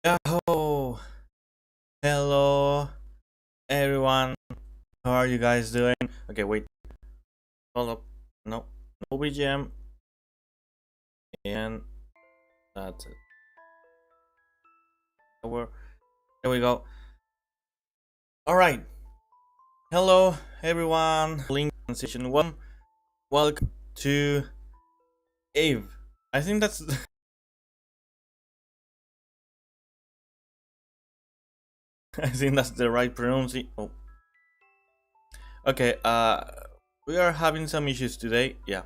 Yaho! Hello, everyone. How are you guys doing? Okay, wait. Hold up. No BGM. And that's it. There we go. Alright. Hello, everyone. Link session 1. Welcome to Eve. I think that's... I think that's the right pronunciation. Oh. Okay, we are having some issues today. Yeah.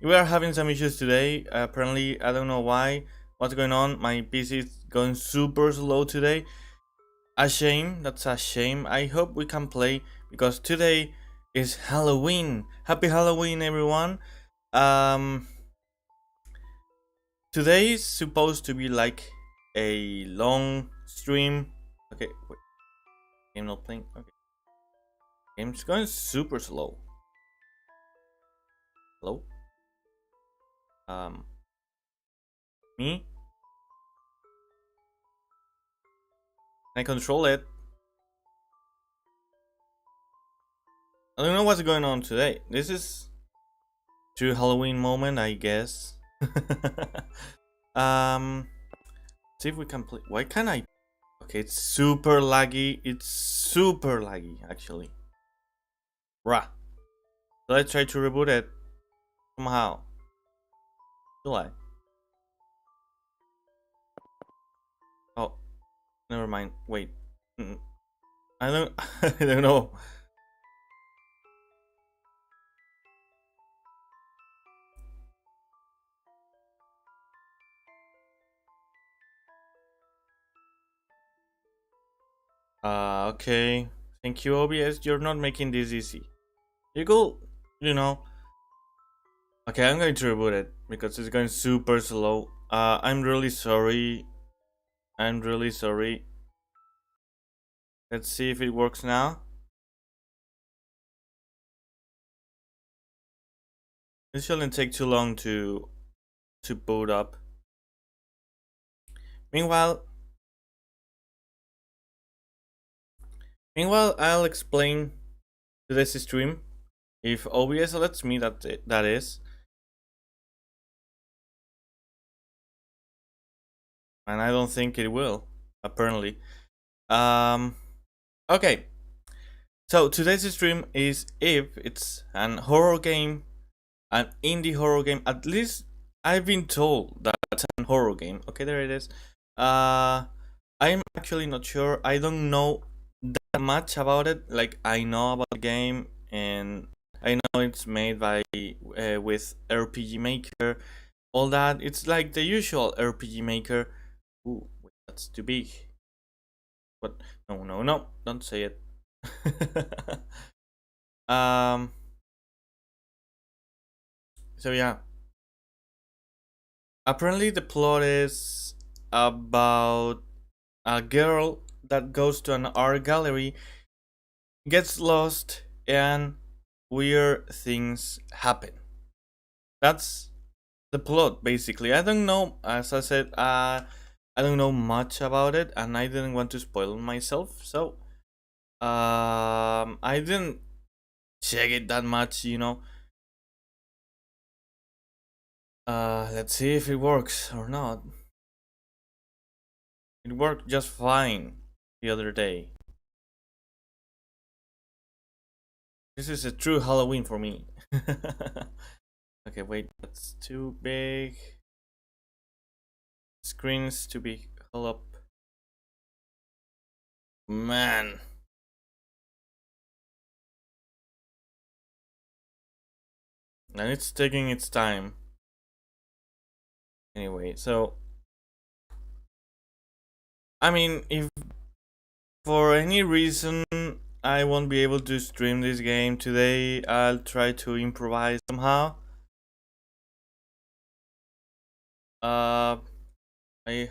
We are having some issues today. Apparently, I don't know why. What's going on? My PC is going super slow today. A shame. That's a shame. I hope we can play because today is Halloween. Happy Halloween, everyone. Um, Today is supposed to be like a long stream. Okay, wait. Game not playing. Okay. Game's going super slow. Hello? Me? Can I control it? I don't know what's going on today. This is true Halloween moment, I guess. See if we can play. Why can't I? Okay, it's super laggy. It's super laggy, actually. Rah. So I try to reboot it somehow. Do I? Oh, never mind. Wait. I don't. I don't know. Okay. Thank you, OBS. You're not making this easy. You go. You know. Okay, I'm going to reboot it because it's going super slow. I'm really sorry. I'm really sorry. Let's see if it works now. This shouldn't take too long to boot up. Meanwhile, I'll explain today's stream if OBS lets me. That is, and I don't think it will. Apparently, okay. So today's stream is if it's an horror game, an indie horror game. At least I've been told that it's a horror game. Okay, there it is. I'm actually not sure. I don't know that much about it. Like, I know about the game and I know it's made by with RPG Maker, all that. It's like the usual RPG Maker. Ooh, wait, that's too big. What? No, don't say it. um. So yeah. Apparently, the plot is about a girl that goes to an art gallery, gets lost, and weird things happen. That's the plot, basically. I don't know, as I said, I don't know much about it, and I didn't want to spoil myself, so I didn't check it that much, you know. Let's see if it works or not. It worked just fine the other day. This is a true Halloween for me. Okay, wait, that's too big. Screen's too big. Hold up. Man. And it's taking its time. Anyway, so I mean, if for any reason I won't be able to stream this game today, I'll try to improvise somehow. I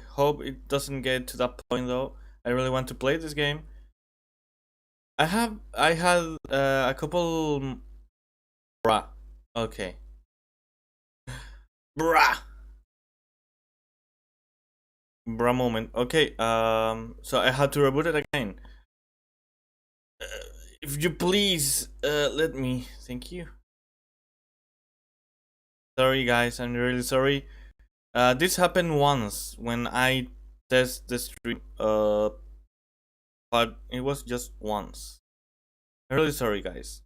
hope it doesn't get to that point though. I really want to play this game. I had a couple. Bruh. Okay. Bruh. Bra moment. Okay, so I had to reboot it again. Uh, if you please, let me. Thank you. Sorry, guys. I'm really sorry. This happened once when I test the stream. But it was just once. I'm really sorry, guys.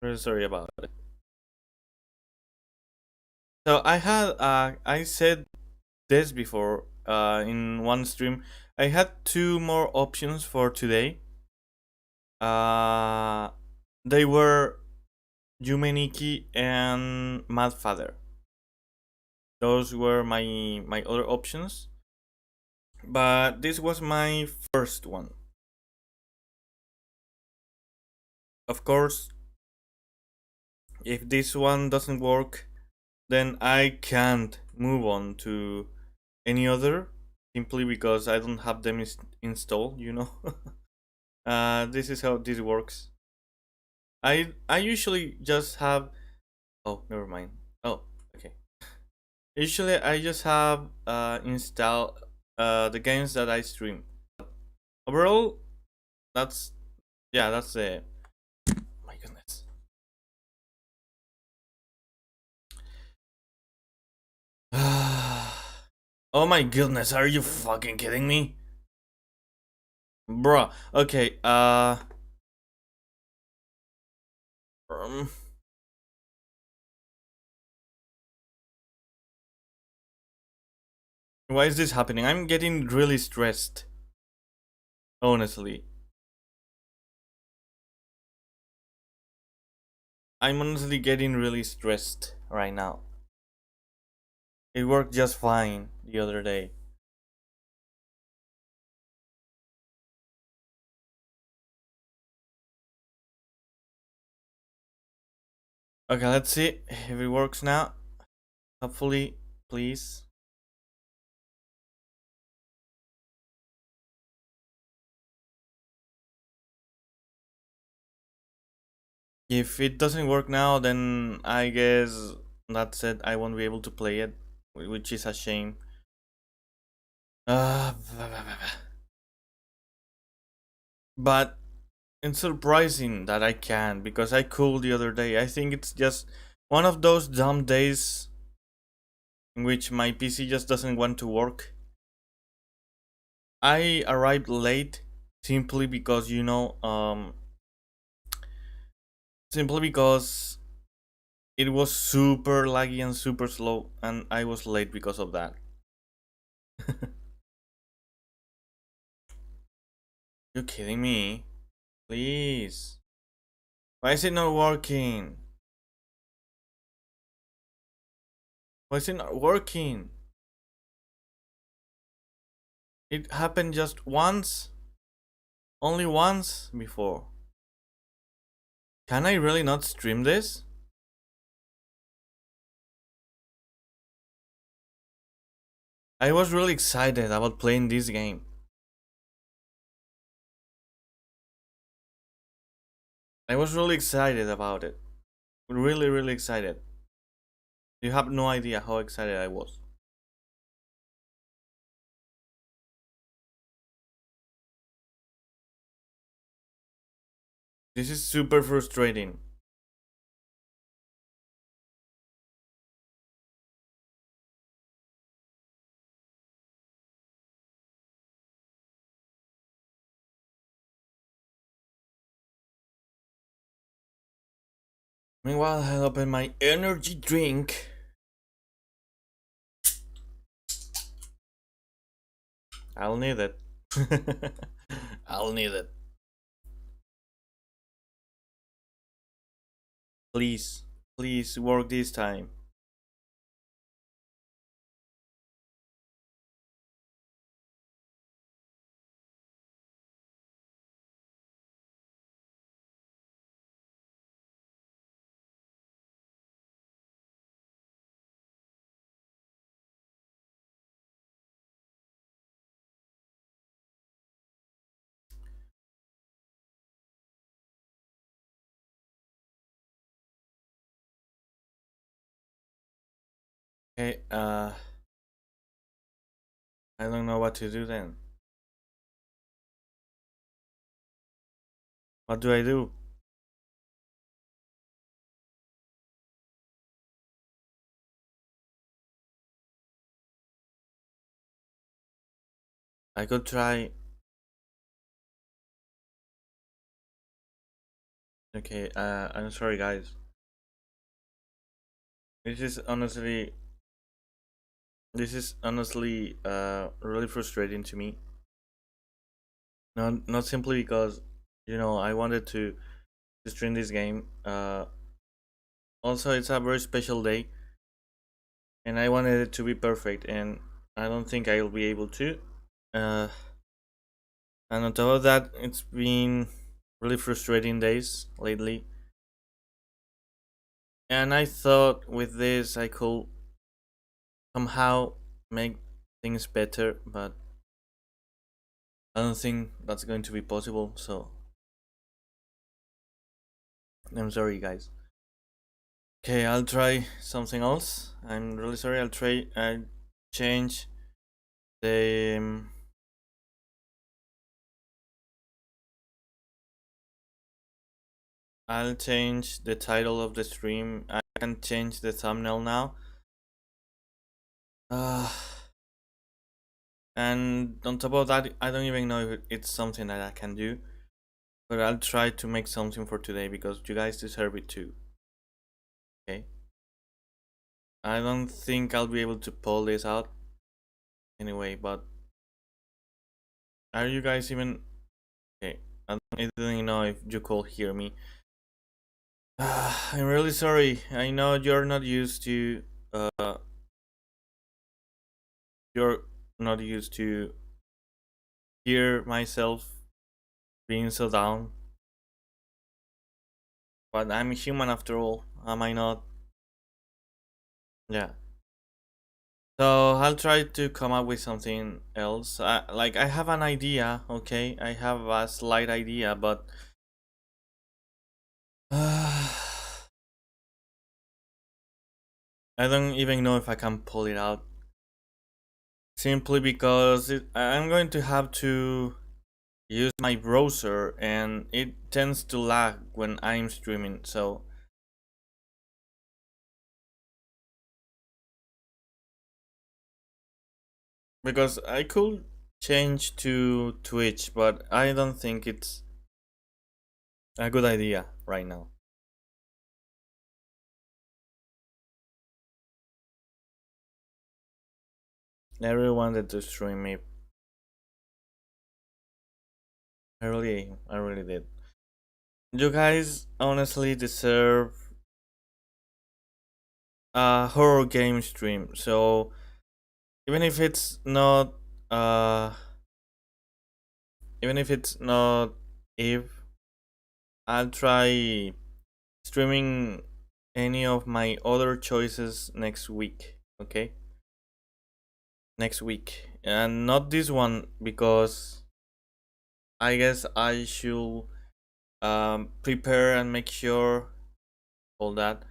Really sorry about it. So I said this before. In one stream, I had two more options for today. Uh, they were Yumeniki and Mad Father. Those were my other options, but this was my first one. Of course, if this one doesn't work, then I can't move on to any other simply because I don't have them installed. This is how this works. I usually just have. Oh, never mind. Oh, okay. Usually I just have install the games that I stream. Overall, that's yeah, that's it. My goodness. Oh my goodness, are you fucking kidding me? Bruh. Okay, um, why is this happening? I'm getting really stressed. Honestly. I'm honestly getting really stressed right now. It worked just fine the other day. Okay, let's see if it works now. Hopefully, please. If it doesn't work now, then I guess that's it. I won't be able to play it, which is a shame. Uh, but it's surprising that I can because I could the other day. I think it's just one of those dumb days in which my PC just doesn't want to work. I arrived late simply because simply because it was super laggy and super slow, and I was late because of that. You kidding me? Please. Why is it not working? Why is it not working? It happened just once? Only once before. Can I really not stream this? I was really excited about playing this game. I was really excited about it. Really, really excited. You have no idea how excited I was. This is super frustrating. Meanwhile, I'll open my energy drink. I'll need it. I'll need it. Please, please work this time. Okay, I don't know what to do then. What do I do? I could try. Okay, I'm sorry guys. This is honestly really frustrating to me. Not simply because I wanted to stream this game. Also it's a very special day and I wanted it to be perfect, and I don't think I'll be able to. Uh and on top of that, it's been really frustrating days lately. And I thought with this I could somehow make things better, but I don't think that's going to be possible, so I'm sorry guys. Okay, I'll try something else. I'm really sorry. I'll change the I'll change the title of the stream. I can change the thumbnail now. Uh, and on top of that, I don't even know if it's something that I can do. But I'll try to make something for today because you guys deserve it too. Okay. I don't think I'll be able to pull this out anyway, but are you guys even okay? I don't even know if you could hear me. I'm really sorry. I know you're not used to you're not used to hear myself being so down. But I'm human after all, am I not? Yeah. So I'll try to come up with something else. Like I have an idea, okay? I have a slight idea, but I don't even know if I can pull it out. Simply because I'm going to have to use my browser and it tends to lag when I'm streaming, so because I could change to Twitch, but I don't think it's a good idea right now. I really wanted to stream it. I really did. You guys honestly deserve a horror game stream. So even if it's not, uh, even if it's not, if I'll try streaming any of my other choices next week. Okay, next week, and not this one because I guess I should prepare and make sure all that.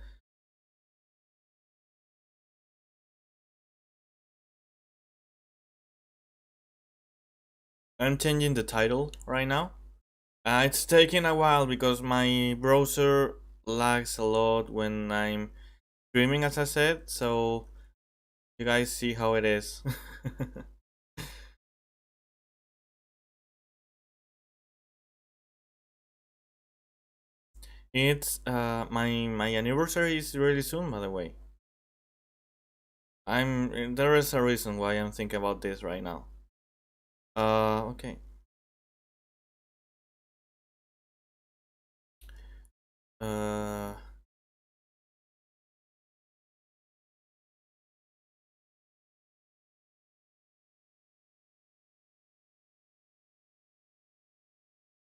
I'm changing the title right now. It's taking a while because my browser lags a lot when I'm streaming, as I said. So you guys see how it is. It's my anniversary is really soon, by the way. There is a reason why I'm thinking about this right now. Okay. Uh,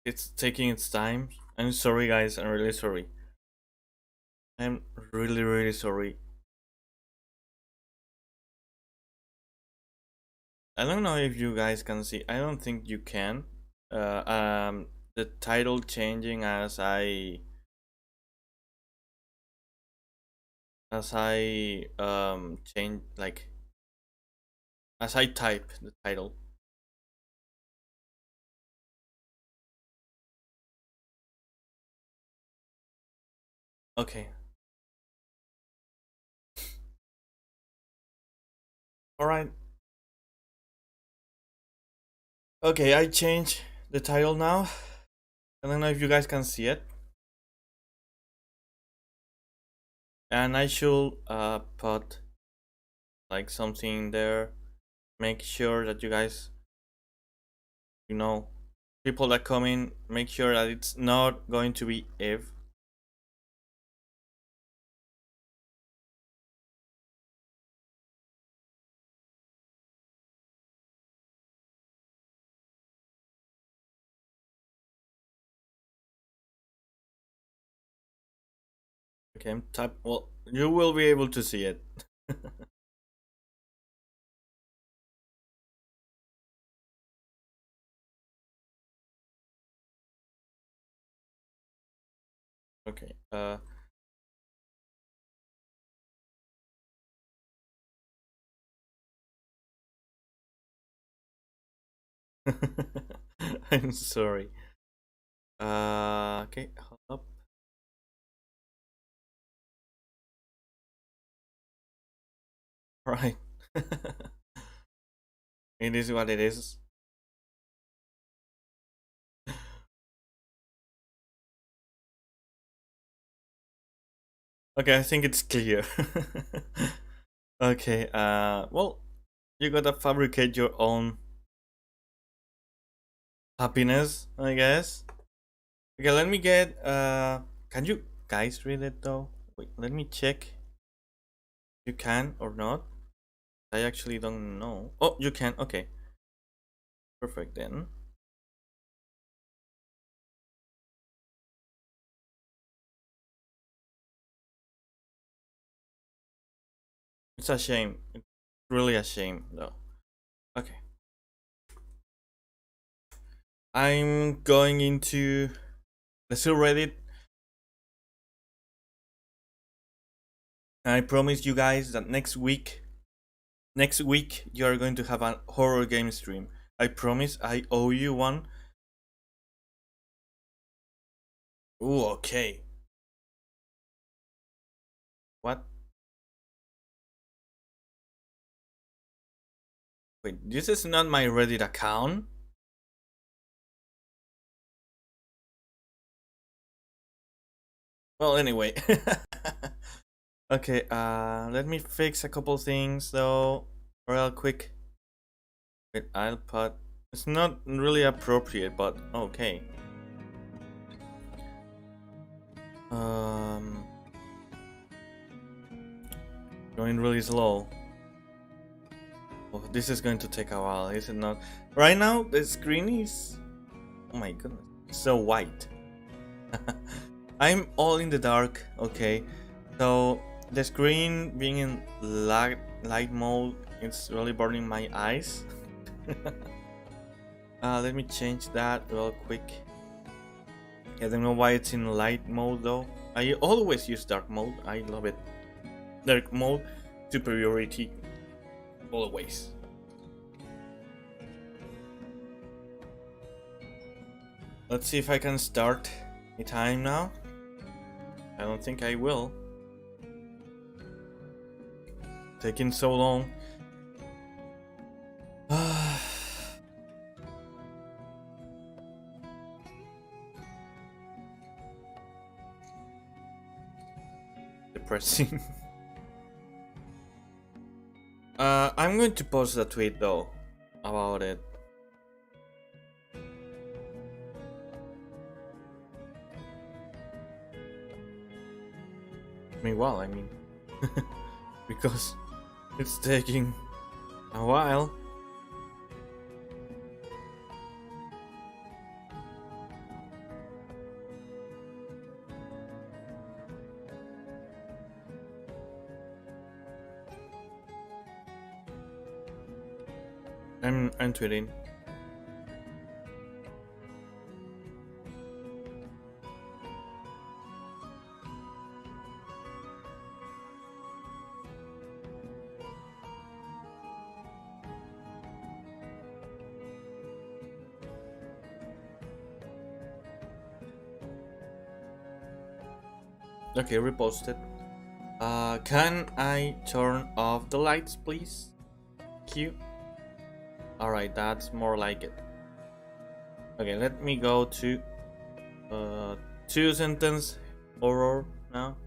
it's taking its time. I'm sorry, guys. I'm really sorry. I'm really sorry. I don't know if you guys can see. I don't think you can. The title changing as I change, like as I type the title. Okay. Alright. Okay, I changed the title now. I don't know if you guys can see it. And I should put like something there. Make sure that you guys, you know, people that come in, make sure that it's not going to be if. Okay, type. Well, you will be able to see it. Okay. I'm sorry. Okay, hold up. Right. It is what it is. Okay, I think it's clear. Okay, well, you gotta fabricate your own happiness, I guess. Okay, let me get, can you guys read it though? Wait, let me check. You can or not? I actually don't know. Oh, you can, okay. Perfect then. It's a shame. It's really a shame though. Okay. I'm going into the subreddit. I promise you guys that next week you are going to have a horror game stream. I promise. I owe you one. Ooh, okay. What? Wait, this is not my Reddit account. Well, anyway. Okay, let me fix a couple things though, real quick. Wait, I'll put. It's not really appropriate, but okay. Um, going really slow. Oh, this is going to take a while, is it not? Right now, the screen is. Oh my goodness, it's so white. I'm all in the dark. Okay, so the screen being in light mode, it's really burning my eyes. Let me change that real quick. I don't know why it's in light mode though. I always use dark mode. I love it. Dark mode, superiority, always. Let's see if I can start the time now. I don't think I will. Taking so long. Depressing. I'm going to post a tweet though about it. Meanwhile, I mean, because it's taking a while. I'm tweeting. Okay, reposted. Can I turn off the lights, please? Q. Alright, that's more like it. Okay, let me go to 2-sentence horror now.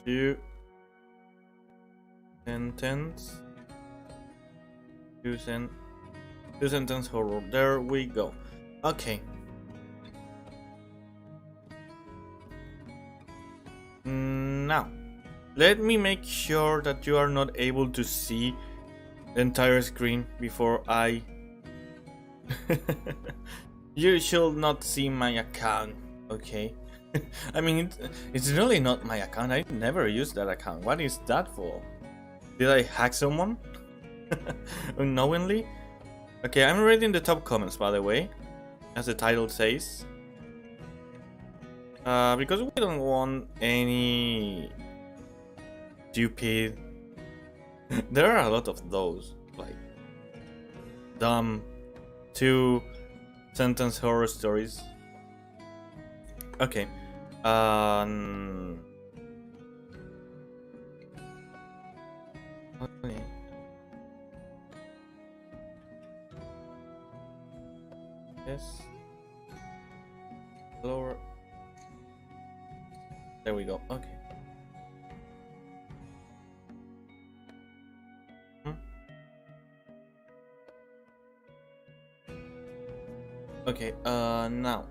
Two sentence horror. There we go. Okay. Now, let me make sure that you are not able to see the entire screen before I. You should not see my account, okay? I mean, it's really not my account. I never used that account. What is that for? Did I hack someone? Unknowingly? Okay, I'm reading the top comments, by the way, as the title says. Because we don't want any stupid. There are a lot of those, like dumb 2-sentence horror stories. Okay. Okay. Yes. Lower. There we go. Okay. Okay. Now.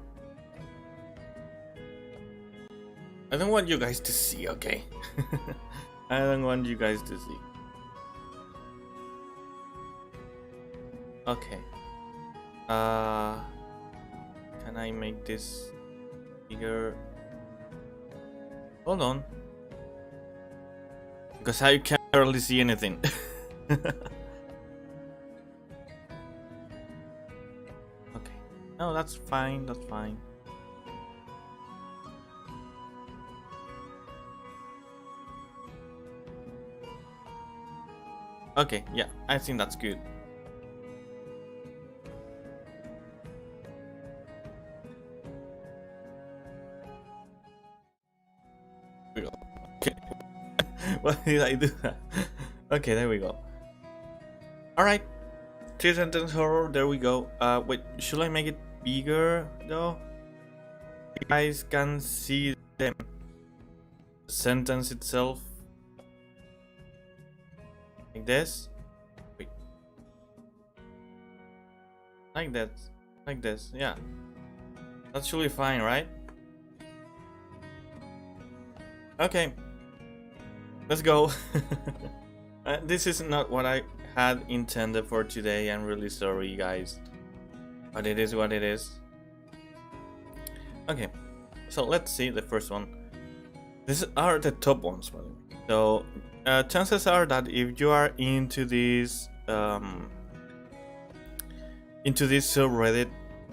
I don't want you guys to see, okay? I don't want you guys to see. Okay. Can I make this bigger? Hold on. Because I can't barely see anything. Okay. No, that's fine, that's fine. Okay, yeah, I think that's good. Okay. Why did I do that? Okay, there we go. Alright. 2-sentence horror, there we go. Wait, should I make it bigger though? You guys can see the sentence itself. Like this. Wait. Like that. Like this, yeah. That's surely fine, right? Okay. Let's go. This is not what I had intended for today. I'm really sorry, guys. But it is what it is. Okay. So let's see the first one. These are the top ones, by the way. So chances are that if you are into this subreddit,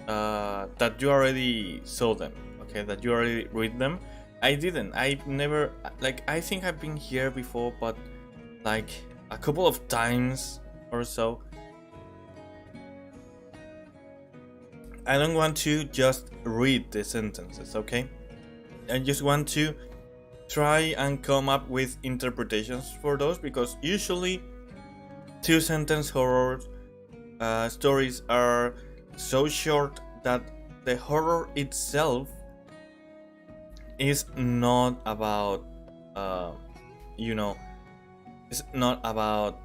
that you already saw them, okay, that you already read them. I didn't. I've never, like, I think I've been here before, but like a couple of times or so. I don't want to just read the sentences, okay? I just want to try and come up with interpretations for those, because usually 2-sentence horror stories are so short that the horror itself is not about you know, it's not about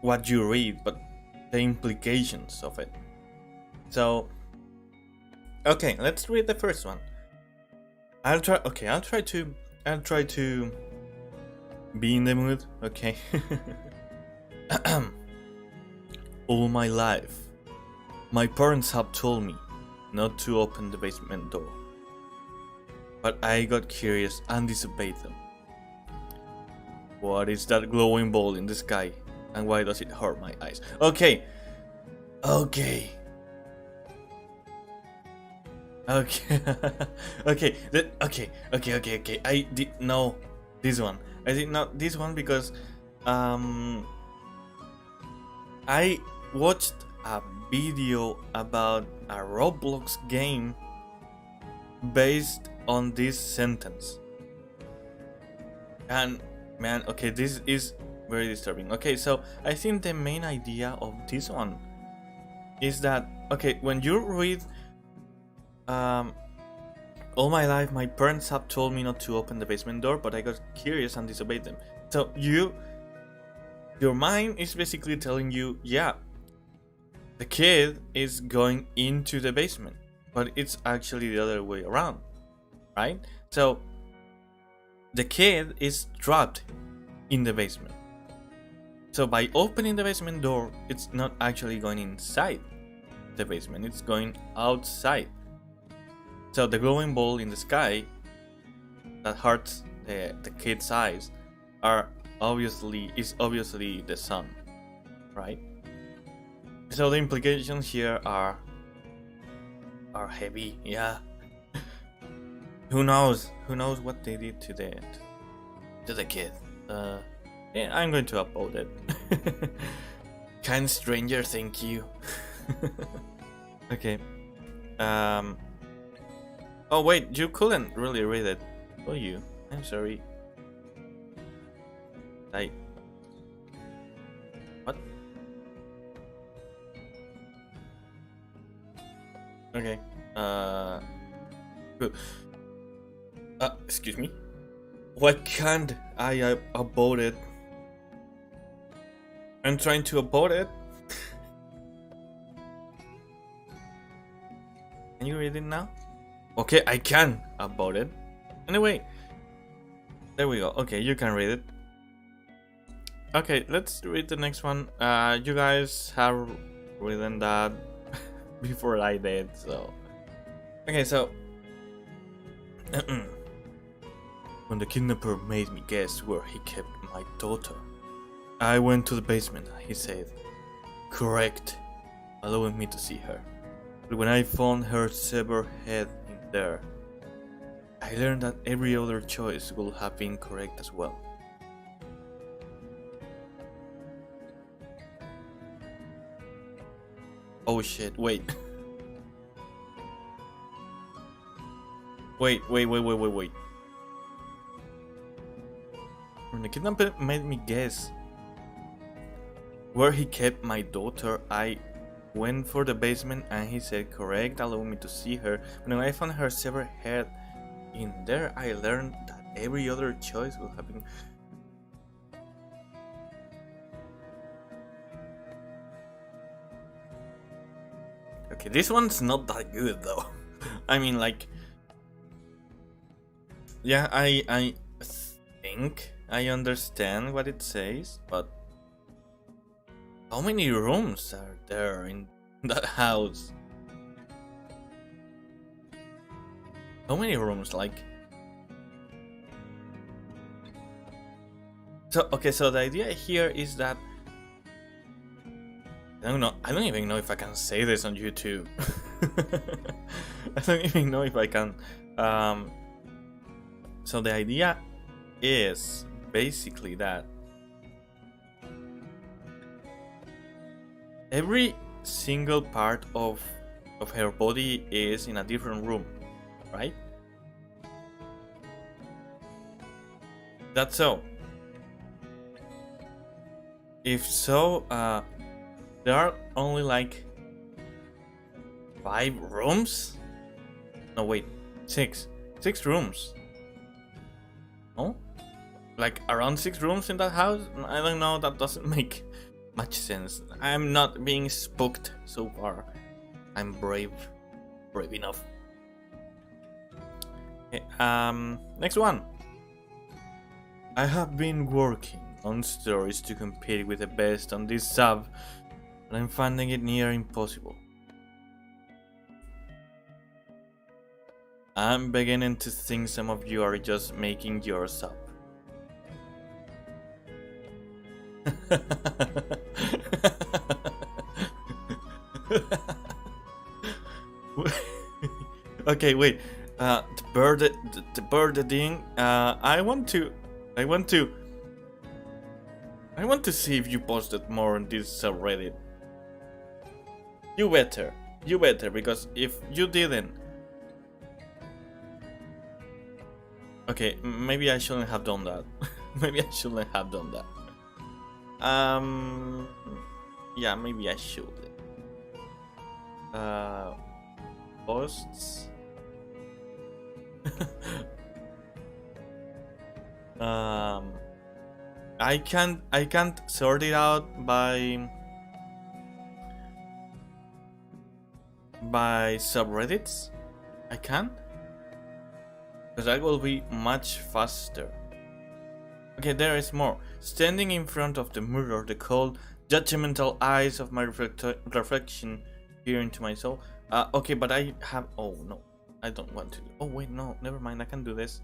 what you read, but the implications of it. So okay, let's read the first one. I'll try to be in the mood, okay? All my life, my parents have told me not to open the basement door. But I got curious and disobeyed them. What is that glowing ball in the sky? And why does it hurt my eyes? Okay. Okay. Okay. Okay. I did know this one. I did not this one because I watched a video about a Roblox game based on this sentence. And man, okay, this is very disturbing. Okay, so I think the main idea of this one is that, okay, when you read all my life my parents have told me not to open the basement door, but I got curious and disobeyed them. So your mind is basically telling you, yeah, the kid is going into the basement, but it's actually the other way around, right? So the kid is trapped in the basement. So by opening the basement door, it's not actually going inside the basement, it's going outside. So the glowing ball in the sky that hurts the kid's eyes is obviously the sun, right? So the implications here are heavy, yeah. Who knows what they did to the kid. Yeah, I'm going to upload it. Kind stranger, thank you. Okay. Oh wait, you couldn't really read it, will you? I'm sorry. What? Okay. Good. Excuse me. Why can't I upload it? I'm trying to upload it. Can you read it now? Okay, I can upload it. Anyway, there we go. Okay, you can read it. Okay, let's read the next one. You guys have written that before I did, so. Okay, so. When the kidnapper made me guess where he kept my daughter, I went to the basement, he said. Correct, allowing me to see her. But when I found her severed head in there, I learned that every other choice would have been correct as well. Oh shit, wait. Wait. When the kidnapper made me guess where he kept my daughter, I went for the basement and he said correct, allowing me to see her. When I found her severed head in there, I learned that every other choice would have been. Okay, this one's not that good though. I mean, like, yeah, I think I understand what it says, but how many rooms are there in that house? How many rooms? Like, so okay, so the idea here is that I don't even know if I can say this on YouTube. I don't even know if I can. So the idea is basically that every single part of her body is in a different room, right? That's so. If so, there are only like 5 rooms? No, wait, 6 rooms. No? Like around 6 rooms in that house? I don't know, that doesn't make much sense. I'm not being spooked so far. I'm brave enough. Okay, next one. I have been working on stories to compete with the best on this sub, but I'm finding it near impossible. I'm beginning to think some of you are just making yours up. Okay, wait. The bird thing. I want to see if you posted more on this subreddit. You better. You better, because if you didn't... Okay, maybe I shouldn't have done that. Maybe I shouldn't have done that. Yeah, maybe I should. Posts. I can't sort it out by subreddits. I can't, because that will be much faster. Okay, there is more. Standing in front of the mirror, the cold, judgmental eyes of my reflection peer into my soul. Okay, but I have... Oh, no. I don't want to do... Oh, wait, no. Never mind. I can do this.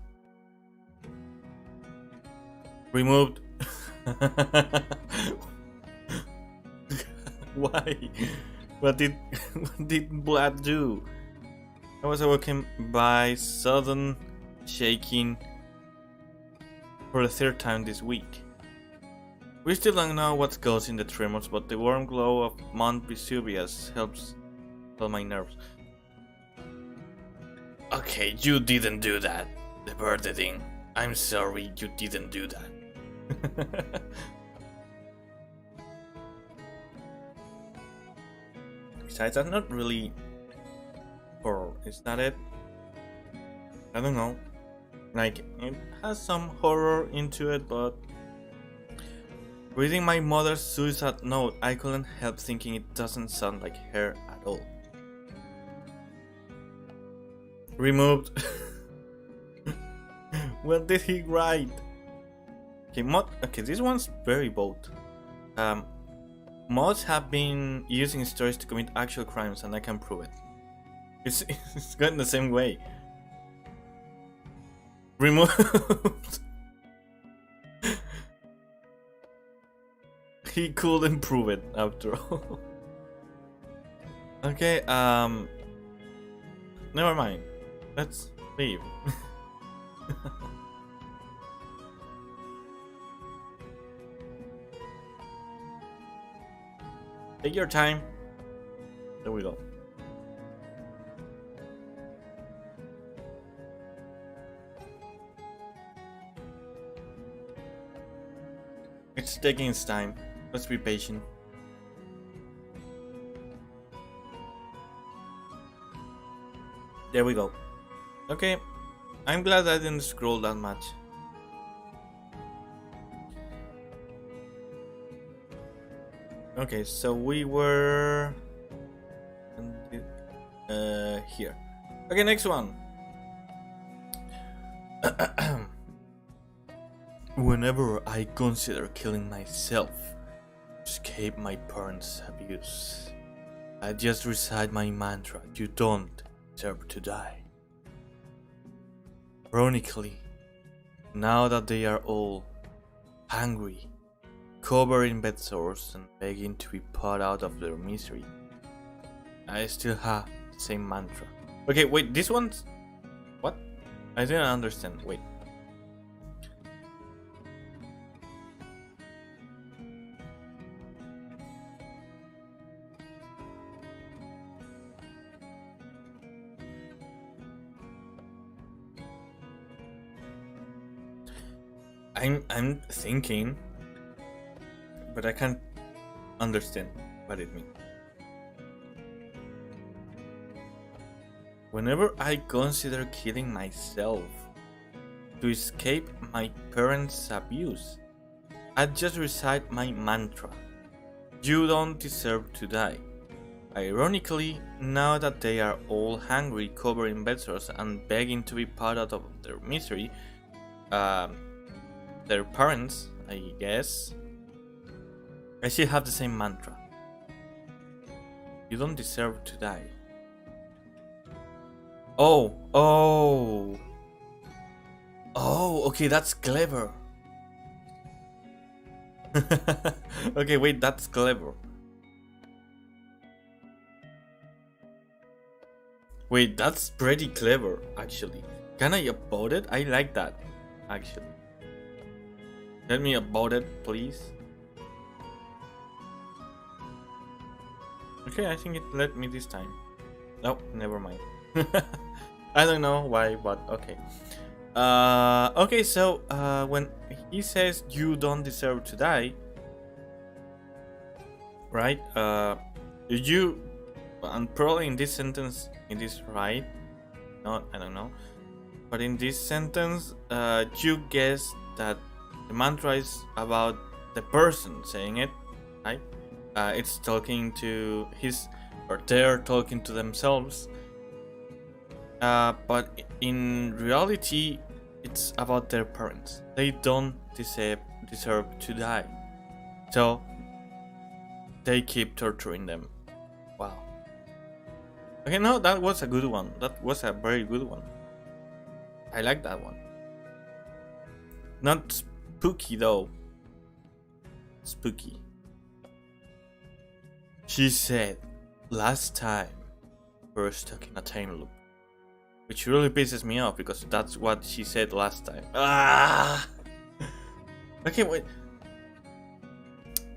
Removed. Why? What did blood do? I was awoken by sudden shaking for the third time this week. We still don't know what's causing the tremors, but the warm glow of Mount Vesuvius helps calm my nerves. Okay, you didn't do that. The birthday thing. I'm sorry, you didn't do that. Besides, that's not really horror, is that it? I don't know. Like, it has some horror into it, but reading my mother's suicide note, I couldn't help thinking it doesn't sound like her at all. Removed. What did he write? Okay, this one's very bold. Mods have been using stories to commit actual crimes, and I can prove it. It's going the same way. Removed. He couldn't prove it after all. Okay, never mind. Let's leave. Take your time. There we go. It's taking its time. Let's be patient. There we go. Okay, I'm glad I didn't scroll that much. Okay, so we were here. Okay, next one. Whenever I consider killing myself to escape my parents' abuse, I just recite my mantra, you don't deserve to die. Ironically, now that they are all hungry, covered in bed sores and begging to be put out of their misery, I still have the same mantra. Okay, wait, this one's... What? I didn't understand, wait. I'm thinking, but I can't understand what it means. Whenever I consider killing myself to escape my parents' abuse, I just recite my mantra, you don't deserve to die. Ironically, now that they are all hungry, covered in bed sores, and begging to be put out of their misery, their parents, I guess, I still have the same mantra. You don't deserve to die. Oh, okay, that's clever. Okay, wait, that's clever. Wait, that's pretty clever, actually. Can I upvote it? I like that, actually. Tell me about it, please. Okay, I think it let me this time. No, never mind. I don't know why, but okay. Okay, so when he says you don't deserve to die, right? You, and probably in this sentence, it is right. No, I don't know. But in this sentence, you guess that the mantra is about the person saying it, right? It's talking to his, or they're talking to themselves. But in reality, it's about their parents. They don't deserve to die, so they keep torturing them. Wow. Okay, no, that was a good one. That was a very good one. I like that one. Not spooky though. Spooky. She said, last time we were stuck in a time loop. Which really pisses me off because that's what she said last time. Ah! Okay, wait.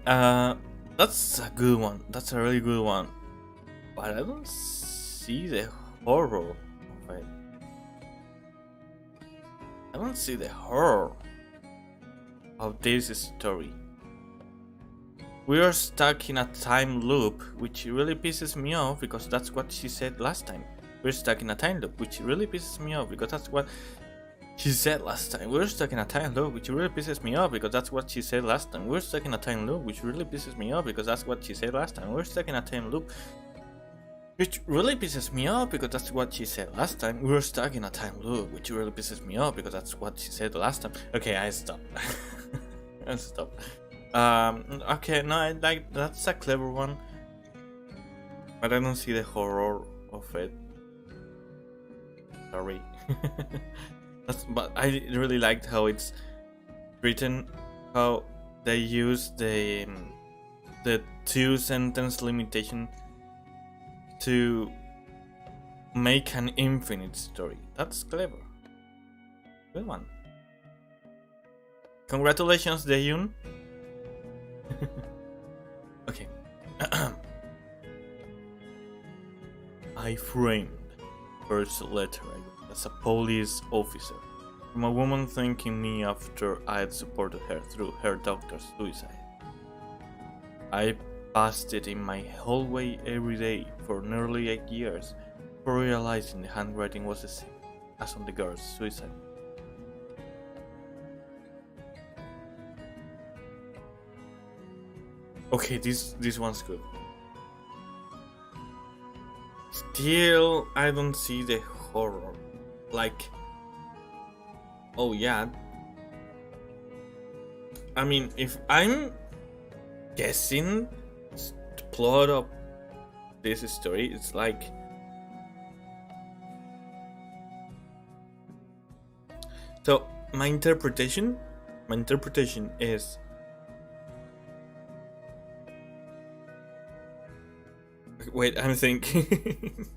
That's a good one. That's a really good one. But I don't see the horror of it. I don't see the horror of this story. We are stuck in a time loop, which really pisses me off because that's what she said last time. We're stuck in a time loop, which really pisses me off because that's what she said last time. We're stuck in a time loop, which really pisses me off because that's what she said last time. We're stuck in a time loop, which really pisses me off because that's what she said last time. We're stuck in a time loop, which really pisses me off because that's what she said last time. We're stuck in a time loop, which really pisses me off because that's what she said last time. Okay, I stop. I stop. Okay, no, I like that's a clever one, but I don't see the horror of it. Sorry. But I really liked how it's written, how they use the 2-sentence limitation to make an infinite story. That's clever. Good one. Congratulations, Daeyoon. Okay. I framed first letter as a police officer from a woman thanking me after I had supported her through her daughter's suicide. I passed it in my hallway every day for nearly 8 years before realizing the handwriting was the same as on the girl's suicide. Okay, this one's good. Still, I don't see the horror. Like, oh yeah. I mean, if I'm guessing the plot of this story, it's like so my interpretation is wait, I'm thinking.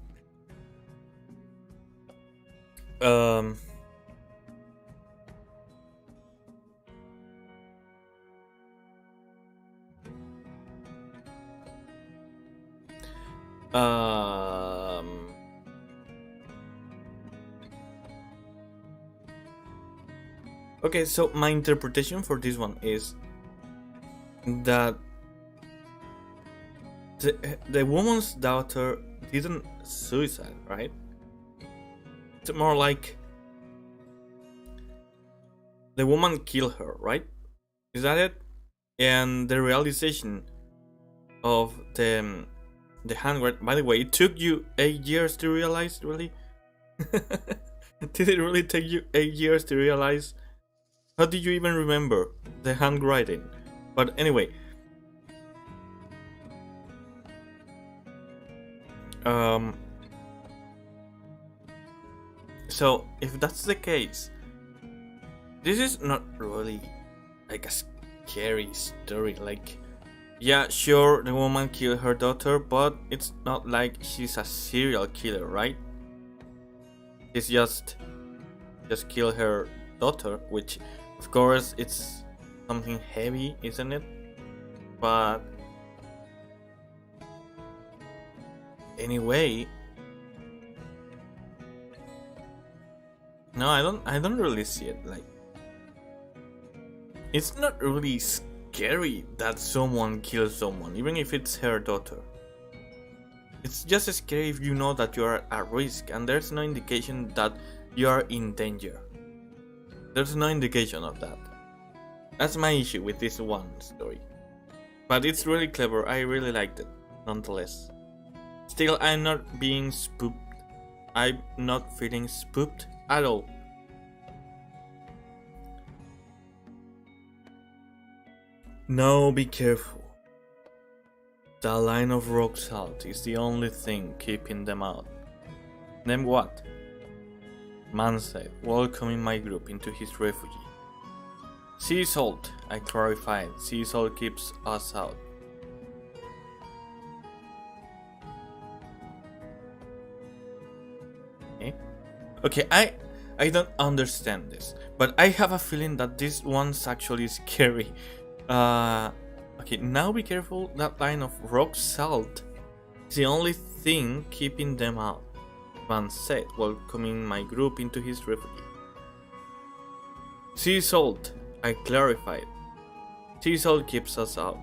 Okay, so my interpretation for this one is that the woman's daughter didn't suicide, right? It's more like the woman killed her, right? Is that it? And the realization of the handwriting. By the way, it took you 8 years to realize, really? Did it really take you 8 years to realize? How did you even remember the handwriting? But anyway, so if that's the case, this is not really like a scary story. Like, yeah, sure, the woman killed her daughter, but it's not like she's a serial killer, right? She's just killed her daughter, which of course it's something heavy, isn't it? But Anyway, no, I don't really see it. Like, it's not really scary that someone kills someone, even if it's her daughter. It's just scary if you know that you are at risk and there's no indication that you are in danger. There's no indication of that. That's my issue with this one story. But it's really clever, I really liked it, nonetheless. Still, I'm not being spooked. I'm not feeling spooked at all. No, be careful. The line of rock salt is the only thing keeping them out. Then what? Man said, welcoming my group into his refugee. Sea salt, I clarified. Sea salt keeps us out. Okay, I don't understand this, but I have a feeling that this one's actually scary. Okay, now be careful. That line of rock salt is the only thing keeping them out. Man said, welcoming my group into his refugee. Sea salt, I clarified. Sea salt keeps us out.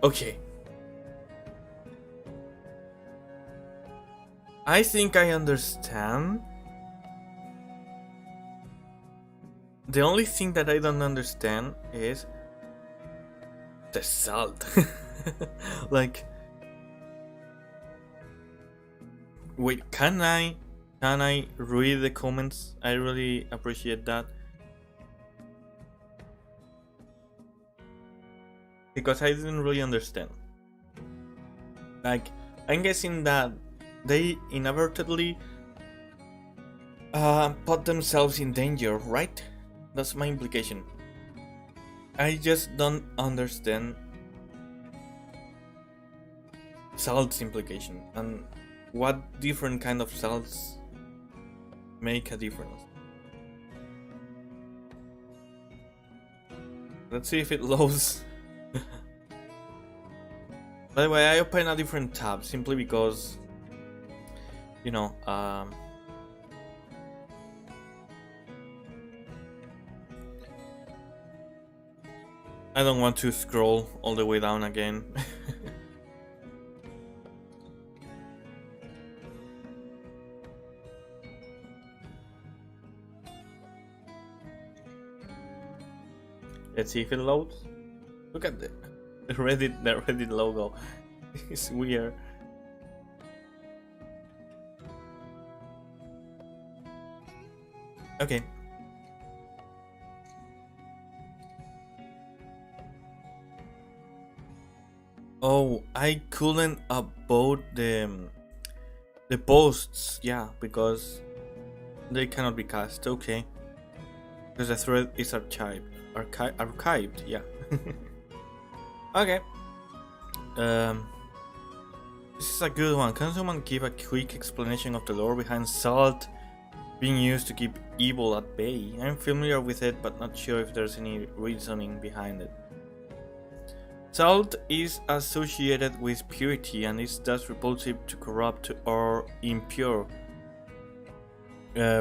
Okay. I think I understand. The only thing that I don't understand is the salt. Like, wait, can I read the comments? I really appreciate that. Because I didn't really understand. Like, I'm guessing that they inadvertently put themselves in danger, right? That's my implication. I just don't understand salt's implication and what different kind of salts make a difference. Let's see if it loads. By the way, I opened a different tab simply because, you know, I don't want to scroll all the way down again. Let's see if it loads. Look at the Reddit logo. It's weird. Okay. Oh, I couldn't upload the posts, yeah, because they cannot be cast. Okay, because the thread is archived, yeah. Okay. This is a good one. Can someone give a quick explanation of the lore behind salt being used to keep evil at bay? I'm familiar with it, but not sure if there's any reasoning behind it. Salt is associated with purity and is thus repulsive to corrupt or impure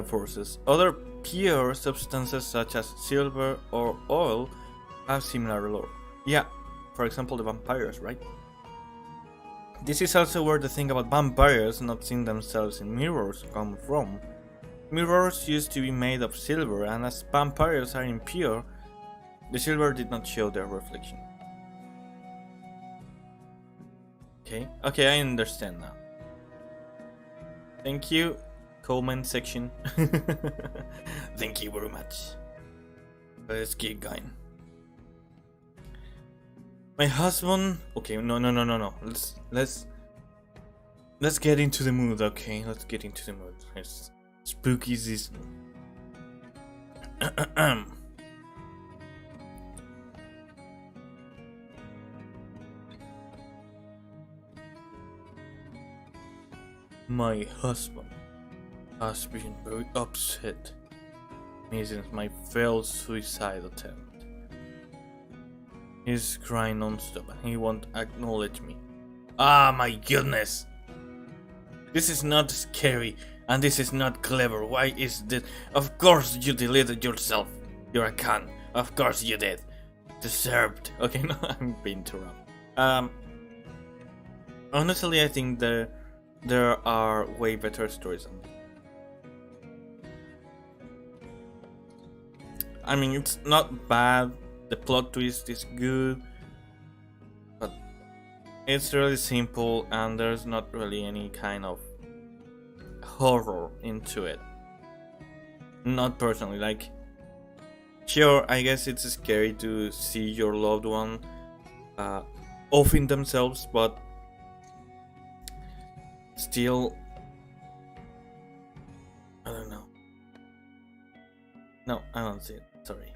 forces. Other pure substances such as silver or oil have similar lore. Yeah, for example the vampires, right? This is also where the thing about vampires not seeing themselves in mirrors come from. Mirrors used to be made of silver, and as vampires are impure, the silver did not show their reflection. Okay, I understand now. Thank you, comment section. Thank you very much. Let's keep going. My husband. Okay, no. Let's get into the mood. Okay, let's get into the mood. It's spooky season. My husband has been very upset since my failed suicide attempt. He's crying non-stop and he won't acknowledge me. Ah, my goodness. This is not scary, and this is not clever. Why is this? Of course you deleted yourself. You're a cunt. Of course you did. Deserved. Okay, no, I'm being too rough. Honestly, I think there are way better stories than this. I mean, it's not bad. The plot twist is good, but it's really simple, and there's not really any kind of horror into it. Not personally. Like, sure, I guess it's scary to see your loved one offing themselves, but still, I don't know. No, I don't see it. Sorry.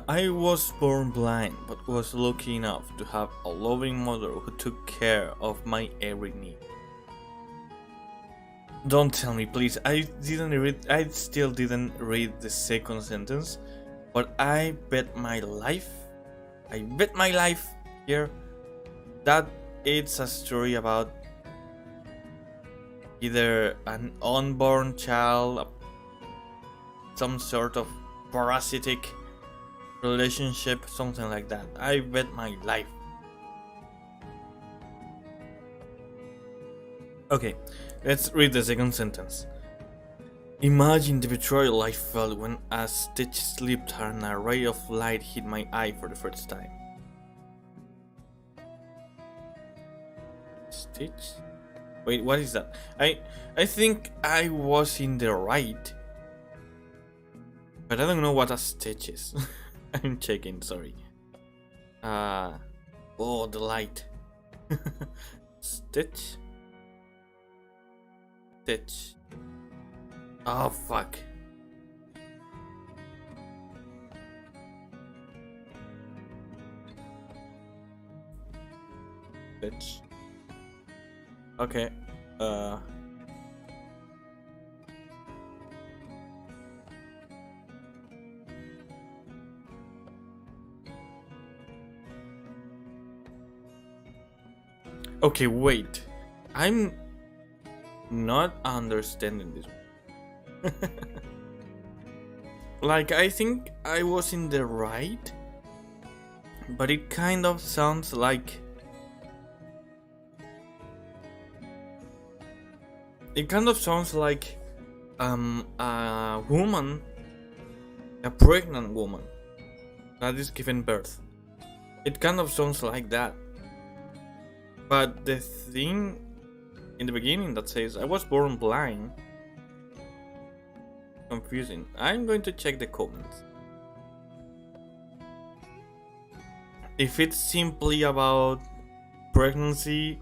I was born blind, but was lucky enough to have a loving mother who took care of my every need. Don't tell me, please. I still didn't read the second sentence, but I bet my life here that it's a story about either an unborn child, some sort of parasitic relationship, something like that. I bet my life. Okay, let's read the second sentence. Imagine the betrayal I felt when a stitch slipped and a ray of light hit my eye for the first time. Stitch? Wait, what is that? I think I was in the right, but I don't know what a stitch is. I'm checking, sorry. Oh, the light. Stitch. Oh, fuck. Stitch. Okay. Okay, wait. I'm not understanding this. Like, I think I was in the right, but it kind of sounds like a woman, a pregnant woman that is giving birth. It kind of sounds like that. But the thing in the beginning that says I was born blind, confusing. I'm going to check the comments. If it's simply about pregnancy,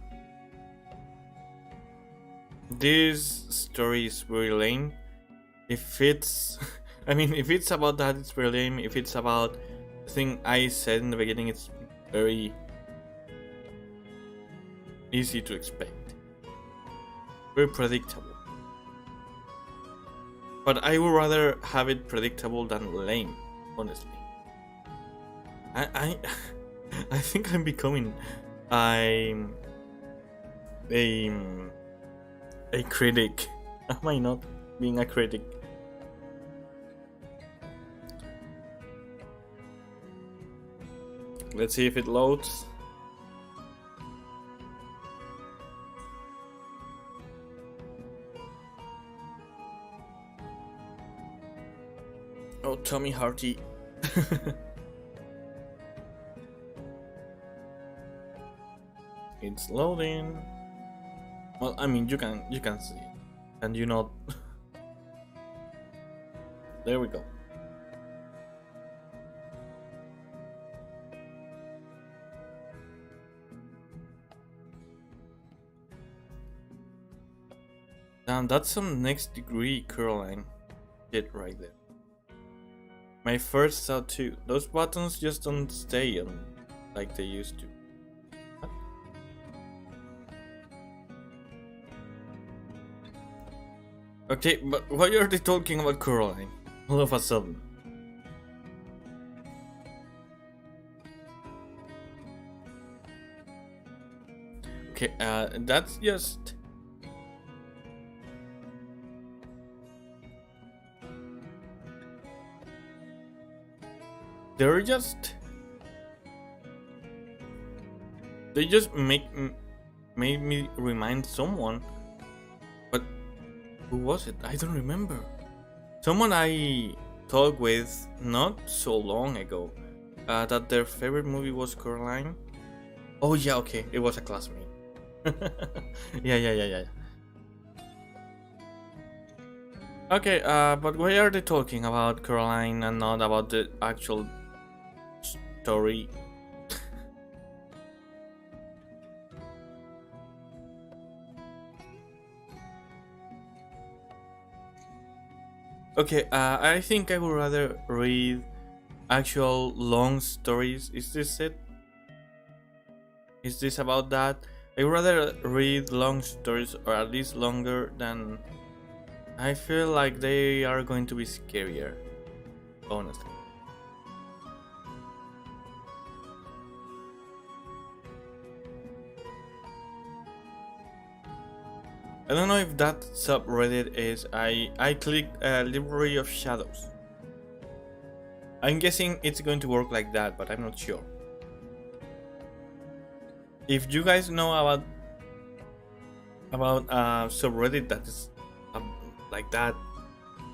this story is very lame. If it's if it's about that, it's very lame. If it's about the thing I said in the beginning, it's very easy to expect. Very predictable. But I would rather have it predictable than lame, honestly. I think I'm becoming a critic. Am I not being a critic? Let's see if it loads. Oh, Tommy Hardy. It's loading. Well, I mean, you can see it, and you know. There we go. Damn, that's some next degree Caroline shit right there. My first thought too. Those buttons just don't stay on like they used to. What? Okay, but why are they talking about Caroline? all of a sudden. Okay, that's just... They're just... They just made me remind someone. But who was it? I don't remember. Someone I talked with not so long ago. That their favorite movie was Coraline. Oh yeah, okay, it was a classmate. Yeah. Okay, but why are they talking about Coraline and not about the actual story? Okay, I think I would rather read actual long stories. Is this it? Is this about that? I would rather read long stories, or at least longer than... I feel like they are going to be scarier, honestly. I don't know if that subreddit is... I clicked Library of Shadows. I'm guessing it's going to work like that, but I'm not sure. If you guys know about subreddit that is like that,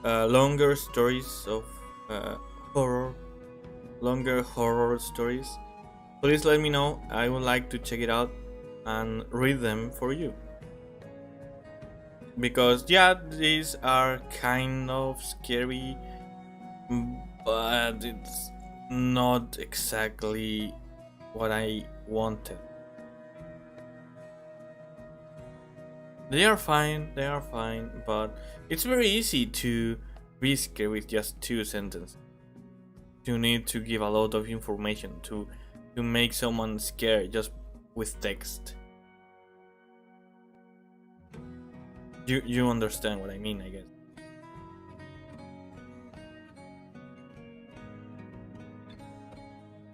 longer stories of horror, longer horror stories, please let me know. I would like to check it out and read them for you. Because yeah, these are kind of scary, but it's not exactly what I wanted. They are fine, but it's very easy to be scared with just 2 sentences. You need to give a lot of information to make someone scared just with text. You understand what I mean, I guess.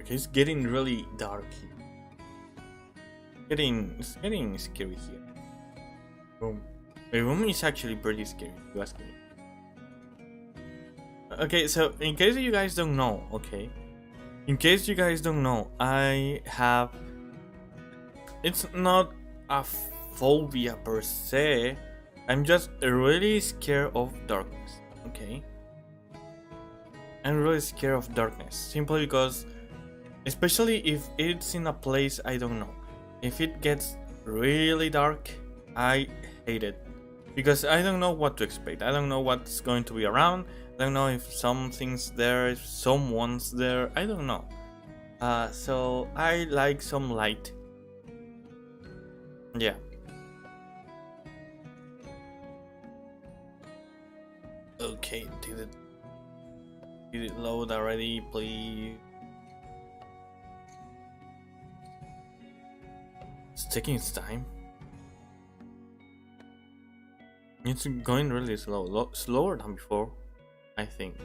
Okay, it's getting really dark here. It's getting scary here. The room is actually pretty scary, if you ask me. Okay, so in case you guys don't know, I have... It's not a phobia per se. I'm just really scared of darkness, okay? I'm really scared of darkness, simply because... Especially if it's in a place I don't know. If it gets really dark, I hate it. Because I don't know what to expect. I don't know what's going to be around. I don't know if something's there, if someone's there. I don't know. So I like some light. Yeah. Okay, did it load already, please? It's taking its time. It's going really slow, slower than before, I think.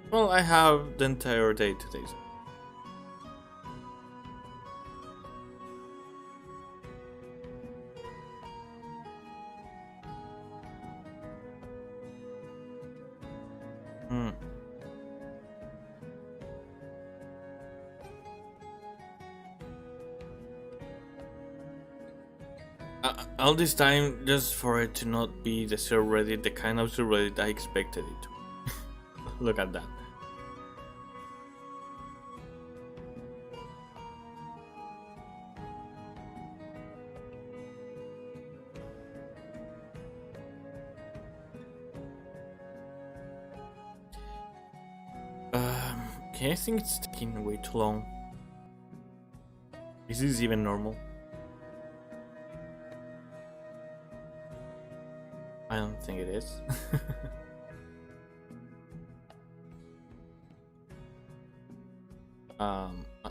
Well, I have the entire day today. All this time just for it to not be the subreddit, the kind of subreddit I expected it to. Look at that. Okay, I think it's taking way too long. Is this even normal? I don't think it is.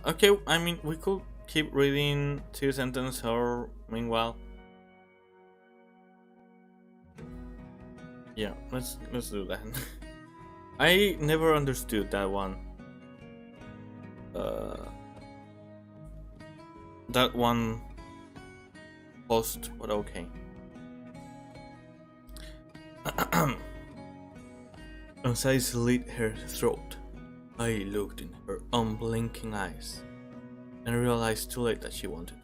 Okay, I mean, we could keep reading 2 sentences or meanwhile. Yeah, let's do that. I never understood that one. That one post, but okay. As I slit her throat, I looked in her unblinking eyes and realized too late that she wanted.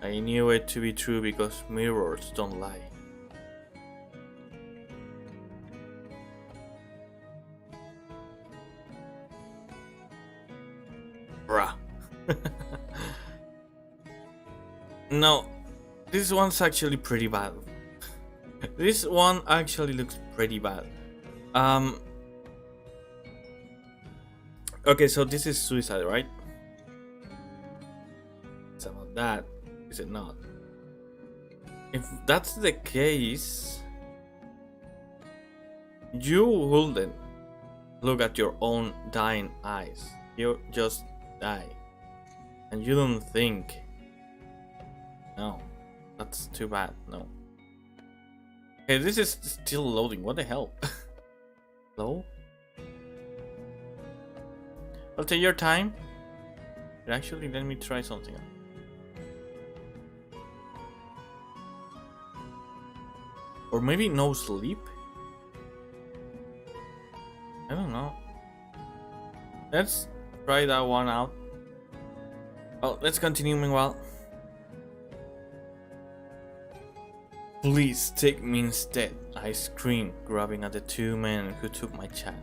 I knew it to be true because mirrors don't lie. Bruh. No, this one's actually pretty bad. This one actually looks pretty bad. Okay, so this is suicide, right? It's about that, is it not? If that's the case, you wouldn't look at your own dying eyes. You just die. And you don't think. No, that's too bad, no. Okay, this is still loading, what the hell? Hello? I'll take your time. But actually, let me try something else. Or maybe no sleep? I don't know. Let's try that one out. Oh, let's continue meanwhile. Please take me instead, I screamed, grabbing at the two men who took my child.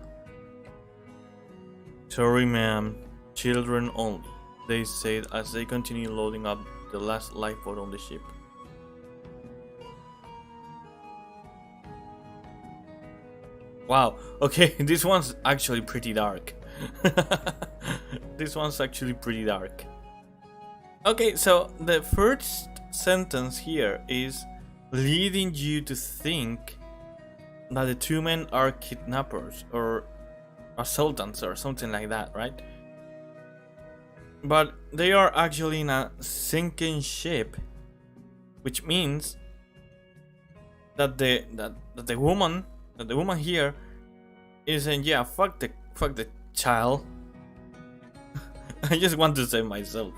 Sorry ma'am, children only, they said as they continued loading up the last lifeboat on the ship. Wow, okay, this one's actually pretty dark. This one's actually pretty dark. Okay, so the first sentence here is leading you to think that the two men are kidnappers or assaultants or something like that, right? But they are actually in a sinking ship, which means that the woman here is saying, yeah, fuck the child. I just want to save myself.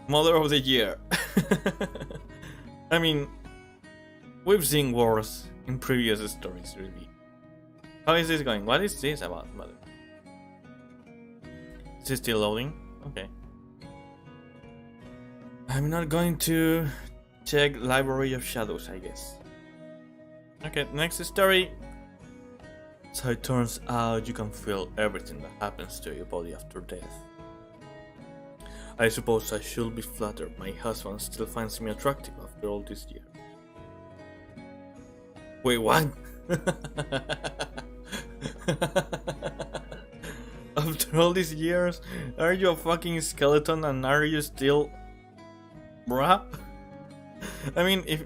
Mother of the year. I mean, we've seen wars in previous stories, really. How is this going? What is this about, mother? Is it still loading? Okay. I'm not going to check Library of Shadows, I guess. Okay, next story. So it turns out you can feel everything that happens to your body after death. I suppose I should be flattered my husband still finds me attractive after all this year. Wait, what? After all these years, are you a fucking skeleton and are you still... Bruh? I mean, if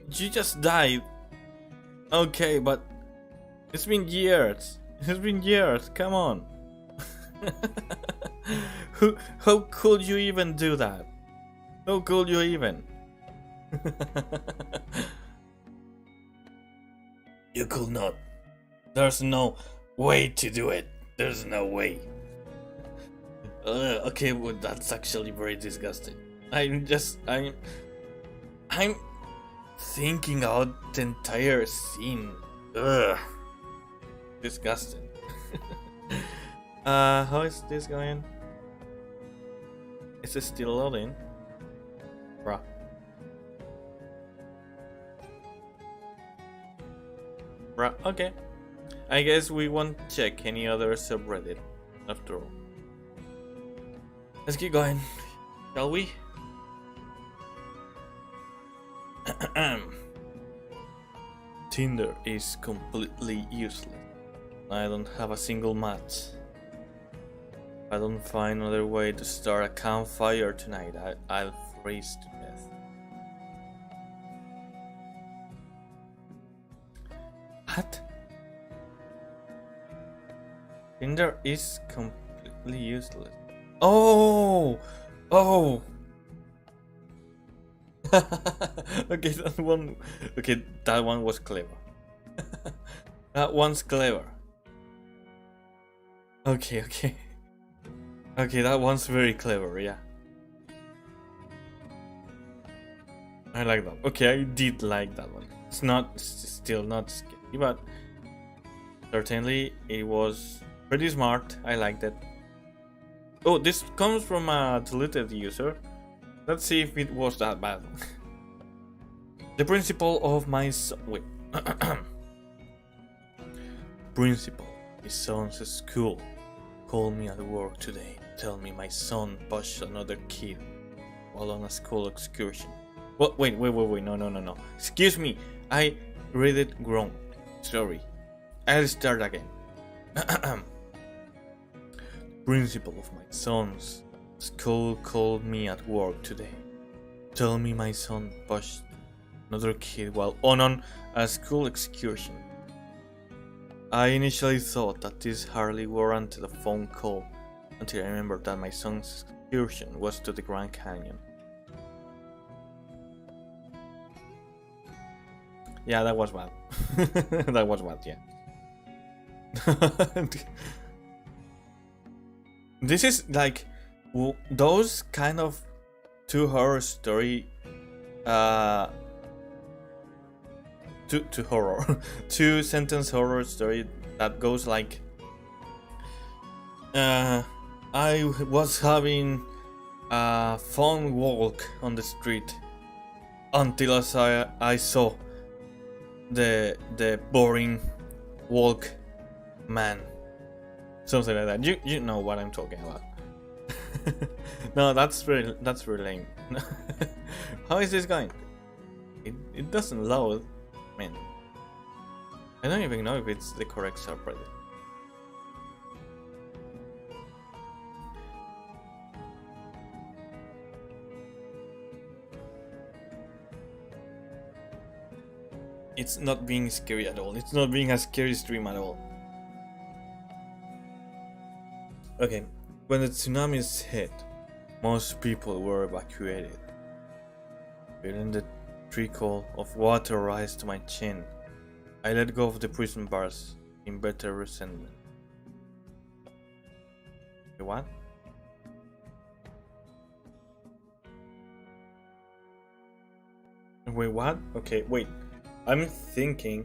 you just died, okay, but it's been years. It's been years, come on. How could you even do that? How could you even? You could not. There's no way to do it. There's no way. Okay, well, that's actually very disgusting. I'm thinking out the entire scene. Ugh. Disgusting. How is this going? Is it still loading? Bruh. Bruh, okay. I guess we won't check any other subreddit after all. Let's keep going, shall we? Tinder is completely useless. I don't have a single match. I don't find another way to start a campfire tonight. I'll freeze to death. What? Tinder is completely useless. Oh! Okay, that one. Okay, that one was clever. That one's clever. Okay, okay. Okay, that one's very clever, yeah. I like that. Okay, I did like that one. It's still not scary, but certainly it was pretty smart. I liked it. Oh, this comes from a deleted user. Let's see if it was that bad. The principal of my son. Wait. Principal, my son's school called me at work today. Tell me my son pushed another kid while on a school excursion. What? Wait. No. Excuse me. I read it wrong. Sorry. I'll start again. Principal of my son's school called me at work today. Tell me my son pushed another kid while on a school excursion. I initially thought that this hardly warranted a phone call until I remembered that my son's excursion was to the Grand Canyon. Yeah, that was bad. That was bad, yeah. This is like those kind of two horror story two sentence horror story that goes like I was having a fun walk on the street until I saw the boring walk man, something like that. You know what I'm talking about. No, that's really lame. How is this going? It doesn't load. Man, I don't even know if it's the correct subreddit. It's not being scary at all. It's not being a scary stream at all. Okay, when the tsunamis hit, most people were evacuated. Feeling the trickle of water rise to my chin, I let go of the prison bars in bitter resentment. What? Wait, what? Okay, wait. I'm thinking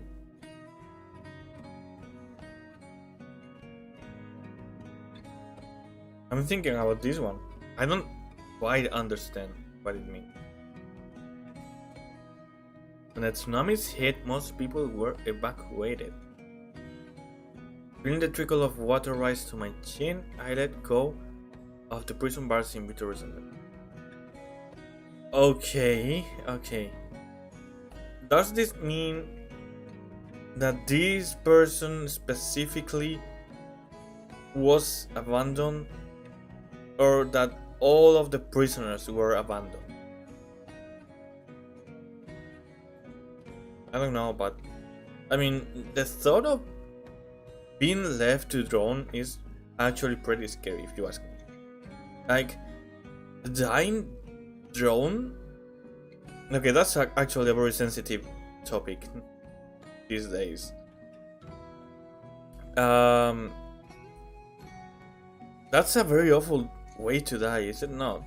about this one. I don't quite understand what it means. When the tsunamis hit, most people were evacuated. Feeling the trickle of water rise to my chin, I let go of the prison bars in bitter resentment. Okay. Does this mean that this person specifically was abandoned, or that all of the prisoners were abandoned? I don't know, but I mean, the thought of being left to drown is actually pretty scary, if you ask me. Like, dying drown? Okay, that's actually a very sensitive topic these days. That's a very awful way to die, is it not?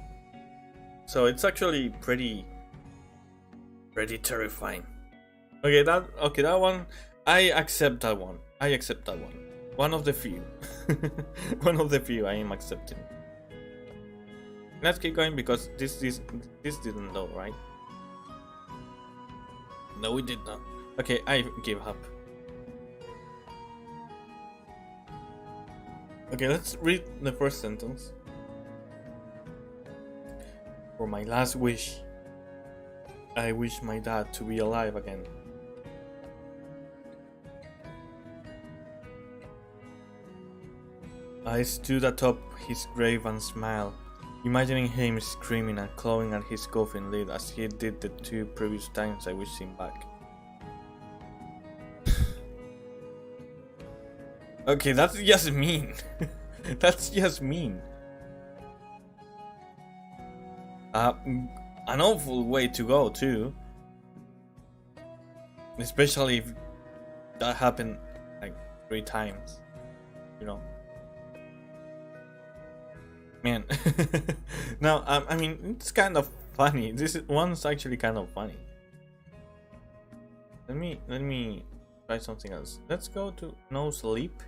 So it's actually pretty terrifying. Okay, that one, I accept that one. One of the few. One of the few I am accepting. Let's keep going because this didn't load, right? No, we did not. Okay, I give up. Okay, let's read the first sentence. For my last wish, I wish my dad to be alive again. I stood atop his grave and smiled, imagining him screaming and clawing at his coffin lid as he did the 2 previous times I wished him back. Okay, that's just mean. That's just mean. an awful way to go too. Especially if that happened like 3 times, you know. Man. No, I mean, it's kind of funny. This one's actually kind of funny. Let me try something else. Let's go to no sleep.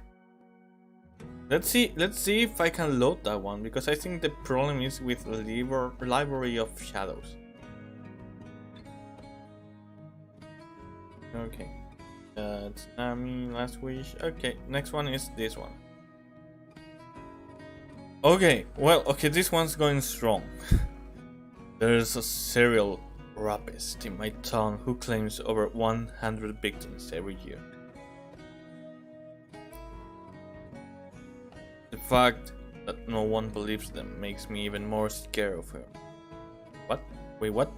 Let's see if I can load that one, because I think the problem is with library of shadows. Okay, that's Nami, last wish. Okay, next one is this one. Okay, well, okay, this one's going strong. There's a serial rapist in my town who claims over 100 victims every year. The fact that no one believes them makes me even more scared of her. What? Wait, what?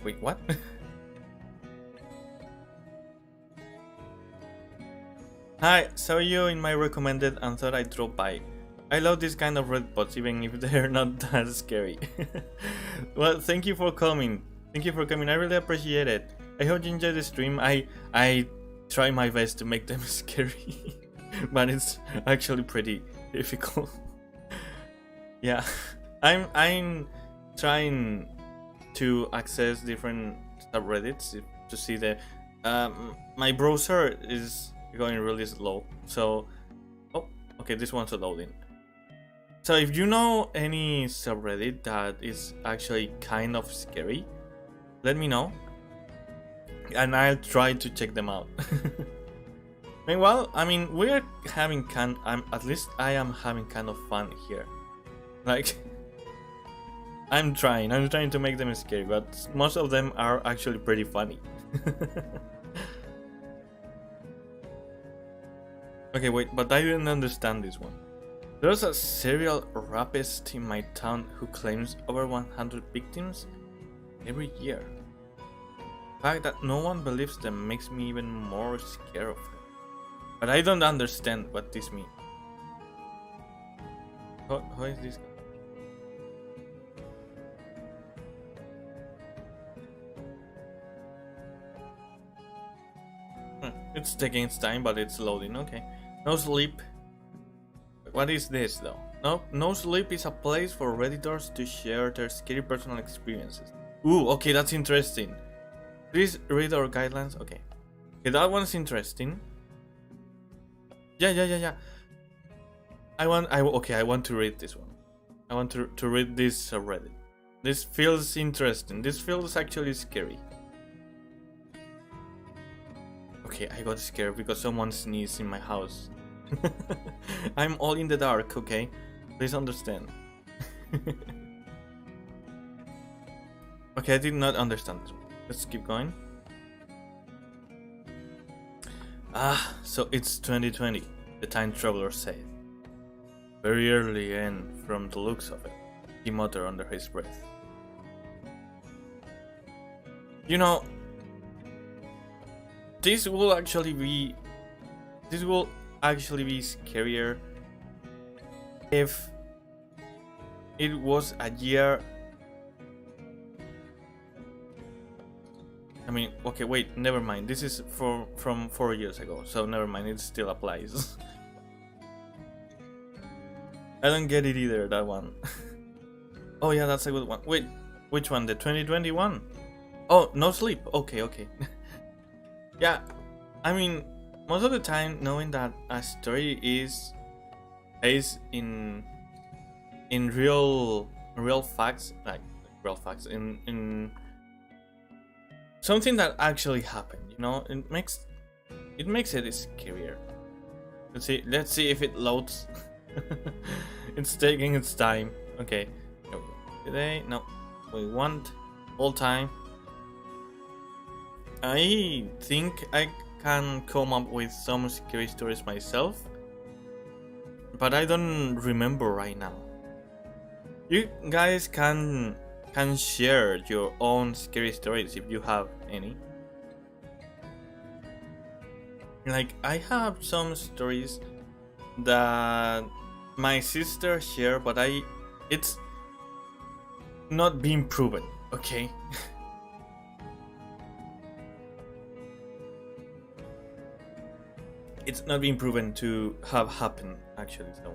Wait, what? Hi, saw you in my recommended and thought I'd drop by. I love this kind of red bots, even if they're not that scary. Well, thank you for coming. Thank you for coming. I really appreciate it. I hope you enjoyed the stream. I try my best to make them scary, but it's actually pretty difficult. Yeah, I'm trying to access different subreddits to see the. My browser is going really slow, so oh, okay, this one's loading. So if you know any subreddit that is actually kind of scary, let me know and I'll try to check them out. Meanwhile, I mean, we're having at least I am having kind of fun here. Like, I'm trying to make them scary, but most of them are actually pretty funny. Okay, wait, but I didn't understand this one. There's a serial rapist in my town who claims over 100 victims every year. The fact that no one believes them makes me even more scared of her. But I don't understand what this means. How is this? It's taking its time, but it's loading. Okay. No sleep. What is this though? No sleep is a place for redditors to share their scary personal experiences. Ooh, okay, that's interesting. Please read our guidelines. Okay, that one's interesting. Yeah. I want to read this one. I want to read this Reddit. This feels interesting. This feels actually scary. Okay, I got scared because someone sneezed in my house. I'm all in the dark, okay? Please understand. Okay, I did not understand this one. Let's keep going. So it's 2020, the time traveler said. Very early and from the looks of it, he muttered under his breath. You know, this will actually be scarier if it was a year. I mean, okay, wait, never mind. This is from 4 years ago, so never mind. It still applies. I don't get it either. That one. Oh yeah, that's a good one. Wait, which one? The 2021? Oh, no sleep. Okay. Yeah, I mean, most of the time, knowing that a story is based in real facts, like real facts, in something that actually happened, you know, it makes it scarier. Let's see if it loads. It's taking its time. Okay, today, no, we want all time. I think I can come up with some scary stories myself, but I don't remember right now. You guys can share your own scary stories if you have any. Like, I have some stories that my sister shared, but it's not being proven. Okay. It's not been proven to have happened, actually, so.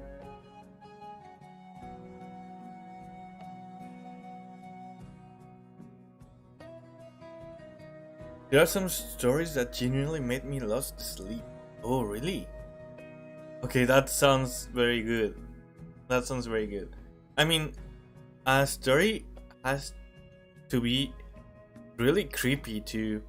There are some stories that genuinely made me lose sleep. Oh, really? Okay, that sounds very good. That sounds very good. I mean, a story has to be really creepy to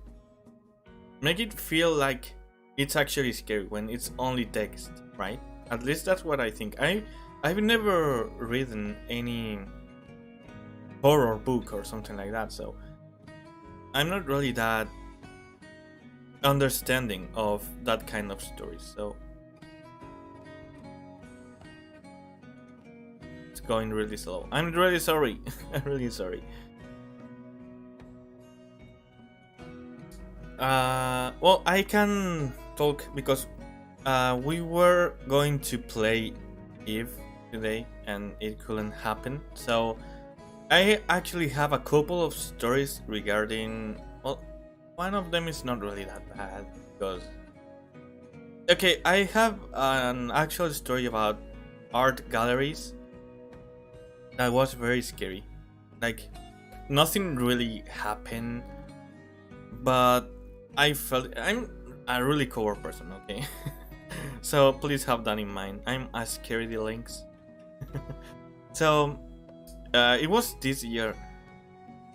make it feel like it's actually scary when it's only text, right? At least that's what I think. I've never written any horror book or something like that, so I'm not really that understanding of that kind of stories, so it's going really slow. I'm really sorry. I'm really sorry. Well, I can talk because we were going to play Eve today and it couldn't happen, so I actually have a couple of stories regarding, well, one of them is not really that bad because, okay, I have an actual story about art galleries that was very scary. Like, nothing really happened, but I felt I'm a really coward person, okay? So please have that in mind. I'm a scaredy links. So it was this year.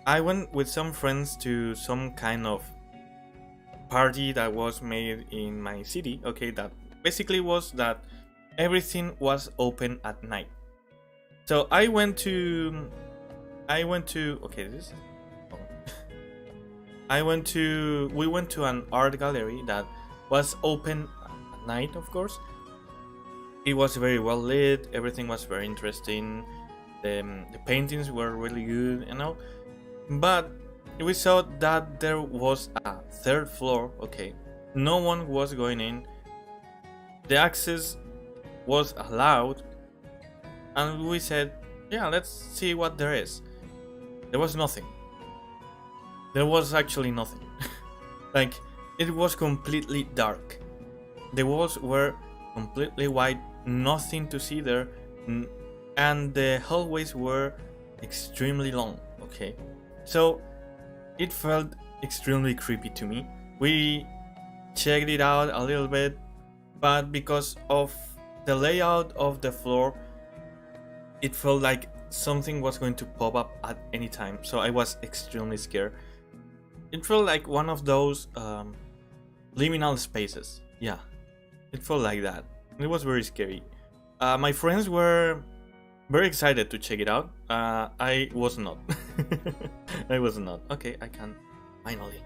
I went with some friends to some kind of party that was made in my city, okay? That basically was that everything was open at night. So I went to okay, this is we went to an art gallery that was open at night, of course. It was very well lit, everything was very interesting, the paintings were really good, you know. But we saw that there was a third floor, okay. No one was going in. The access was allowed, and we said, yeah, let's see what there is. There was nothing. There was actually nothing. Like, it was completely dark. The walls were completely white, nothing to see there, and the hallways were extremely long, okay? So it felt extremely creepy to me. We checked it out a little bit, but because of the layout of the floor, it felt like something was going to pop up at any time, so I was extremely scared. It felt like one of those liminal spaces. Yeah, it felt like that. It was very scary. My friends were very excited to check it out. I was not. I was not. Okay, I can finally.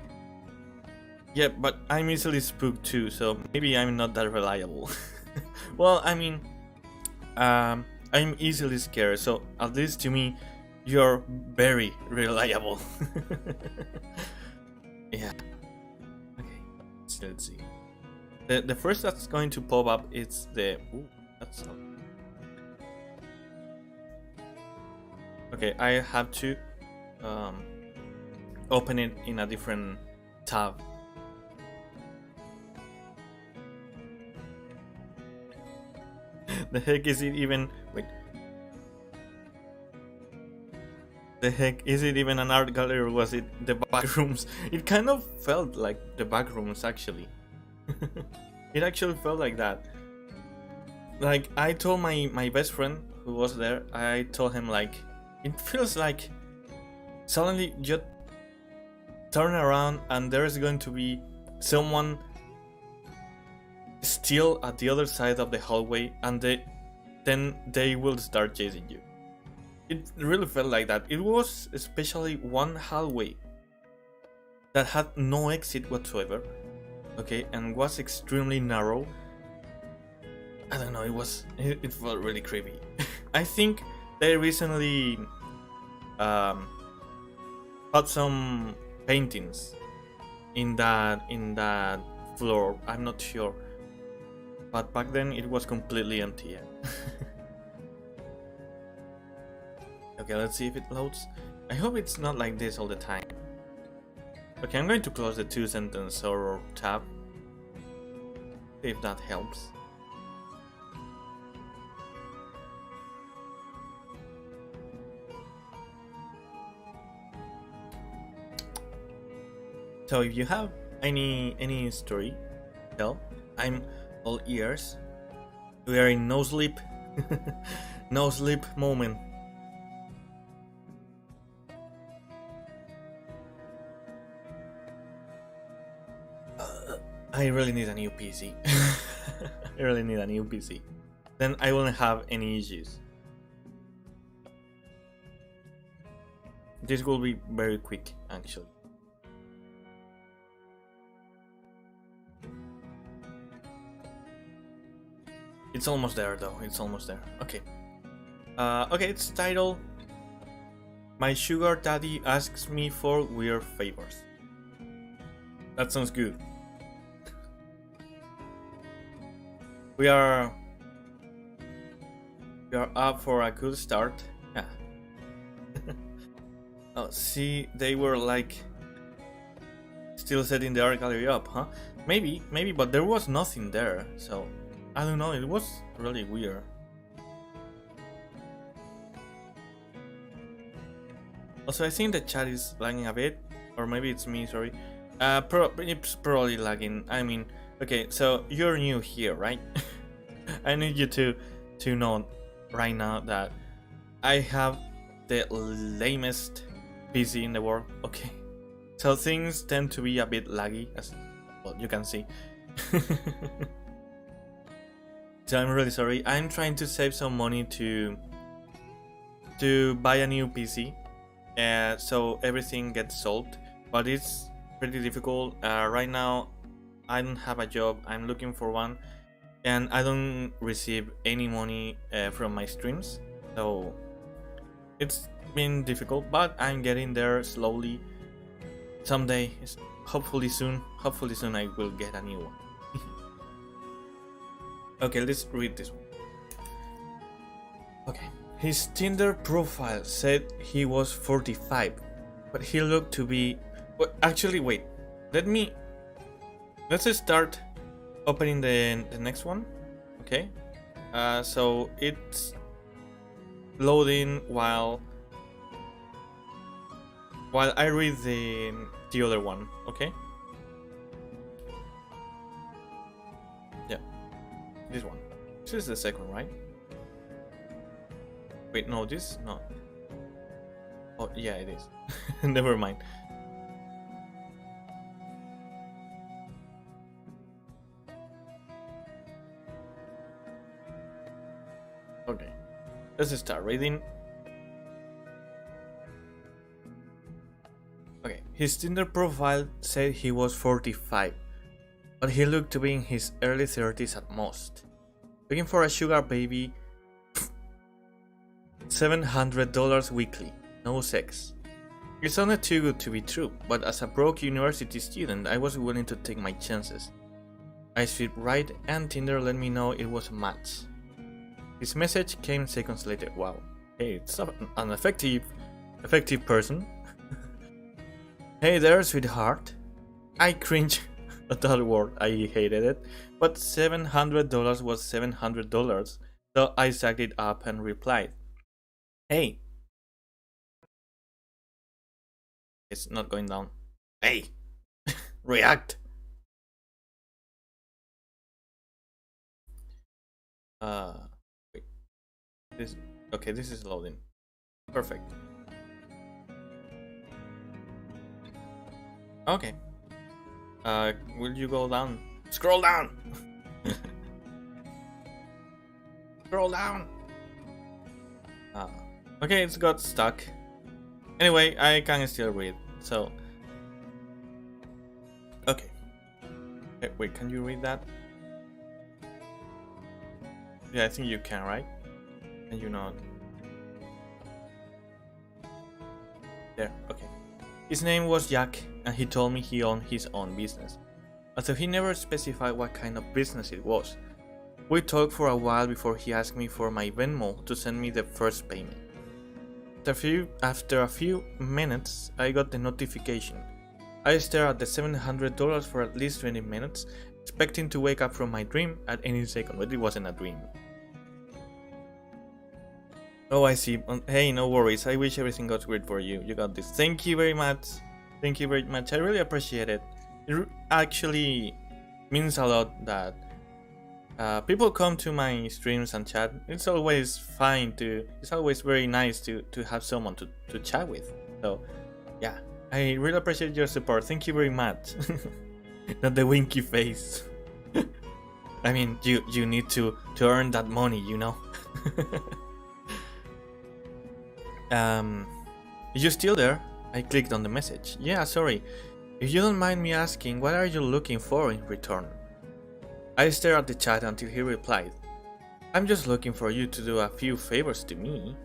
Yeah, but I'm easily spooked too, so maybe I'm not that reliable. Well, I mean, I'm easily scared, so at least to me, you're very reliable. Yeah. Okay. Let's see. The first that's going to pop up is the. Ooh, that's. Okay, I have to open it in a different tab. The heck is it even? Wait. The heck, is it even an art gallery or was it the back rooms? It kind of felt like the back rooms, actually. It actually felt like that. Like, I told my best friend who was there, I told him, like, it feels like suddenly you turn around and there's going to be someone still at the other side of the hallway, and then they will start chasing you. It really felt like that. It was especially one hallway that had no exit whatsoever, okay, and was extremely narrow. I don't know, it felt really creepy. I think they recently had some paintings in that floor. I'm not sure, but back then it was completely empty. Yeah. Okay, let's see if it loads. I hope it's not like this all the time. Okay, I'm going to close the 2-sentence horror tab. See if that helps. So if you have any story, tell. I'm all ears. We are in no sleep, no sleep moment. I really need a new PC. I really need a new PC. Then I won't have any issues. This will be very quick, actually. It's almost there, though. It's almost there. Okay. Okay, it's titled My Sugar Daddy Asks Me for Weird Favors. That sounds good. We are up for a good start. Yeah. Oh, see, they were like still setting the art gallery up, huh? Maybe, but there was nothing there, so I don't know. It was really weird. Also, I think the chat is lagging a bit, or maybe it's me. Sorry. It's probably lagging. I mean, okay, so you're new here, right? I need you to know right now that I have the lamest PC in the world. Okay, so things tend to be a bit laggy, as well you can see. So I'm really sorry. I'm trying to save some money to buy a new PC, so everything gets solved. But it's pretty difficult right now. I don't have a job. I'm looking for one, and I don't receive any money from my streams, so it's been difficult. But I'm getting there slowly. Someday, hopefully soon, I will get a new one. Okay, let's read this one. Okay, his Tinder profile said he was 45, but he looked to be. Well, actually, wait. Let's start opening the next one. Okay. So it's loading while I read the other one. Okay. Yeah. This one. This is the second, right? Wait, no, this no. Oh, yeah, it is. Never mind. Okay, let's start reading. Okay, his Tinder profile said he was 45, but he looked to be in his early 30s at most. Looking for a sugar baby. $700 weekly, no sex. It sounded too good to be true, but as a broke university student, I was willing to take my chances. I swiped right and Tinder let me know it was a match. His message came seconds later. Wow, hey, it's an effective person. Hey there, sweetheart. I cringe at that word. I hated it, but $700 was $700, so I sucked it up and replied, "Hey." It's not going down. Hey, react. Wait. This is loading. Perfect. Okay. Will you go down? Scroll down. Scroll down. Okay, it's got stuck. Anyway, I can still read. So, okay. Wait, can you read that? Yeah, I think you can, right? Can you not? There, okay. His name was Jack, and he told me he owned his own business. Although he never specified what kind of business it was. We talked for a while before he asked me for my Venmo to send me the first payment. After a few minutes, I got the notification. I stared at the $700 for at least 20 minutes, expecting to wake up from my dream at any second, but it wasn't a dream. Oh, I see. Hey, no worries. I wish everything got great for you. You got this. Thank you very much. Thank you very much. I really appreciate it. It actually means a lot that people come to my streams and chat. It's always fine to. It's always very nice to have someone to chat with. So, yeah, I really appreciate your support. Thank you very much. Not the winky face. I mean, you need to earn that money, you know. You still there? I clicked on the message. Yeah, sorry. If you don't mind me asking, what are you looking for in return? I stared at the chat until he replied, I'm just looking for you to do a few favors to me.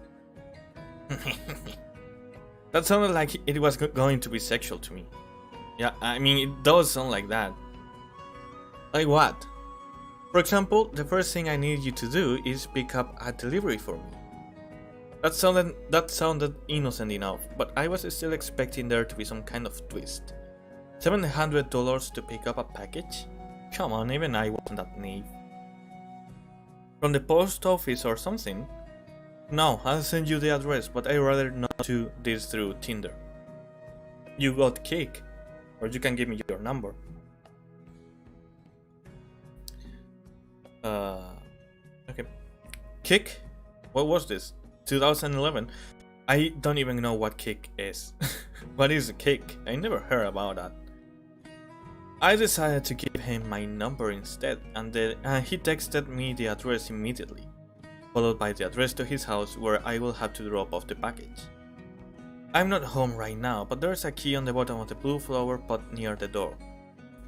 That sounded like it was going to be sexual to me. Yeah, I mean, it does sound like that. Like what? For example, the first thing I need you to do is pick up a delivery for me. That sounded innocent enough, but I was still expecting there to be some kind of twist. $700 to pick up a package? Come on, even I wasn't that naive. From the post office or something? No, I'll send you the address, but I'd rather not do this through Tinder. You got Kick, or you can give me your number. Okay. Kick? What was this? 2011? I don't even know what Kick is. What is a Kick? I never heard about that. I decided to give him my number instead, and he texted me the address immediately, followed by the address to his house where I will have to drop off the package. I'm not home right now, but there's a key on the bottom of the blue flower pot near the door.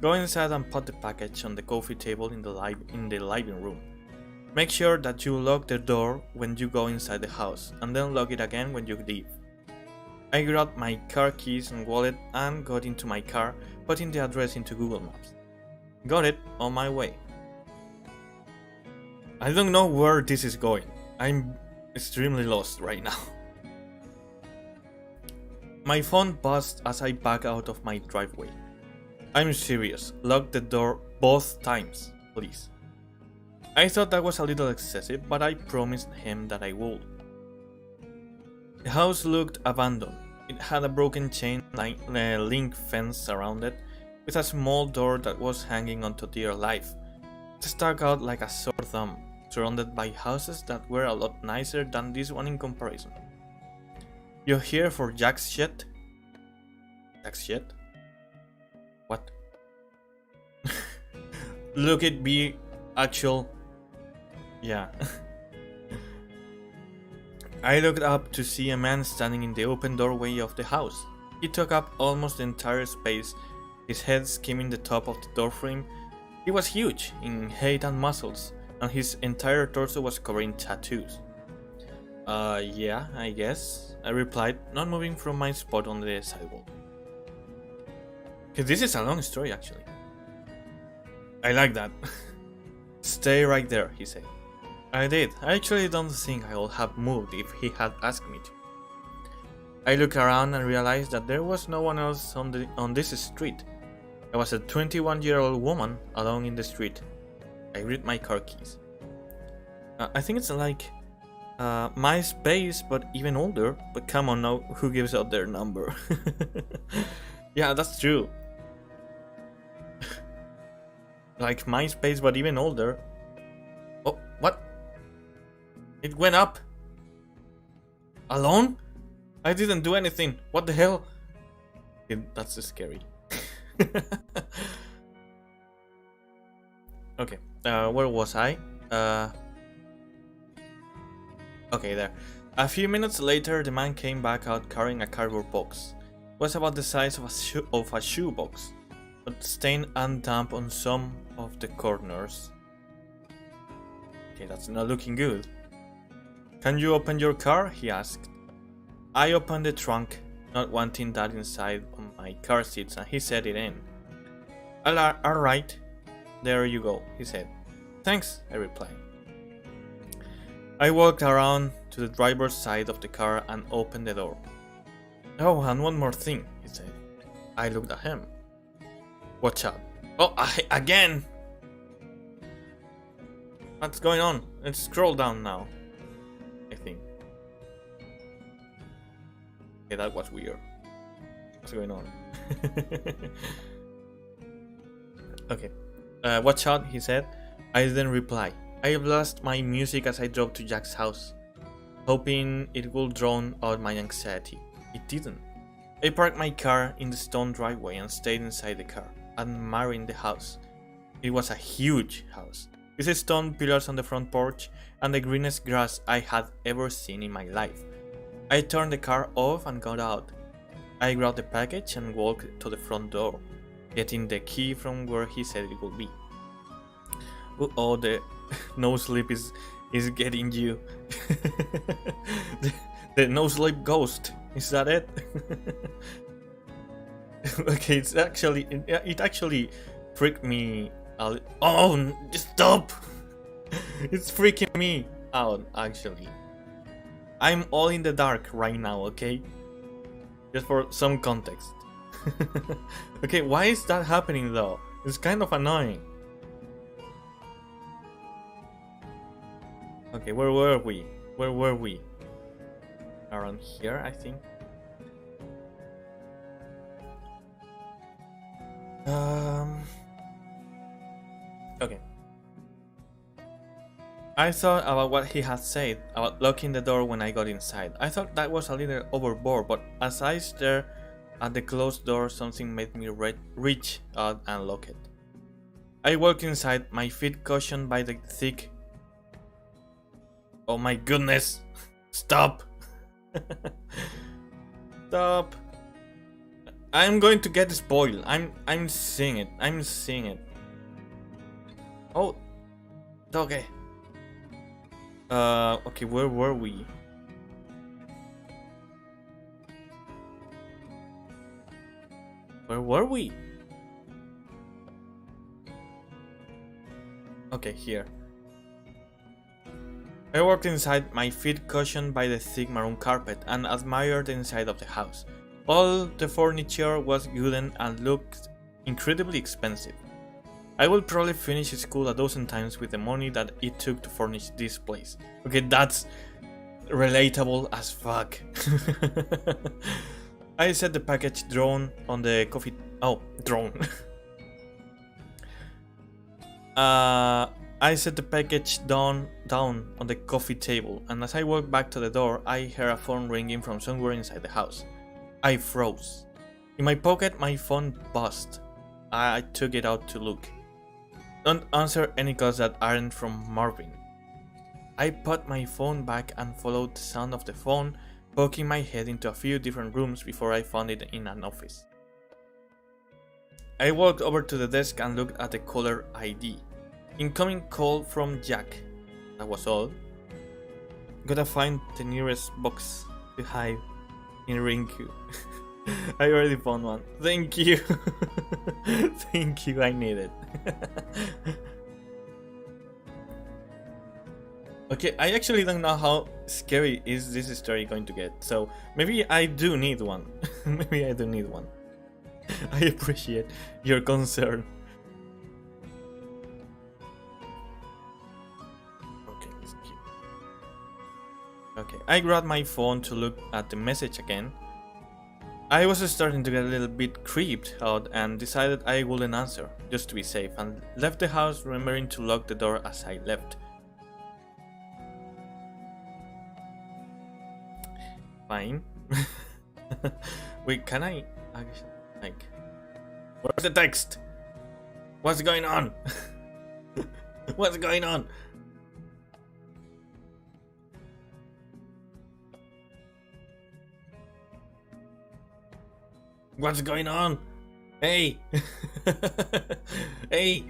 Go inside and put the package on the coffee table in the living room. Make sure that you lock the door when you go inside the house, and then lock it again when you leave. I grabbed my car keys and wallet and got into my car, putting the address into Google Maps. Got it, on my way. I don't know where this is going. I'm extremely lost right now. My phone buzzed as I back out of my driveway. I'm serious, lock the door both times, please. I thought that was a little excessive, but I promised him that I would. The house looked abandoned. It had a broken chain link fence around it, with a small door that was hanging onto dear life. It stuck out like a sore thumb, surrounded by houses that were a lot nicer than this one in comparison. You're here for Jack's shit? Jack's shit? What? Look, it be actual. Yeah. I looked up to see a man standing in the open doorway of the house. He took up almost the entire space, his head skimming the top of the doorframe. He was huge in height and muscles, and his entire torso was covered in tattoos. Yeah, I guess, I replied, not moving from my spot on the sidewalk. This is a long story, actually. I like that. Stay right there, he said. I did. I actually don't think I would have moved if he had asked me to. I looked around and realized that there was no one else on this street. There was a 21-year-old woman alone in the street. I read my car keys. I think it's like MySpace, but even older. But come on now, who gives out their number? Yeah, that's true. Like MySpace, but even older. Oh, what? It went up. Alone? I didn't do anything. What the hell? That's scary. Okay, where was I? Okay, there. A few minutes later, the man came back out carrying a cardboard box. It was about the size of a shoebox, but stained and damp on some of the corners. Okay, that's not looking good. Can you open your car? He asked. I opened the trunk, not wanting that inside on my car seats, and he set it in. Alright, there you go, he said. Thanks, I replied. I walked around to the driver's side of the car and opened the door. "Oh, and one more thing," he said. I looked at him. "Watch out." "Oh, again!" "What's going on?" Let's scroll down now, I think. Okay, that was weird. What's going on? Okay. "Watch out," he said. I didn't reply. I blasted my music as I drove to Jack's house, hoping it would drown out my anxiety. It didn't. I parked my car in the stone driveway and stayed inside the car, admiring the house. It was a huge house, with stone pillars on the front porch and the greenest grass I had ever seen in my life. I turned the car off and got out. I grabbed the package and walked to the front door, getting the key from where he said it would be. Oh, the no sleep is getting you. the no sleep ghost. Is that it? Okay, it actually freaked me out. Oh, just stop! It's freaking me out, actually. I'm all in the dark right now, okay? Just for some context. Okay, why is that happening though? It's kind of annoying. Okay, where were we? Where were we? Around here, I think. Okay. I thought about what he had said about locking the door when I got inside. I thought that was a little overboard, but as I stared at the closed door, something made me reach out and lock it. I walked inside, my feet cushioned by the thick... Oh my goodness! Stop! Stop! I'm going to get spoiled. I'm seeing it. I'm seeing it. Oh, okay. Okay, where were we? Where were we? Okay, here. I walked inside, my feet cushioned by the thick maroon carpet, and admired the inside of the house. All the furniture was wooden and looked incredibly expensive. I would probably finish school a dozen times with the money that it took to furnish this place. Okay, that's relatable as fuck. I set the package down on the coffee... Oh, drone. I set the package down on the coffee table, and as I walked back to the door, I heard a phone ringing from somewhere inside the house. I froze. In my pocket, my phone buzzed. I took it out to look. Don't answer any calls that aren't from Marvin. I put my phone back and followed the sound of the phone, poking my head into a few different rooms before I found it in an office. I walked over to the desk and looked at the caller ID. Incoming call from Jack. That was all. Gotta find the nearest box to hide in Rinku. I already found one. Thank you. Thank you, I need it. Okay, I actually don't know how scary is this story going to get, so maybe I do need one. Maybe I do need one. I appreciate your concern. Okay, let's keep. Okay, I grabbed my phone to look at the message again. I was starting to get a little bit creeped out and decided I wouldn't answer, just to be safe, and left the house, remembering to lock the door as I left. Fine. Wait, can I actually, like, where's the text? What's going on? What's going on? What's going on? Hey! Hey!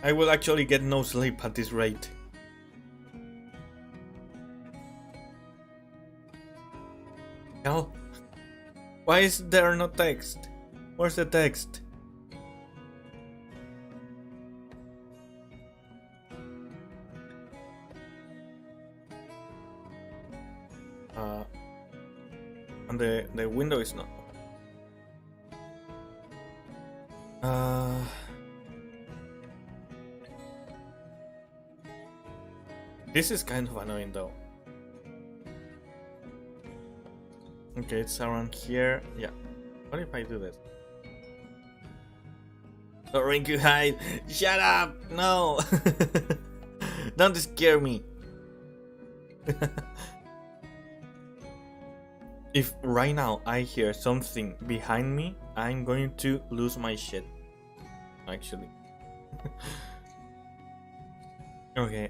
I will actually get no sleep at this rate. Hell? Why is there no text? Where's the text? And the window is not. This is kind of annoying though. Okay, it's around here. Yeah. What if I do this? Oh, Rinku, hide! Shut up! No! Don't scare me! If right now I hear something behind me, I'm going to lose my shit. Actually. Okay,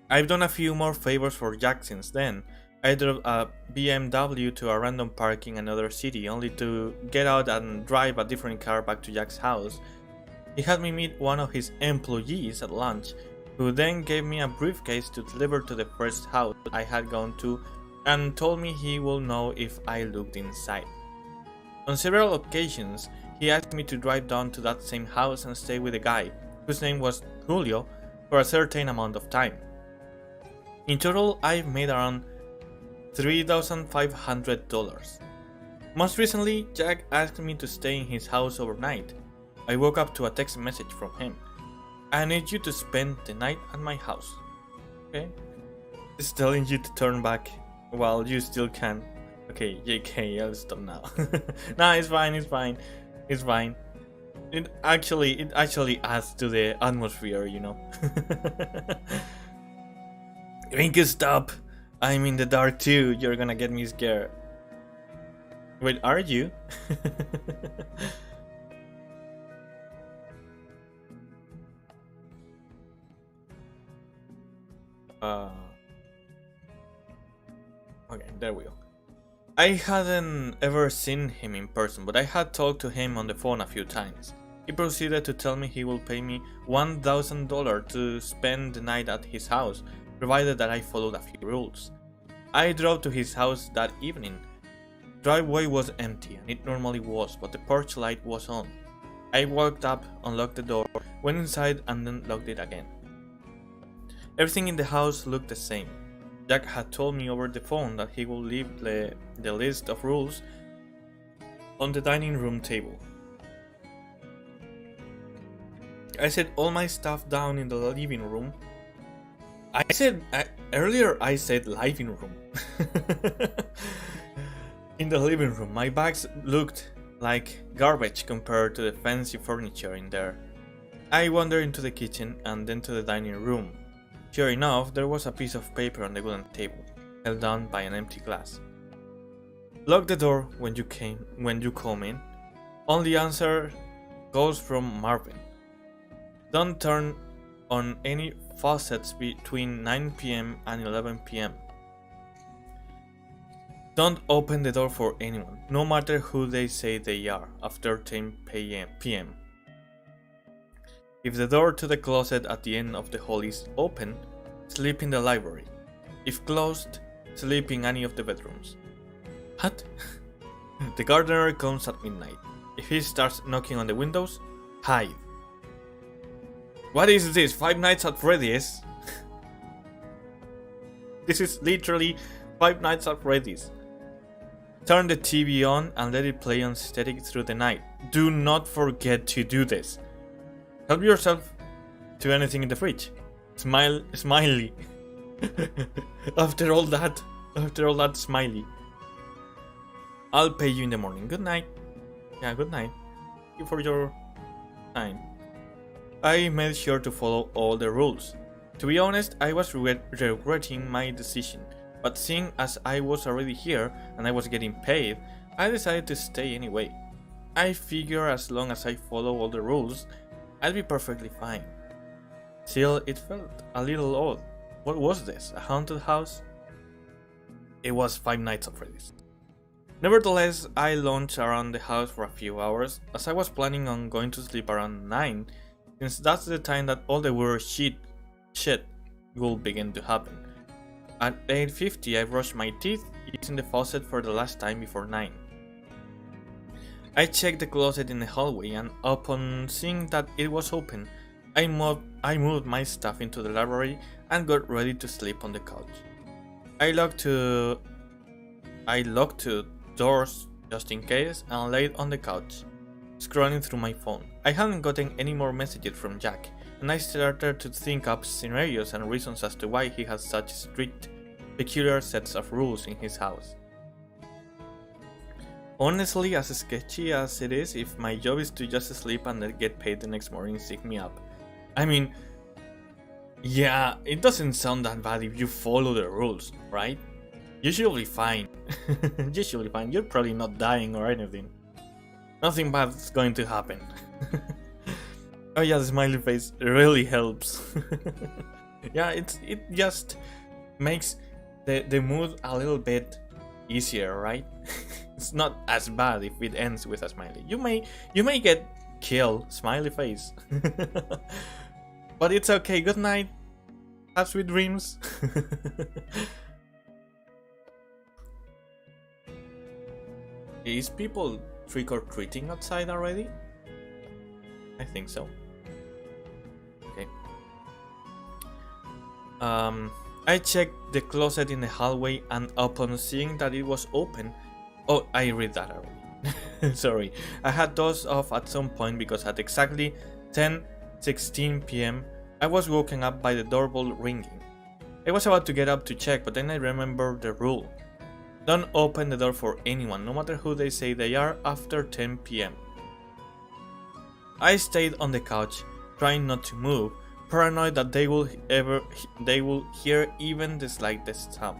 I've done a few more favors for Jack since then. I drove a BMW to a random park in another city, only to get out and drive a different car back to Jack's house. He had me meet one of his employees at lunch, who then gave me a briefcase to deliver to the first house I had gone to and told me he will know if I looked inside. On several occasions, he asked me to drive down to that same house and stay with a guy, whose name was Julio, for a certain amount of time. In total, I've made around $3,500. Most recently, Jack asked me to stay in his house overnight. I woke up to a text message from him. I need you to spend the night at my house. Okay? It's telling you to turn back while you still can. Okay, JK, I'll stop now. Nah, it's fine, it's fine. It's fine. It actually adds to the atmosphere, you know. Rinku, stop! I'm in the dark too, you're gonna get me scared. Wait, are you? Okay, there we go. I hadn't ever seen him in person, but I had talked to him on the phone a few times. He proceeded to tell me he will pay me $1,000 to spend the night at his house, provided that I followed a few rules. I drove to his house that evening. Driveway was empty, and it normally was, but the porch light was on. I walked up, unlocked the door, went inside, and then locked it again. Everything in the house looked the same. Jack had told me over the phone that he would leave the list of rules on the dining room table. I set all my stuff down in the living room. Earlier I said living room. In the living room, my bags looked like garbage compared to the fancy furniture in there. I wandered into the kitchen and then to the dining room. Sure enough, there was a piece of paper on the wooden table, held down by an empty glass. Lock the door when you come in. Only answer calls from Marvin. Don't turn on any faucets between 9 p.m. and 11 p.m. Don't open the door for anyone, no matter who they say they are, after 10 p.m. If the door to the closet at the end of the hall is open, sleep in the library. If closed, sleep in any of the bedrooms. What? The gardener comes at midnight. If he starts knocking on the windows, hide. What is this? Five Nights at Freddy's? This is literally Five Nights at Freddy's. Turn the TV on and let it play on static through the night. Do not forget to do this. Help yourself to anything in the fridge. Smiley. After all that, smiley. I'll pay you in the morning. Good night. Yeah, good night. Thank you for your time. I made sure to follow all the rules. To be honest, I was regretting my decision, but seeing as I was already here and I was getting paid, I decided to stay anyway. I figure as long as I follow all the rules, I'll be perfectly fine. Still, it felt a little odd. What was this? A haunted house? It was Five Nights at Freddy's. Nevertheless, I lounged around the house for a few hours, as I was planning on going to sleep around 9, since that's the time that all the weird shit will begin to happen. At 8:50, I brushed my teeth, using the faucet for the last time before 9. I checked the closet in the hallway, and upon seeing that it was open, I moved my stuff into the library and got ready to sleep on the couch. I locked two doors just in case and laid on the couch, scrolling through my phone. I hadn't gotten any more messages from Jack, and I started to think up scenarios and reasons as to why he has such strict, peculiar sets of rules in his house. Honestly, as sketchy as it is, if my job is to just sleep and then get paid the next morning, stick me up. I mean, yeah, it doesn't sound that bad if you follow the rules, right? You should be fine. You should be fine. You're probably not dying or anything. Nothing bad's going to happen. Oh yeah, the smiley face really helps. Yeah, it just makes the mood a little bit easier, right? It's not as bad if it ends with a smiley. You may get killed, smiley face. But it's okay. Good night. Have sweet dreams. Is people trick-or-treating outside already? I think so. Okay. I checked the closet in the hallway, and upon seeing that it was open... Oh, I read that already. Sorry. I had dozed off at some point because at exactly 10:16 p.m. I was woken up by the doorbell ringing. I was about to get up to check, but then I remembered the rule. Don't open the door for anyone, no matter who they say they are, after 10 p.m. I stayed on the couch, trying not to move, paranoid that they will hear even the slightest sound.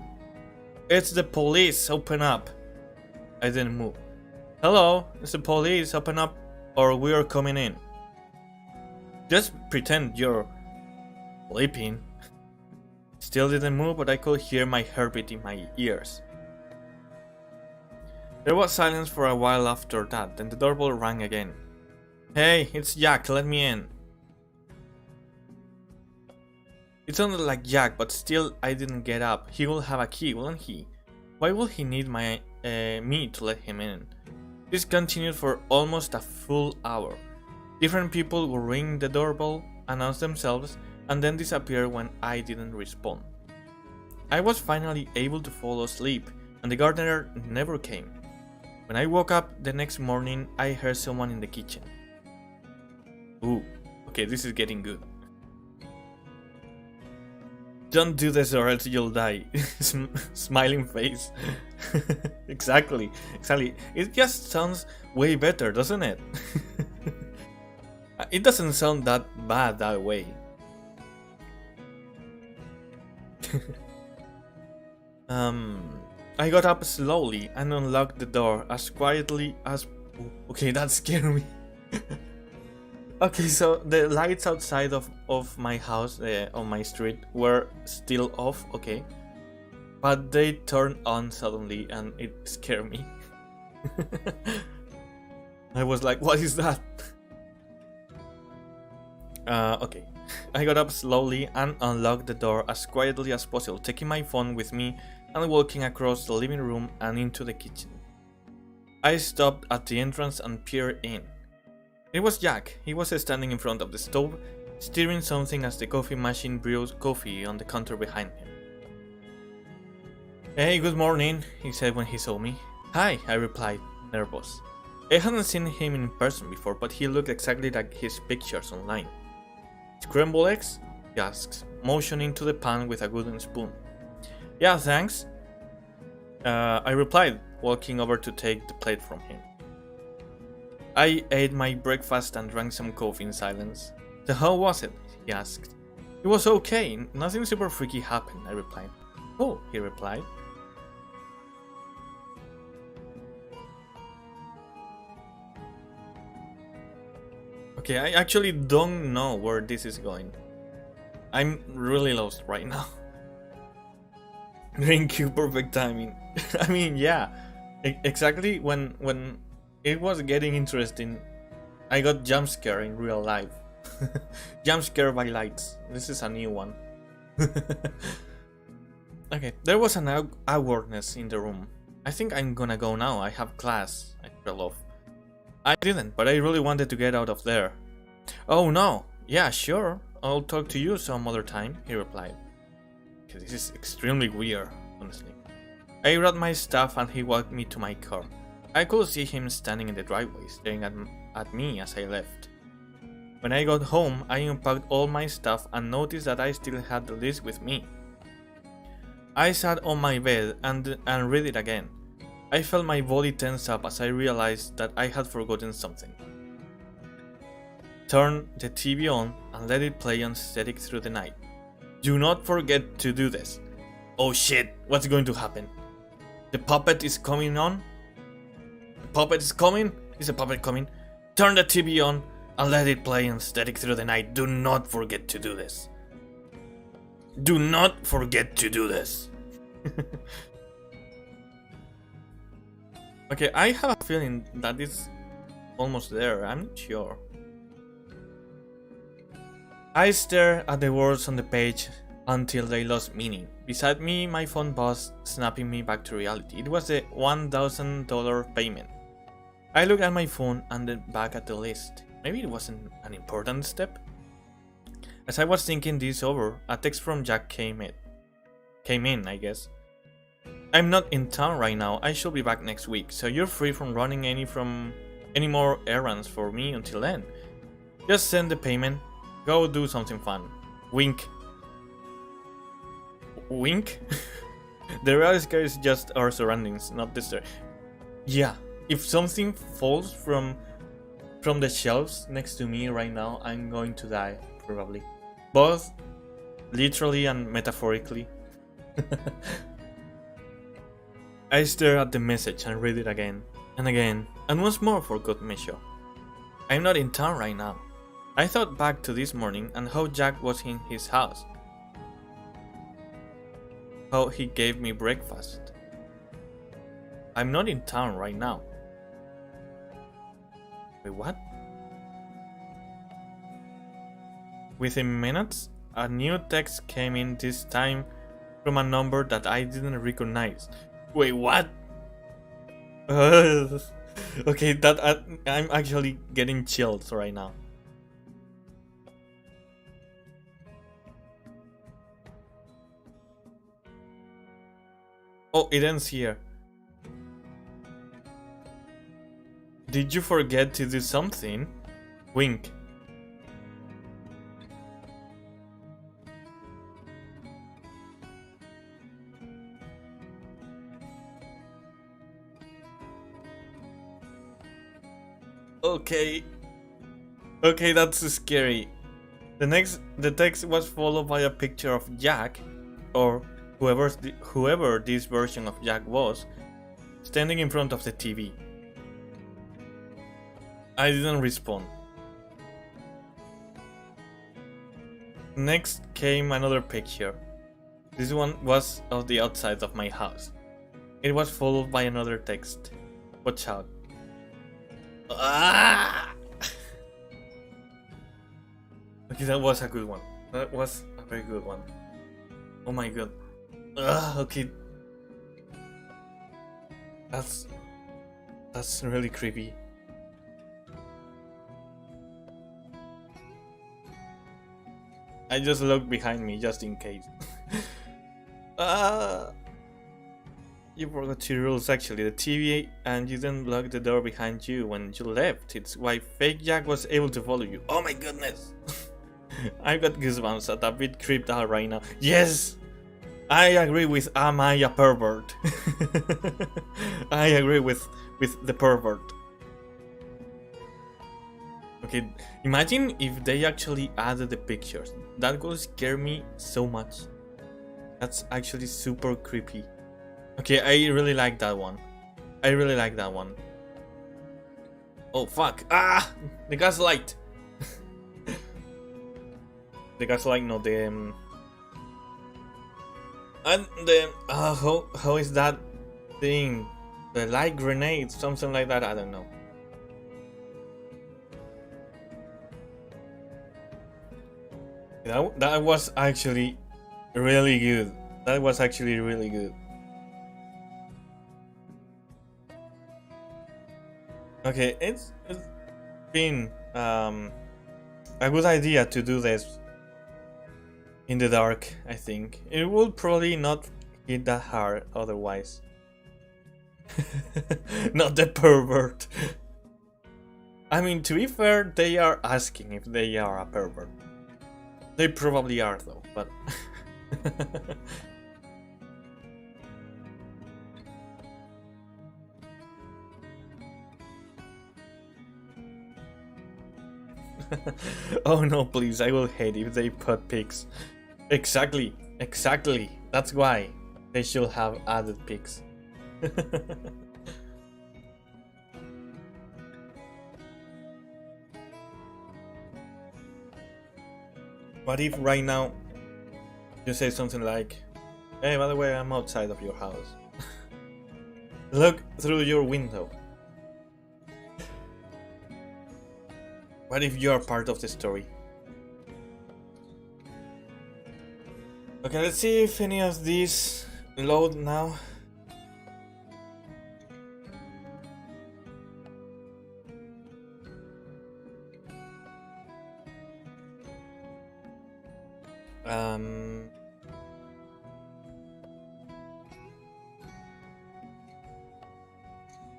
It's the police, open up. I didn't move. Hello, it's the police, open up or we're coming in. Just pretend you're sleeping. Still didn't move, but I could hear my heartbeat in my ears. There was silence for a while after that, then the doorbell rang again. Hey, it's Jack, let me in. It sounded like Jack, but still I didn't get up. He will have a key, wouldn't he? Why would he need me to let him in? This continued for almost a full hour. Different people would ring the doorbell, announce themselves, and then disappear when I didn't respond. I was finally able to fall asleep, and the gardener never came. When I woke up the next morning, I heard someone in the kitchen. Ooh, okay, this is getting good. Don't do this or else you'll die. Smiling face. Exactly. It just sounds way better, doesn't it? It doesn't sound that bad that way. I got up slowly and unlocked the door as quietly as... Okay, that scared me. Okay, so the lights outside of my house, on my street, were still off, okay. But they turned on suddenly and it scared me. I was like, what is that? Okay. I got up slowly and unlocked the door as quietly as possible, taking my phone with me and walking across the living room and into the kitchen. I stopped at the entrance and peered in. It was Jack. He was standing in front of the stove, stirring something as the coffee machine brewed coffee on the counter behind him. Hey, good morning, he said when he saw me. Hi, I replied, nervous. I hadn't seen him in person before, but he looked exactly like his pictures online. Scrambled eggs? He asked, motioning to the pan with a wooden spoon. Yeah, thanks. I replied, walking over to take the plate from him. I ate my breakfast and drank some coffee in silence. So how was it? He asked. It was okay, nothing super freaky happened, I replied. Oh, he replied. Okay, I actually don't know where this is going. I'm really lost right now. Rinku, perfect timing. I mean, yeah, exactly when it was getting interesting, I got jump scare in real life. Jump scare by lights. This is a new one. Okay, there was an awkwardness in the room. I think I'm gonna go now. I have class. I fell off. I didn't, but I really wanted to get out of there. Oh no, yeah, sure, I'll talk to you some other time, he replied. Okay, this is extremely weird, honestly. I grabbed my stuff and he walked me to my car. I could see him standing in the driveway, staring at me as I left. When I got home, I unpacked all my stuff and noticed that I still had the list with me. I sat on my bed and read it again. I felt my body tense up as I realized that I had forgotten something. Turn the TV on and let it play on static through the night. Do not forget to do this. Oh shit, what's going to happen? The puppet is coming on? The puppet is coming? Is the puppet coming? Turn the TV on and let it play on static through the night. Do not forget to do this. Do not forget to do this. Okay, I have a feeling that it's almost there. I'm not sure. I stared at the words on the page until they lost meaning. Beside me, my phone buzzed, snapping me back to reality. It was the $1,000 payment. I looked at my phone and then back at the list. Maybe it wasn't an important step? As I was thinking this over, a text from Jack came in, I guess. I'm not in town right now, I should be back next week, so you're free from running any more errands for me until then. Just send the payment, go do something fun. Wink. Wink? The real scare is just our surroundings, not the story. Yeah, if something falls from the shelves next to me right now, I'm going to die, probably. Both literally and metaphorically. I stared at the message and read it again, and once more for good measure. I'm not in town right now. I thought back to this morning and how Jack was in his house. How he gave me breakfast. I'm not in town right now. Wait, what? Within minutes, a new text came in, this time from a number that I didn't recognize. Wait, what? Okay, I'm actually getting chills right now. Oh, it ends here. Did you forget to do something? Wink. Okay, that's scary. The text was followed by a picture of Jack, or whoever this version of Jack was, standing in front of the TV. I didn't respond. Next came another picture. This one was of the outside of my house. It was followed by another text. Watch out. Ah! Okay, that was a good one. That was a very good one. Oh my god. Okay. That's really creepy. I just looked behind me just in case. You forgot two rules actually. The TV, and you didn't lock the door behind you when you left. It's why fake Jack was able to follow you. Oh my goodness. I got goosebumps and a bit creeped out right now. Yes! I agree with am I a pervert? I agree with the pervert. Okay, imagine if they actually added the pictures. That would scare me so much. That's actually super creepy. Okay, I really like that one. I really like that one. Oh fuck! Ah! The gaslight! The gaslight, no, the and the how is that thing? The light grenade, something like that. I don't know. That was actually really good. That was actually really good. Okay, it's been a good idea to do this in the dark. I think it will probably not hit that hard otherwise. Not the pervert. I mean, to be fair, they are asking if they are a pervert. They probably are though, but oh no, please, I will hate if they put pics. Exactly. That's why they should have added pics. What if right now you say something like, hey, by the way, I'm outside of your house. Look through your window. What if you're part of the story? Okay, let's see if any of these load now.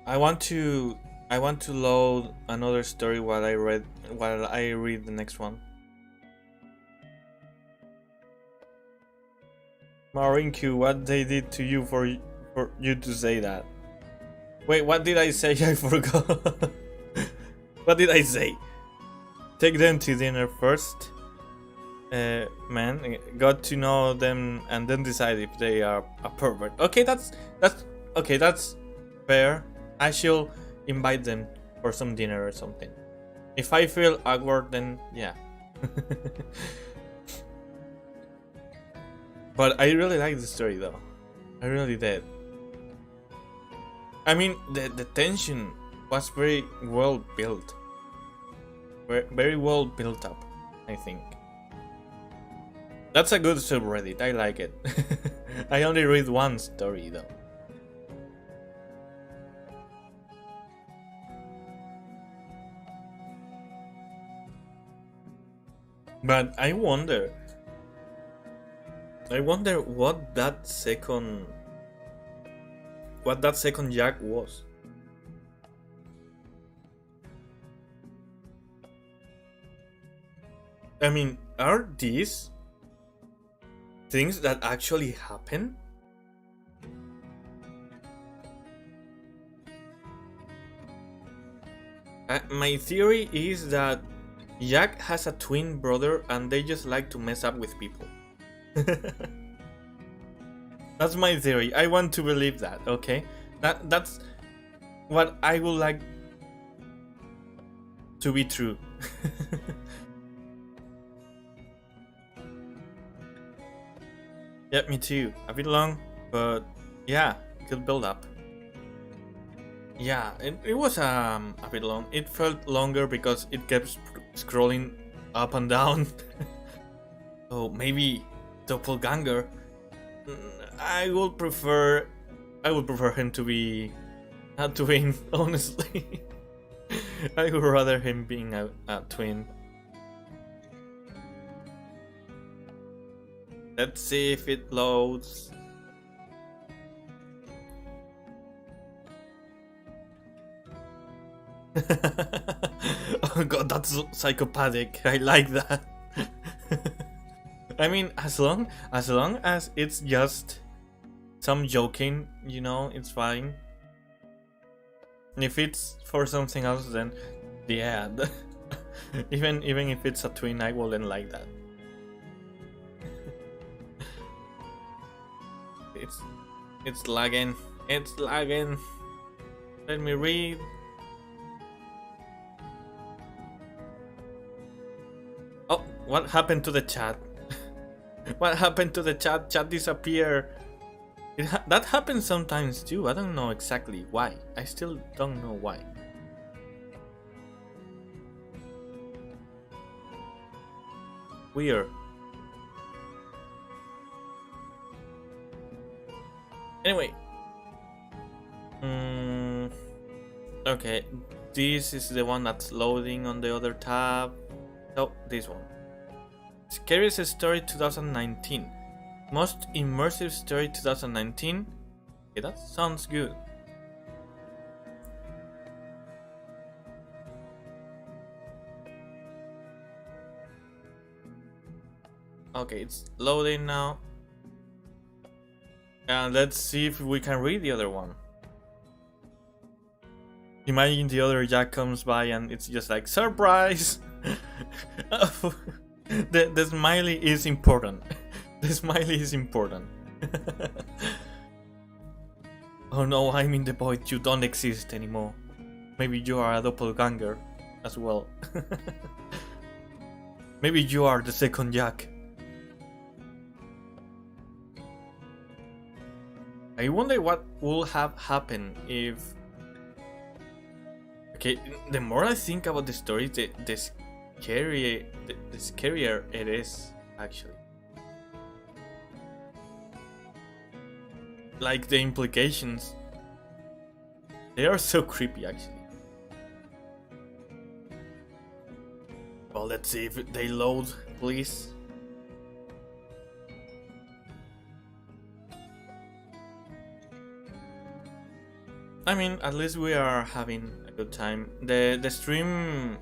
I want to load another story while I read the next one. Rinku, what they did to you for you to say that? Wait, what did I say? I forgot. What did I say? Take them to dinner first. Man, got to know them and then decide if they are a pervert. Okay, that's fair. I shall invite them for some dinner or something. If I feel awkward, then yeah. But I really like the story though. I really did. I mean, the tension was very well built. Very well built up, I think. That's a good subreddit, I like it. I only read one story though. But I wonder what that second Jack was. I mean, are these things that actually happen? My theory is that Jack has a twin brother and they just like to mess up with people. That's my theory. I want to believe that, okay? That's what I would like to be true. Yeah, me too. A bit long, but yeah, good build up. Yeah, it was a bit long. It felt longer because it kept scrolling up and down. Oh, maybe doppelganger. I would prefer him to be a twin, honestly. I would rather him being a twin. Let's see if it loads. Oh god, that's psychopathic. I like that. I mean, as long as it's just some joking, you know, it's fine. And if it's for something else, then yeah. even if it's a twin, I wouldn't like that. It's lagging. It's lagging. Let me read. Oh, what happened to the chat? What happened to the chat? Chat disappeared. That happens sometimes too. I don't know exactly why. I still don't know why. Weird. Anyway. Okay, this is the one that's loading on the other tab. So this one. Scariest story 2019. Most immersive story 2019. Okay, that sounds good. Okay, it's loading now. And let's see if we can read the other one. Imagine the other Jack comes by and it's just like, surprise! The smiley is important. The smiley is important. Oh no, I'm in the void, you don't exist anymore. Maybe you are a doppelganger as well. Maybe you are the second Jack. I wonder what will have happened if... Okay, the more I think about the story, the scarier it is, actually. Like the implications. They are so creepy, actually. Well, let's see if they load, please. I mean, at least we are having a good time. The stream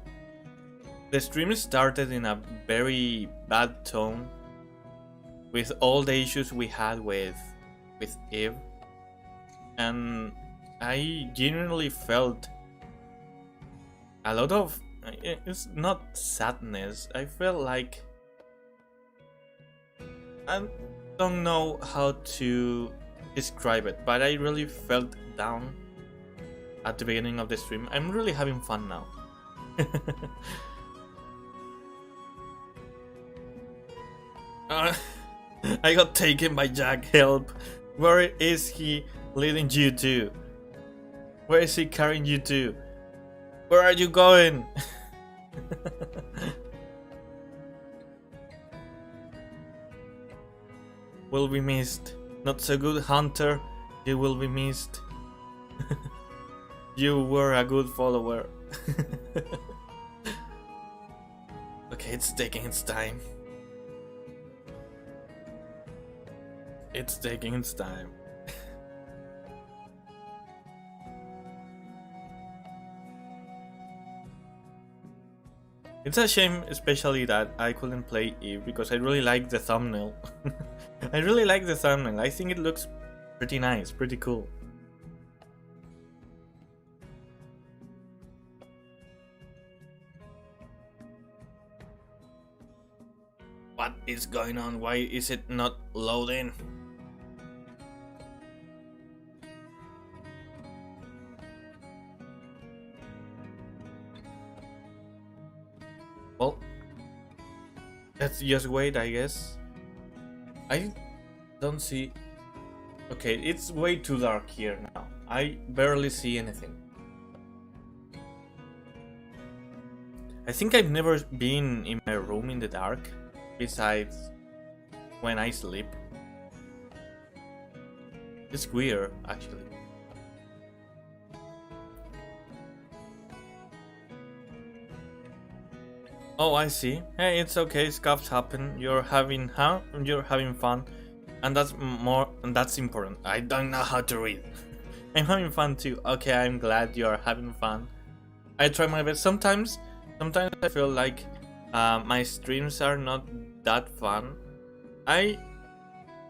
started in a very bad tone with all the issues we had with Eve, and I genuinely felt a lot of, it's not sadness, I felt like, I don't know how to describe it, but I really felt down at the beginning of the stream. I'm really having fun now. I got taken by Jack, help. Where is he leading you to? Where is he carrying you to? Where are you going? Will be missed. Not so good hunter, you will be missed. You were a good follower. Okay, it's taking its time. It's taking its time. It's a shame, especially that I couldn't play Eve, because I really like the thumbnail. I really like the thumbnail. I think it looks pretty nice, pretty cool. What is going on? Why is it not loading? Well, let's just wait, I guess. I don't see... Okay, it's way too dark here now. I barely see anything. I think I've never been in my room in the dark, besides when I sleep. It's weird, actually. Oh, I see. Hey, it's okay. Scuffs happen. You're having fun, and that's important. I don't know how to read. I'm having fun too. Okay, I'm glad you're having fun. I try my best. Sometimes I feel like my streams are not that fun.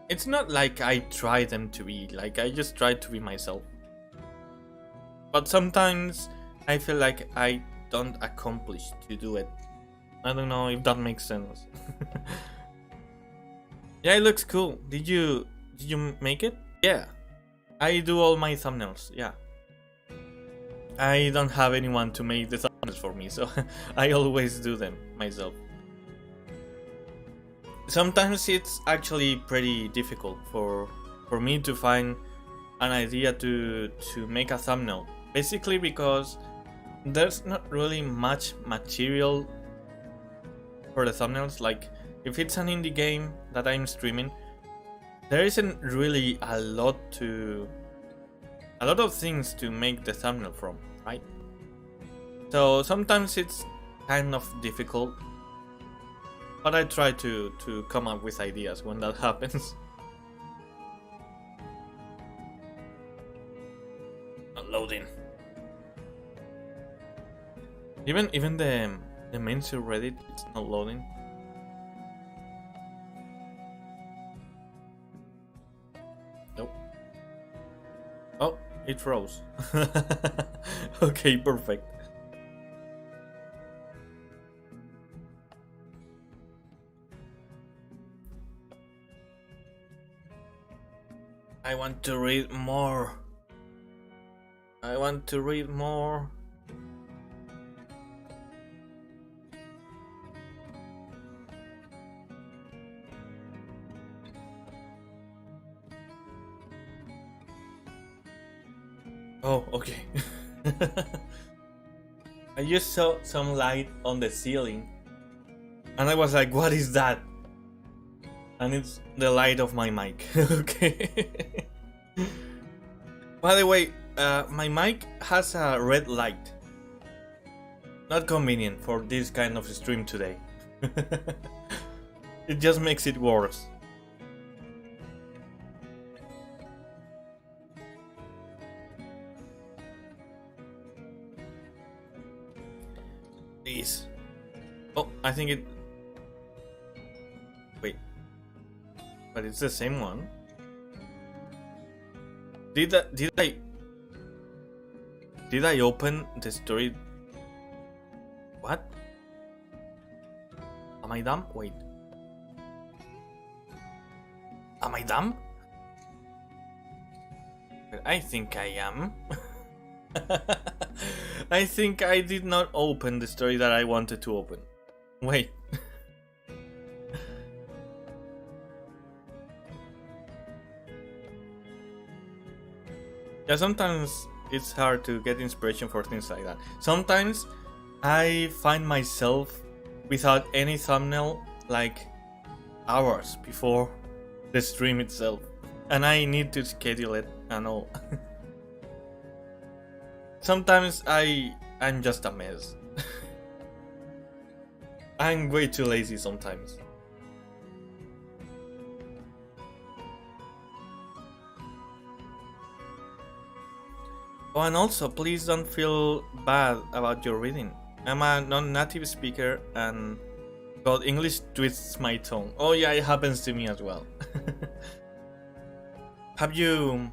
It's not like I try them to be. Like, I just try to be myself. But sometimes I feel like I don't accomplish to do it. I don't know if that makes sense. Yeah, it looks cool. Did you make it? Yeah. I do all my thumbnails, yeah. I don't have anyone to make the thumbnails for me, so I always do them myself. Sometimes it's actually pretty difficult for me to find an idea to make a thumbnail. Basically because there's not really much material for the thumbnails. Like, if it's an indie game that I'm streaming, there isn't really a lot of things to make the thumbnail from. right? So sometimes it's kind of difficult, but I try to come up with ideas when that happens. Not loading. Even the main subreddit, it's not loading. Nope. Oh, it froze. Okay, perfect. I want to read more. I want to read more. Oh, okay. I just saw some light on the ceiling and I was like, what is that? And it's the light of my mic. Okay. By the way, my mic has a red light. Not convenient for this kind of stream today. It just makes it worse. Please. Oh, I think it... Wait. But it's the same one. Did I open the story? What? Am I dumb? Wait. Am I dumb? I think I am. I think I did not open the story that I wanted to open. Wait. Yeah, sometimes it's hard to get inspiration for things like that. Sometimes I find myself without any thumbnail like hours before the stream itself, and I need to schedule it and all. Sometimes I'm just a mess. I'm way too lazy sometimes. Oh, and also, please don't feel bad about your reading. I'm a non-native speaker and God, English twists my tongue. Oh yeah, it happens to me as well. Have you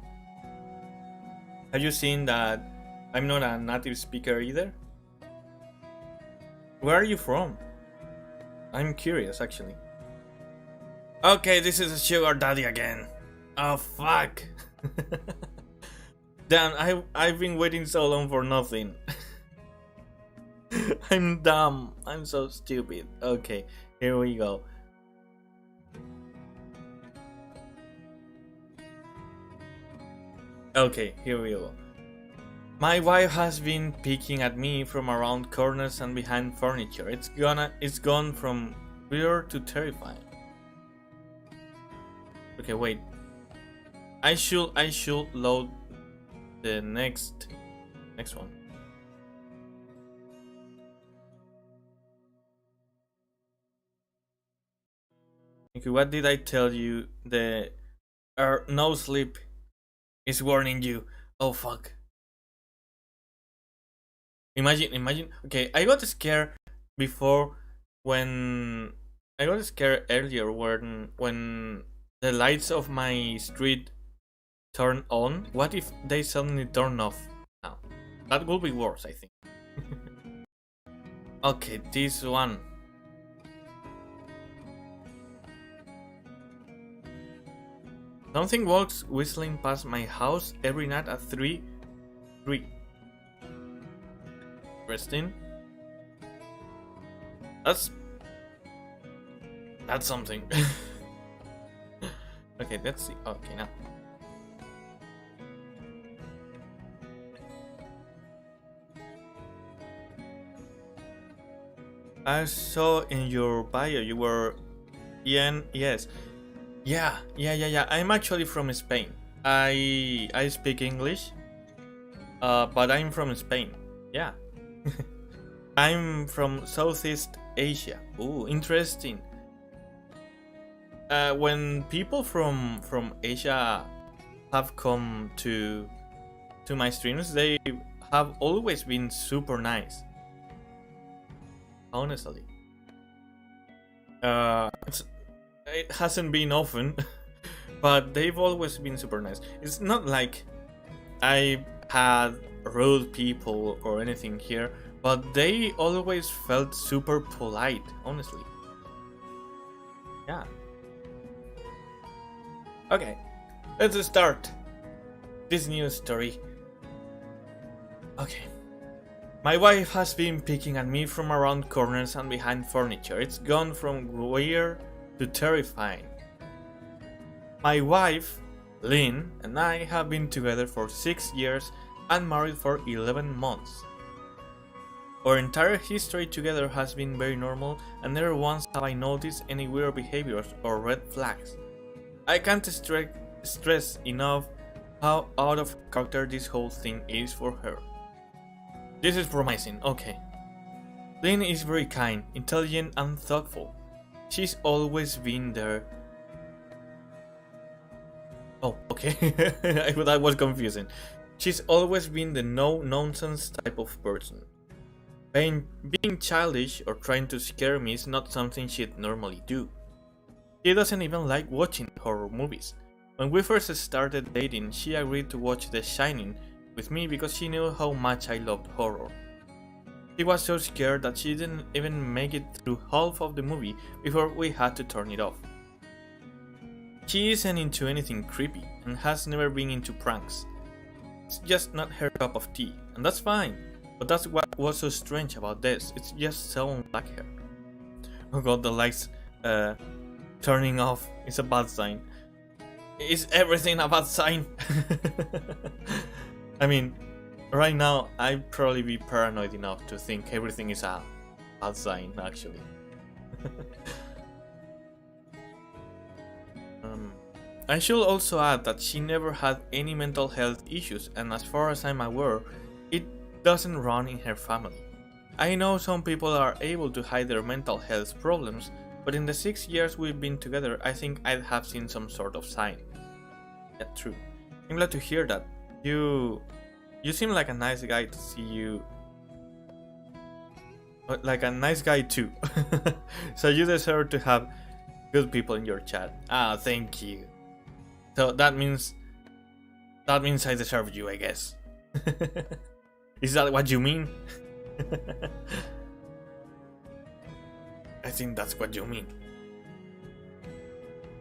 seen that I'm not a native speaker either? Where are you from? I'm curious, actually. Okay, this is a sugar daddy again. Oh fuck. Damn, I've been waiting so long for nothing. I'm dumb. I'm so stupid. Okay, here we go. Okay, here we go. My wife has been peeking at me from around corners and behind furniture. It's gone from weird to terrifying. Okay, wait. I should load the next one. Okay, what did I tell you? The no sleep is warning you. Oh fuck. Imagine. Okay, I got scared before when I got scared earlier when the lights of my street turn on. What if they suddenly turn off now? That will be worse, I think. Okay, this one. Something walks whistling past my house every night at 3. Interesting. That's something. Okay, let's see. Okay, now. I saw in your bio you were yes. Yeah. I'm actually from Spain. I speak English, but I'm from Spain. Yeah. I'm from Southeast Asia. Ooh, interesting. When people from Asia have come to my streams, they have always been super nice. Honestly, it hasn't been often, but they've always been super nice. It's not like I had rude people or anything here, but they always felt super polite, honestly. Yeah. Okay, let's start this new story. Okay. My wife has been picking at me from around corners and behind furniture. It's gone from weird to terrifying. My wife, Lynn, and I have been together for 6 years and married for 11 months. Our entire history together has been very normal, and never once have I noticed any weird behaviors or red flags. I can't stress enough how out of character this whole thing is for her. This is promising, okay. Lynn is very kind, intelligent and thoughtful. She's always been there. Oh, okay. That was confusing. She's always been the no-nonsense type of person. Being childish or trying to scare me is not something she'd normally do. She doesn't even like watching horror movies. When we first started dating, she agreed to watch The Shining with me because she knew how much I loved horror. She was so scared that she didn't even make it through half of the movie before we had to turn it off. She isn't into anything creepy and has never been into pranks. It's just not her cup of tea, and that's fine. But that's what was so strange about this. It's just so unlike her. Oh god, the lights turning off is a bad sign. Is everything a bad sign? I mean, right now I'd probably be paranoid enough to think everything is a bad sign, actually. I should also add that she never had any mental health issues, and as far as I'm aware, it doesn't run in her family. I know some people are able to hide their mental health problems, but in the 6 years we've been together, I think I'd have seen some sort of sign. Yeah, true. I'm glad to hear that. You seem like a nice guy to see you. Like a nice guy too. So you deserve to have good people in your chat. Ah, thank you. So that means I deserve you, I guess. Is that what you mean? I think that's what you mean.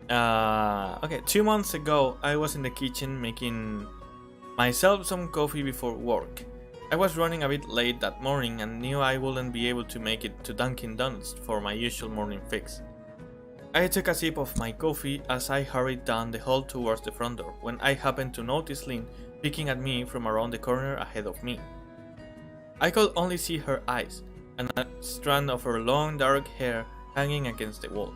Okay, 2 months ago, I was in the kitchen making myself some coffee before work. I was running a bit late that morning and knew I wouldn't be able to make it to Dunkin' Donuts for my usual morning fix. I took a sip of my coffee as I hurried down the hall towards the front door when I happened to notice Lynn peeking at me from around the corner ahead of me. I could only see her eyes and a strand of her long dark hair hanging against the wall.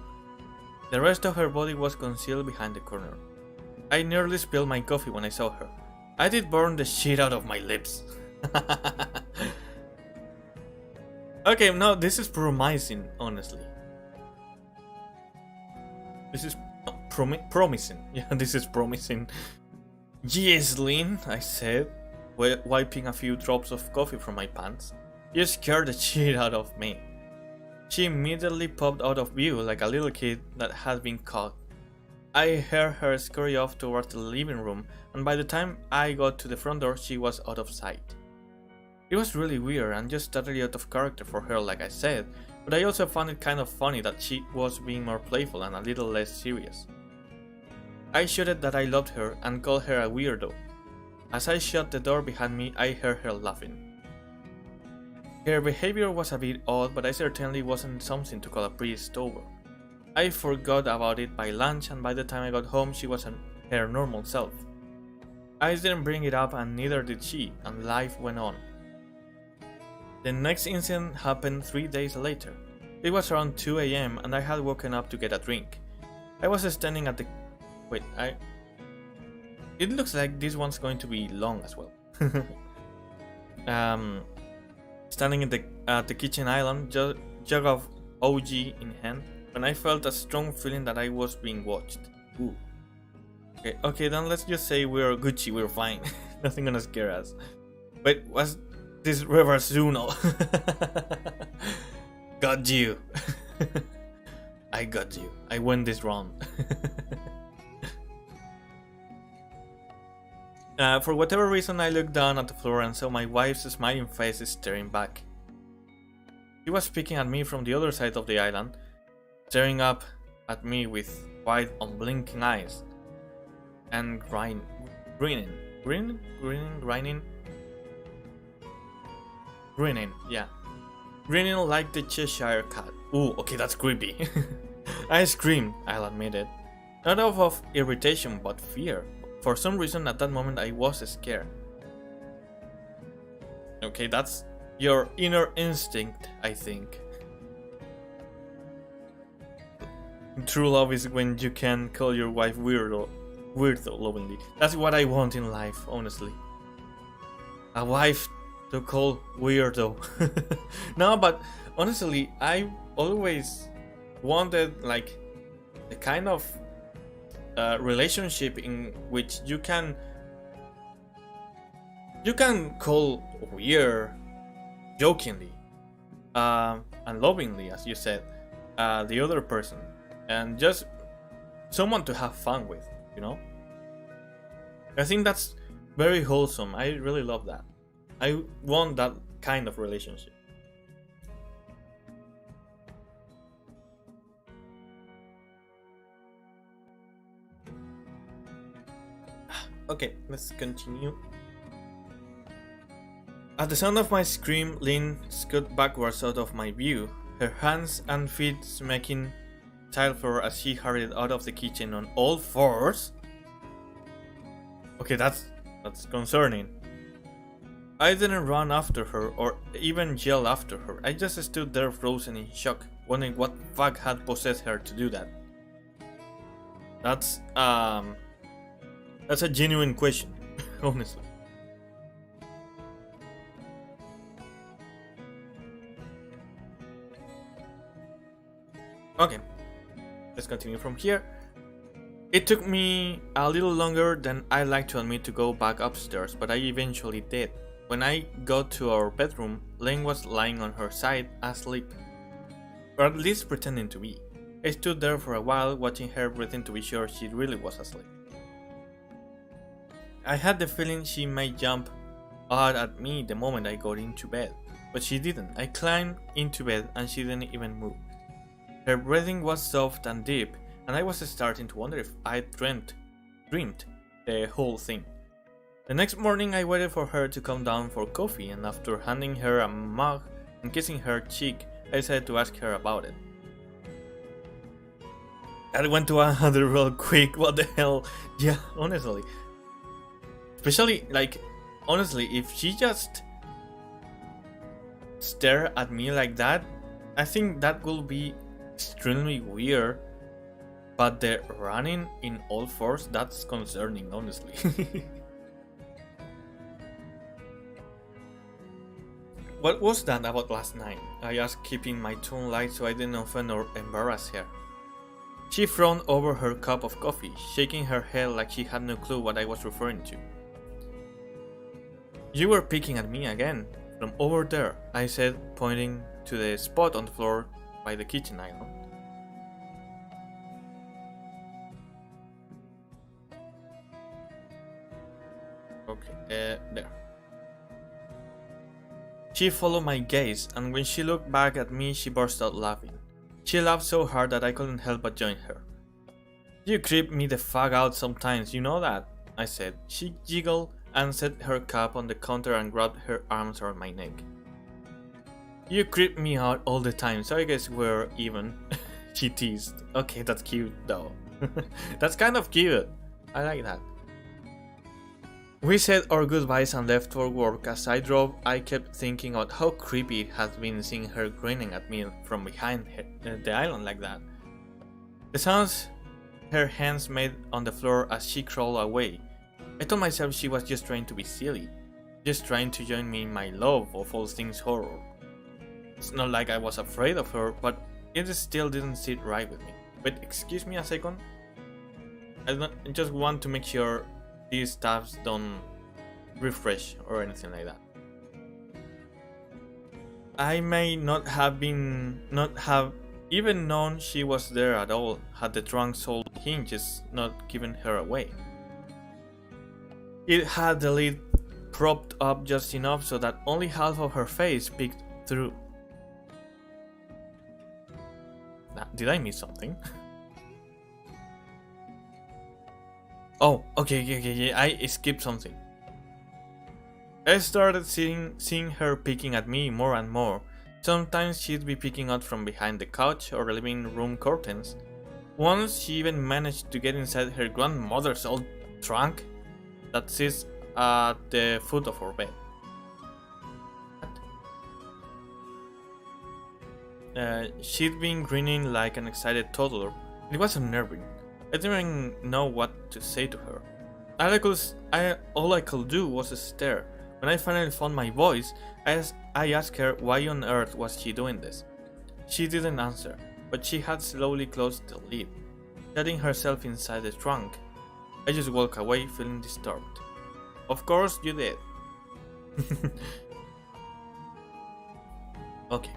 The rest of her body was concealed behind the corner. I nearly spilled my coffee when I saw her. I did burn the shit out of my lips. Okay, no, this is promising, honestly. This is promising. Yeah, this is promising. Yes, Lynn, I said, wiping a few drops of coffee from my pants. You scared the shit out of me. She immediately popped out of view like a little kid that had been caught. I heard her scurry off towards the living room, and by the time I got to the front door, she was out of sight. It was really weird and just totally out of character for her, like I said, but I also found it kind of funny that she was being more playful and a little less serious. I shouted that I loved her and called her a weirdo. As I shut the door behind me, I heard her laughing. Her behavior was a bit odd, but I certainly wasn't something to call a priest over. I forgot about it by lunch, and by the time I got home she was her normal self. I didn't bring it up and neither did she, and life went on. The next incident happened 3 days later. It was around 2 AM and I had woken up to get a drink. I was standing at the... Wait, It looks like this one's going to be long as well. standing at the kitchen island, jug of OG in hand, when I felt a strong feeling that I was being watched. Ooh. Okay, then let's just say we're Gucci, we're fine. Nothing gonna scare us. Wait, what's this reverse Zuno? Got you. I got you. I won this round. For whatever reason, I looked down at the floor and saw my wife's smiling face staring back. She was peeking at me from the other side of the island, staring up at me with wide, unblinking eyes, and grinning, yeah, grinning like the Cheshire Cat. Ooh, okay, that's creepy. I screamed, I'll admit it, not of irritation but fear. For some reason at that moment I was scared. Okay, that's your inner instinct, I think. True love is when you can call your wife weirdo lovingly. That's what I want in life, honestly. A wife to call weirdo. No, but honestly, I always wanted like the kind of relationship in which you can call weird jokingly and lovingly, as you said, the other person, and just someone to have fun with, you know. I think that's very wholesome. I really love that. I want that kind of relationship. Okay, let's continue. At the sound of my scream, Lynn scoot backwards out of my view, her hands and feet smacking tile floor as she hurried out of the kitchen on all fours. Okay, that's concerning. I didn't run after her or even yell after her. I just stood there frozen in shock, wondering what fuck had possessed her to do that. That's a genuine question, honestly. Okay, let's continue from here. It took me a little longer than I like to admit to go back upstairs, but I eventually did. When I got to our bedroom, Lane was lying on her side, asleep. Or at least pretending to be. I stood there for a while, watching her breathing to be sure she really was asleep. I had the feeling she might jump out at me the moment I got into bed, but she didn't. I climbed into bed and she didn't even move. Her breathing was soft and deep, and I was starting to wonder if I'd dreamed the whole thing. The next morning I waited for her to come down for coffee, and after handing her a mug and kissing her cheek, I decided to ask her about it. I went to another real quick, what the hell? Yeah, honestly. Especially, like, honestly, if she just stare at me like that, I think that will be extremely weird. But the running in all fours, that's concerning, honestly. What was that about last night? I asked, keeping my tone light so I didn't offend or embarrass her. She frowned over her cup of coffee, shaking her head like she had no clue what I was referring to. You were peeking at me again, from over there, I said, pointing to the spot on the floor by the kitchen island. Okay, there. She followed my gaze, and when she looked back at me, she burst out laughing. She laughed so hard that I couldn't help but join her. You creep me the fuck out sometimes, you know that, I said. She giggled and set her cup on the counter and grabbed her arms around my neck. You creep me out all the time, so I guess we're even. She teased. Okay, that's cute though. That's kind of cute. I like that. We said our goodbyes and left for work. As I drove, I kept thinking about how creepy it had been seeing her grinning at me from behind the island like that. The sounds her hands made on the floor as she crawled away. I told myself she was just trying to be silly. just trying to join me in my love of all things horror. It's not like I was afraid of her, but it still didn't sit right with me. Wait, excuse me a second? I just want to make sure these tabs don't refresh or anything like that. I may not have even known she was there at all had the trunk's old hinges not given her away. It had the lid propped up just enough so that only half of her face peeked through. Did I miss something? Oh, okay, I skipped something. I started seeing her peeking at me more and more. Sometimes she'd be peeking out from behind the couch or living room curtains. Once she even managed to get inside her grandmother's old trunk that sits at the foot of her bed. She'd been grinning like an excited toddler. It was unnerving. I didn't even know what to say to her. All I could do was stare. When I finally found my voice, I asked her why on earth was she doing this. She didn't answer, but she had slowly closed the lid, shutting herself inside the trunk. I just walked away feeling disturbed. Of course you did. Okay.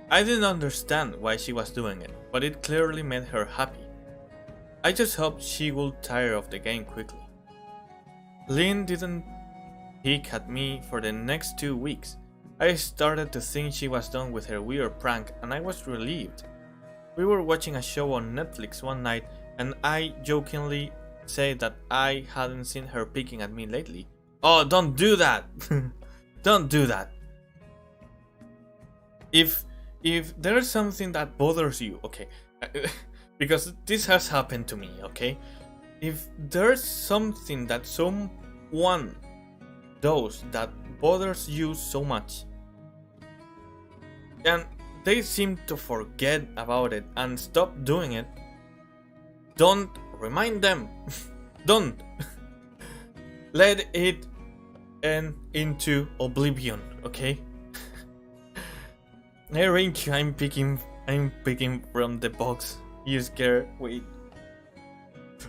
I didn't understand why she was doing it, but it clearly made her happy. I just hoped she would tire of the game quickly. Lynn didn't peek at me for the next 2 weeks. I started to think she was done with her weird prank, and I was relieved. We were watching a show on Netflix one night, and I jokingly said that I hadn't seen her peeking at me lately. Oh, don't do that! Don't do that! If there's something that bothers you, okay, because this has happened to me, okay? If there's something that someone does that bothers you so much, and they seem to forget about it and stop doing it, don't remind them. Don't let it end into oblivion, okay? Hey Rinku, I'm picking from the box. You scared? Wait.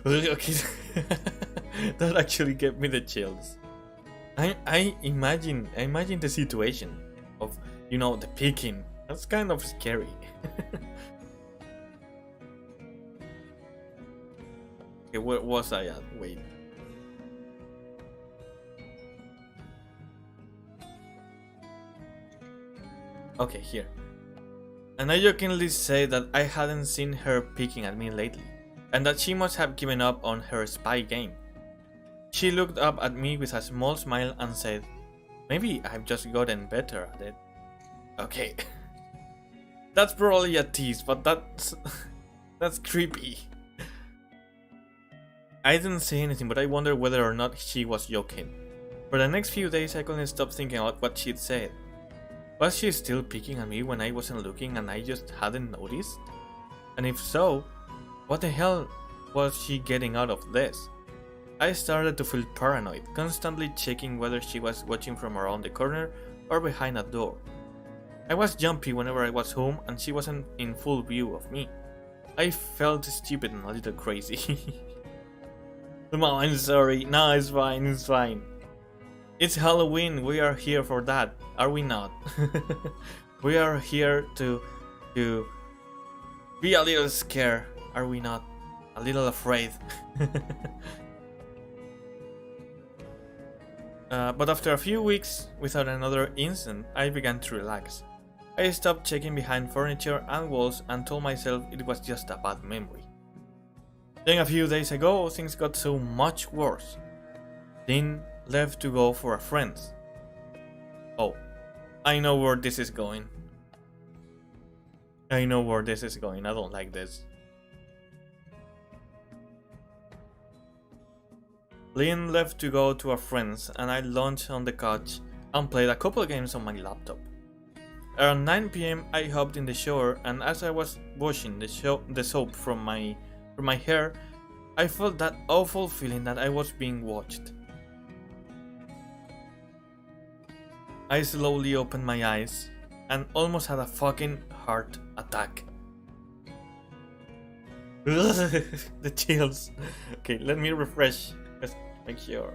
Okay. That actually gave me the chills. I imagine the situation of, you know, the picking. That's kind of scary. Okay, where was I at? Wait. Okay, here. And I jokingly say that I hadn't seen her peeking at me lately, and that she must have given up on her spy game. She looked up at me with a small smile and said, "Maybe I've just gotten better at it." Okay. That's probably a tease, but that's creepy. I didn't say anything, but I wondered whether or not she was joking. For the next few days I couldn't stop thinking about what she'd said. Was she still peeking at me when I wasn't looking and I just hadn't noticed? And if so, what the hell was she getting out of this? I started to feel paranoid, constantly checking whether she was watching from around the corner or behind a door. I was jumpy whenever I was home and she wasn't in full view of me. I felt stupid and a little crazy. Come on, I'm sorry. No, it's fine, it's fine. It's Halloween, we are here for that, are we not? We are here to be a little scared, are we not? A little afraid. But after a few weeks without another incident, I began to relax. I stopped checking behind furniture and walls and told myself it was just a bad memory. Then a few days ago, things got so much worse. Lynn left to go for a friend's. Oh, I know where this is going. I don't like this. Lynn left to go to a friend's and I lounged on the couch and played a couple games on my laptop. Around 9 PM I hopped in the shower, and as I was washing the soap from my hair, I felt that awful feeling that I was being watched. I slowly opened my eyes and almost had a fucking heart attack. The chills. Okay, let me refresh. Let's make sure.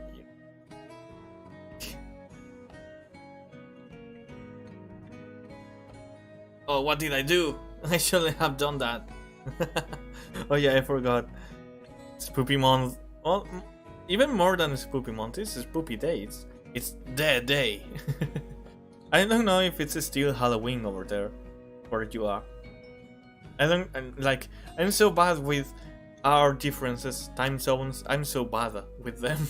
Oh, what did I do? I shouldn't have done that. Oh yeah, I forgot. Spoopy month. Well, even more than Spoopy month, it's Spoopy days. It's their day. I don't know if it's still Halloween over there, where you are. I'm so bad with our differences, time zones. I'm so bad with them.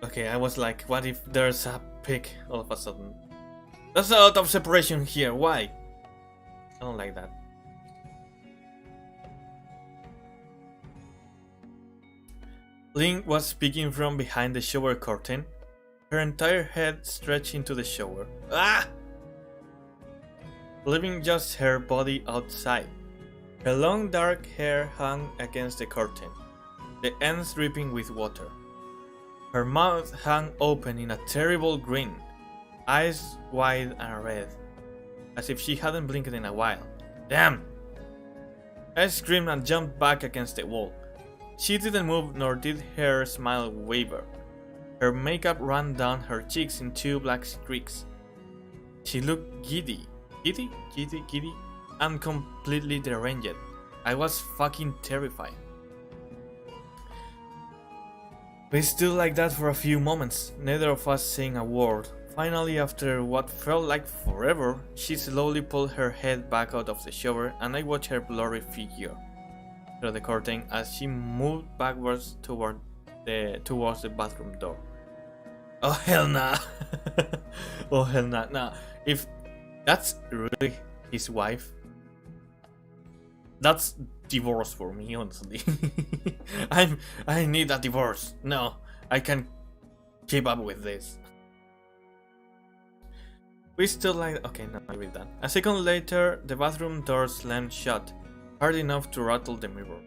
Okay, I was like, what if there's a pig all of a sudden? There's a lot of separation here, why? I don't like that. Link was speaking from behind the shower curtain, her entire head stretched into the shower. Ah! Leaving just her body outside. Her long dark hair hung against the curtain, the ends dripping with water. Her mouth hung open in a terrible grin, eyes wide and red, as if she hadn't blinked in a while. Damn! I screamed and jumped back against the wall. She didn't move, nor did her smile waver. Her makeup ran down her cheeks in 2 black streaks. She looked giddy, and completely deranged. I was fucking terrified. We stood like that for a few moments, neither of us saying a word. Finally, after what felt like forever, she slowly pulled her head back out of the shower, and I watched her blurry figure through the curtain as she moved backwards towards the bathroom door. Oh hell nah! Oh hell nah! Nah, if that's really his wife, that's divorce for me, honestly. I need a divorce. No, I can't keep up with this. We still like. Okay, no, I read that. A second later, the bathroom door slammed shut, hard enough to rattle the mirror.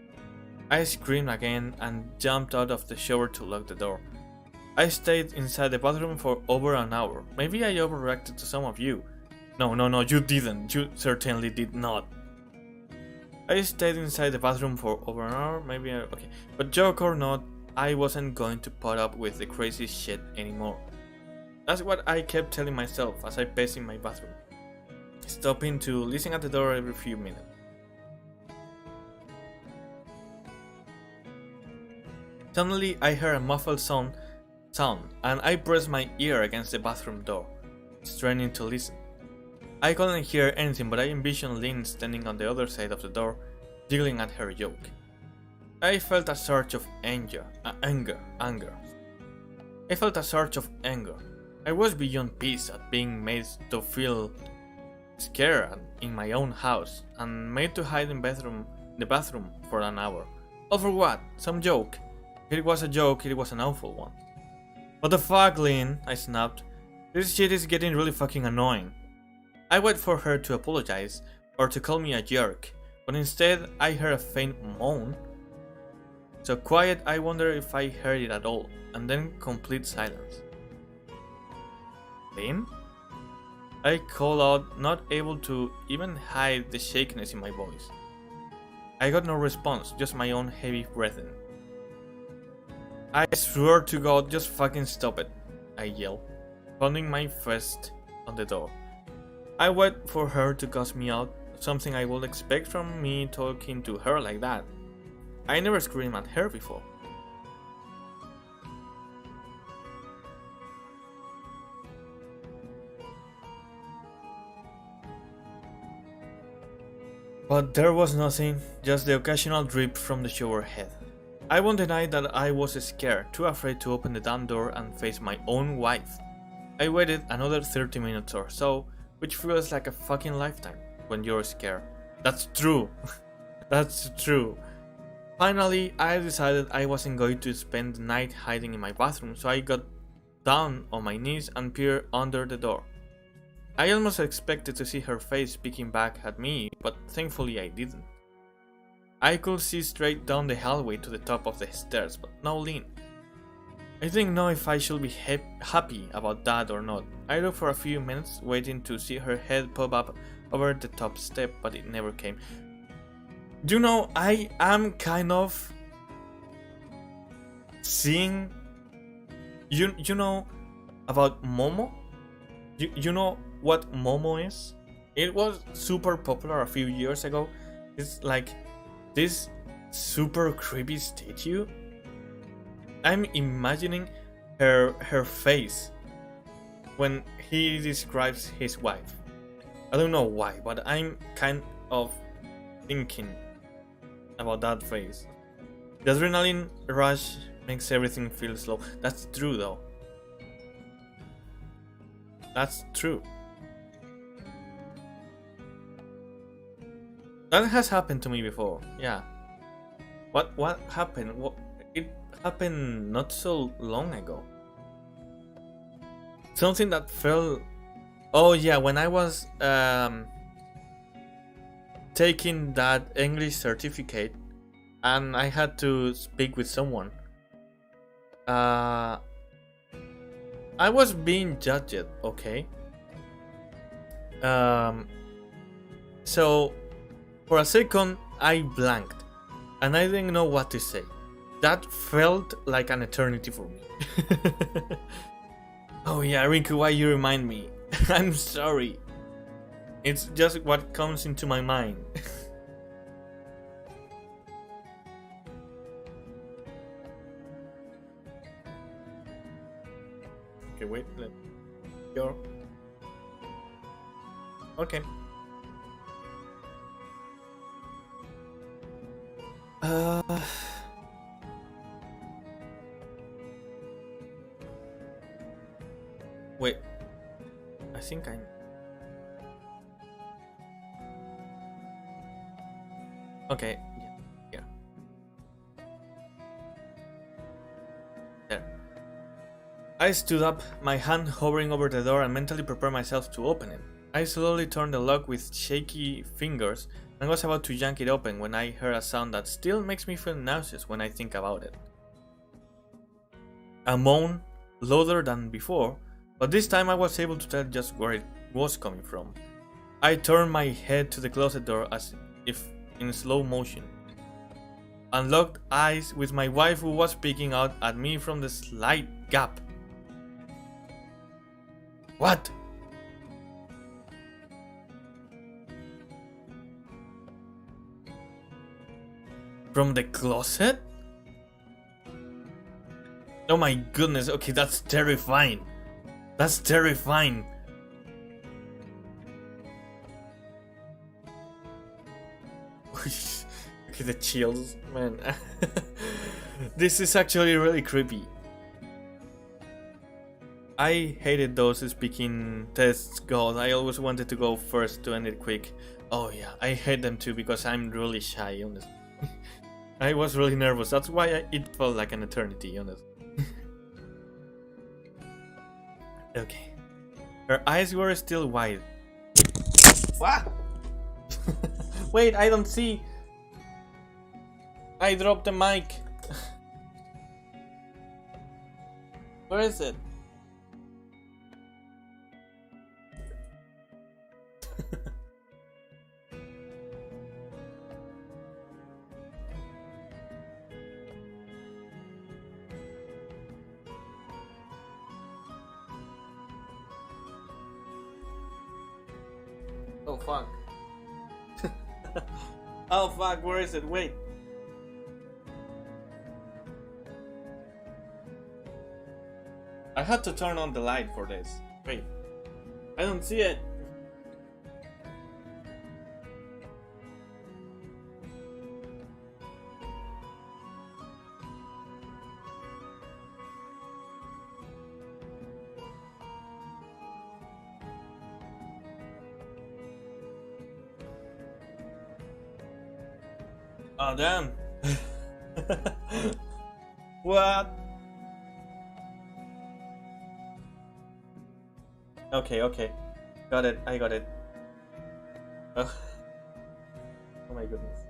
I screamed again and jumped out of the shower to lock the door. I stayed inside the bathroom for over an hour. Maybe I overreacted to some of you. No, you didn't. You certainly did not. I stayed inside the bathroom for over an hour, okay. But joke or not, I wasn't going to put up with the crazy shit anymore. That's what I kept telling myself as I paced in my bathroom, stopping to listen at the door every few minutes. Suddenly, I heard a muffled sound, and I pressed my ear against the bathroom door, straining to listen. I couldn't hear anything, but I envisioned Lynn standing on the other side of the door, giggling at her joke. I felt a surge of anger. I felt a surge of anger. I was beyond peace at being made to feel scared in my own house and made to hide in the bathroom for an hour. All for what? Some joke? If it was a joke, it was an awful one. What the fuck, Lynn? I snapped. This shit is getting really fucking annoying. I waited for her to apologize or to call me a jerk, but instead I heard a faint moan. So quiet I wonder if I heard it at all, and then complete silence. Lynn? I called out, not able to even hide the shakiness in my voice. I got no response, just my own heavy breathing. I swear to God, just fucking stop it, I yelled, pounding my fist on the door. I waited for her to cuss me out, something I would expect from me talking to her like that. I never screamed at her before. But there was nothing, just the occasional drip from the shower head. I won't deny that I was scared, too afraid to open the damn door and face my own wife. I waited another 30 minutes or so, which feels like a fucking lifetime when you're scared. That's true. That's true. Finally, I decided I wasn't going to spend the night hiding in my bathroom, so I got down on my knees and peered under the door. I almost expected to see her face peeking back at me, but thankfully I didn't. I could see straight down the hallway to the top of the stairs, but no Lynn. I didn't know if I should be happy about that or not. I looked for a few minutes, waiting to see her head pop up over the top step, but it never came. You know, I am kind of seeing... You know about Momo? You know what Momo is? It was super popular a few years ago. It's like this super creepy statue. I'm imagining her face when he describes his wife. I don't know why, but I'm kind of thinking about that face. The adrenaline rush makes everything feel slow. That's true though. That's true. That has happened to me before, yeah. What happened? It happened not so long ago. Something that felt... Oh yeah, when I was taking that English certificate and I had to speak with someone. I was being judged, okay? So for a second I blanked and I didn't know what to say. That felt like an eternity for me. Oh yeah, Rinku, why you remind me? I'm sorry. It's just what comes into my mind. Okay, wait. Let me go. Okay. Wait. I think I'm... Okay, yeah. There. I stood up, my hand hovering over the door and mentally prepared myself to open it. I slowly turned the lock with shaky fingers and was about to yank it open when I heard a sound that still makes me feel nauseous when I think about it. A moan, louder than before, but this time I was able to tell just where it was coming from. I turned my head to the closet door as if in slow motion, and locked eyes with my wife who was peeking out at me from the slight gap. What? From the closet? Oh my goodness, okay, that's terrifying. That's terrifying. Okay, the chills, man. This is actually really creepy. I hated those speaking tests. God, I always wanted to go first to end it quick. Oh yeah, I hate them too because I'm really shy, honestly. I was really nervous. That's why it felt like an eternity, honestly. Okay. Her eyes were still wide. What? Wait, I don't see. I dropped the mic. Where is it? Oh fuck. Oh fuck, where is it? Wait. I had to turn on the light for this. Wait. I don't see it. Oh damn. What? Okay. Got it, I got it. Oh, oh my goodness.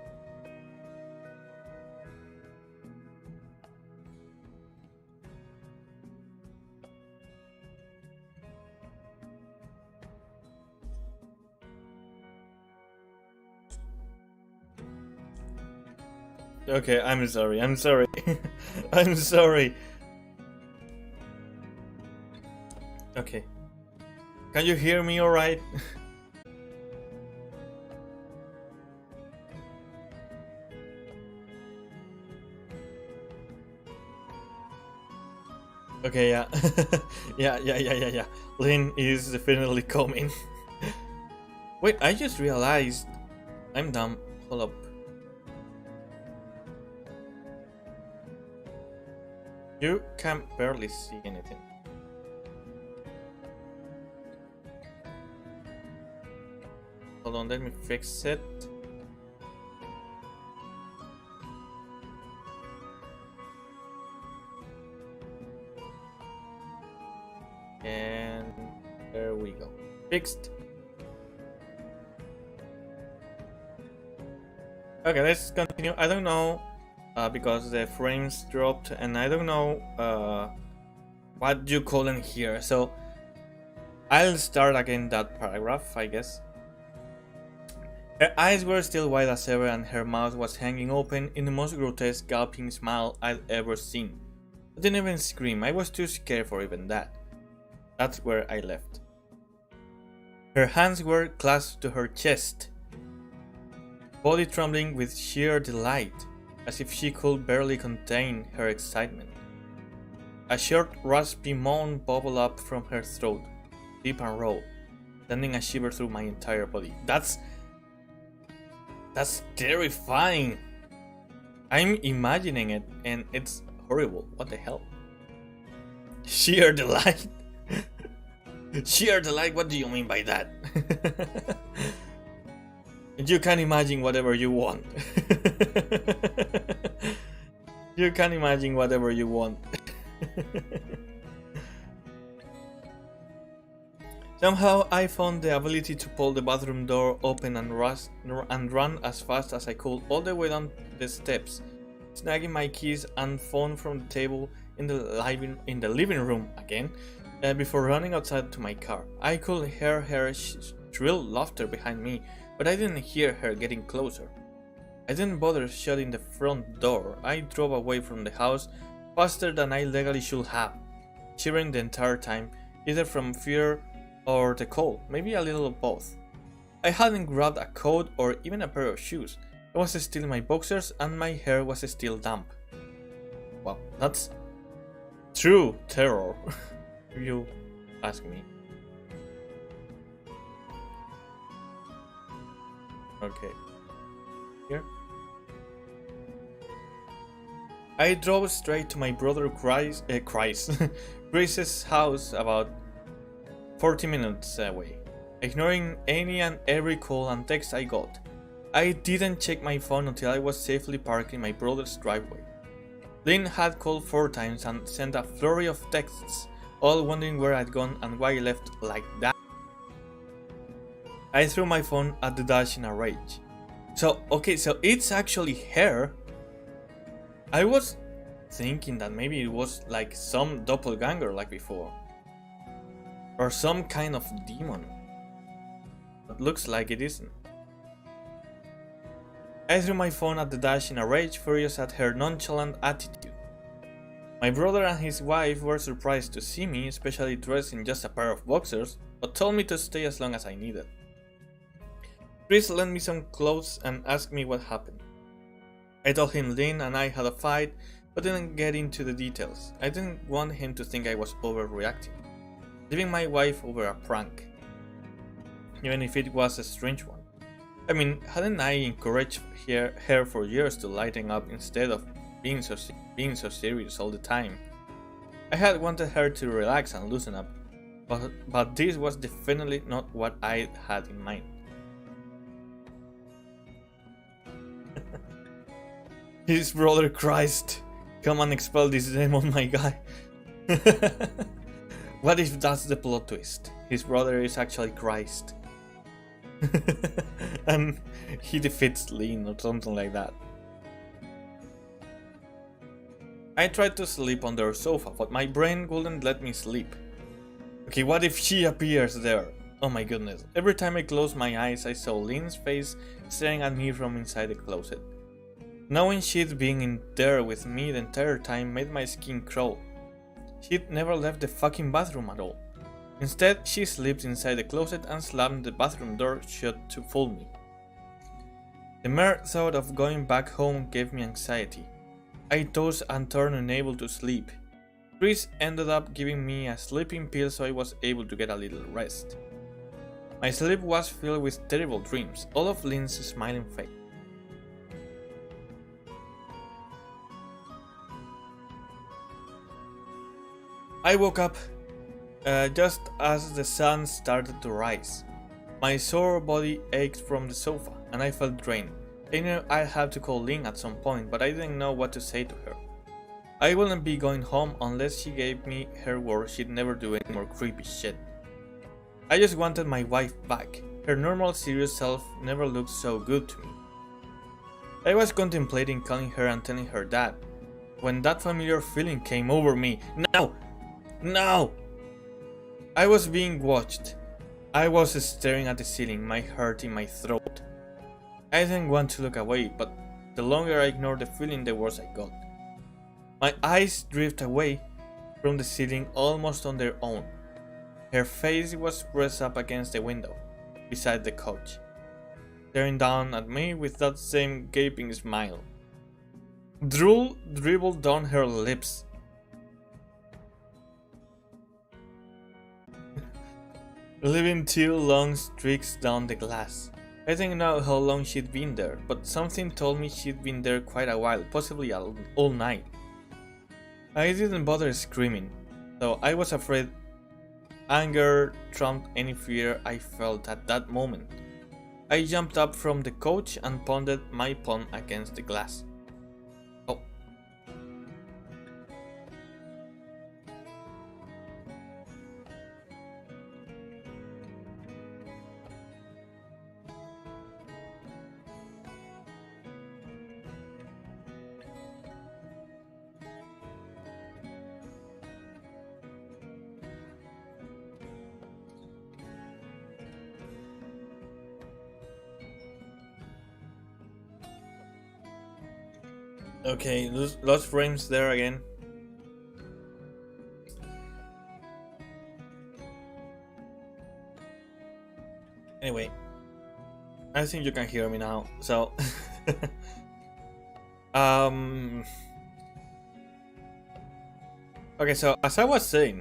Okay, I'm sorry. I'm sorry. I'm sorry. Okay. Can you hear me alright? Okay, yeah. Yeah. Lynn is definitely coming. Wait, I just realized. I'm dumb. Hold up. You can barely see anything. Hold on, let me fix it. And there we go. Fixed. Okay, let's continue. I don't know because the frames dropped and I don't know what you couldn't hear. So I'll start again that paragraph, I guess. Her eyes were still wide as ever and her mouth was hanging open in the most grotesque gulping smile I'd ever seen. I didn't even scream, I was too scared for even that. That's where I left. Her hands were clasped to her chest, body trembling with sheer delight, as if she could barely contain her excitement. A short, raspy moan bubbled up from her throat, deep and raw, sending a shiver through my entire body. That's terrifying. I'm imagining it, and it's horrible. What the hell? Sheer delight? Sheer delight? What do you mean by that? You can imagine whatever you want. You can imagine whatever you want. Somehow I found the ability to pull the bathroom door open and run as fast as I could all the way down the steps, snagging my keys and phone from the table in the living room again, before running outside to my car. I could hear her shrill laughter behind me, but I didn't hear her getting closer. I didn't bother shutting the front door. I drove away from the house faster than I legally should have, shivering the entire time, either from fear or the cold, maybe a little of both. I hadn't grabbed a coat or even a pair of shoes. I was still in my boxers and my hair was still damp. Wow, that's true terror, if you ask me. Okay. Here. I drove straight to my brother Grace's house, about 40 minutes away, ignoring any and every call and text I got. I didn't check my phone until I was safely parked in my brother's driveway. Lynn had called 4 times and sent a flurry of texts, all wondering where I'd gone and why I left like that. I threw my phone at the dash in a rage. So it's actually her. I was thinking that maybe it was like some doppelganger like before. Or some kind of demon. But looks like it isn't. I threw my phone at the dash in a rage, furious at her nonchalant attitude. My brother and his wife were surprised to see me, especially dressed in just a pair of boxers, but told me to stay as long as I needed. Chris lent me some clothes and asked me what happened. I told him Lynn and I had a fight, but didn't get into the details. I didn't want him to think I was overreacting, leaving my wife over a prank, even if it was a strange one. I mean, hadn't I encouraged her for years to lighten up instead of being so serious all the time? I had wanted her to relax and loosen up, but this was definitely not what I had in mind. His brother Christ, come and expel this demon, my guy. What if that's the plot twist? His brother is actually Christ. And he defeats Lynn or something like that. I tried to sleep on their sofa, but my brain wouldn't let me sleep. Okay, what if she appears there? Oh my goodness. Every time I closed my eyes, I saw Lynn's face staring at me from inside the closet. Knowing she'd been in there with me the entire time made my skin crawl. She'd never left the fucking bathroom at all. Instead, she slipped inside the closet and slammed the bathroom door shut to fool me. The mere thought of going back home gave me anxiety. I tossed and turned, unable to sleep. Chris ended up giving me a sleeping pill so I was able to get a little rest. My sleep was filled with terrible dreams, all of Lynn's smiling face. I woke up just as the sun started to rise. My sore body ached from the sofa, and I felt drained. I knew I had to call Lynn at some point, but I didn't know what to say to her. I wouldn't be going home unless she gave me her word she'd never do any more creepy shit. I just wanted my wife back. Her normal serious self never looked so good to me. I was contemplating calling her and telling her that, when that familiar feeling came over me. No! No! I was being watched. I was staring at the ceiling, my heart in my throat. I didn't want to look away, but the longer I ignored the feeling, the worse I got. My eyes drifted away from the ceiling almost on their own. Her face was pressed up against the window, beside the couch, staring down at me with that same gaping smile. Drool dribbled down her lips. Leaving 2 long streaks down the glass. I didn't know how long she'd been there, but something told me she'd been there quite a while, possibly all night. I didn't bother screaming, though I was afraid anger trumped any fear I felt at that moment. I jumped up from the couch and pounded my palm against the glass. Oh. Okay, lost frames there again. Anyway, I think you can hear me now. So, okay. So as I was saying,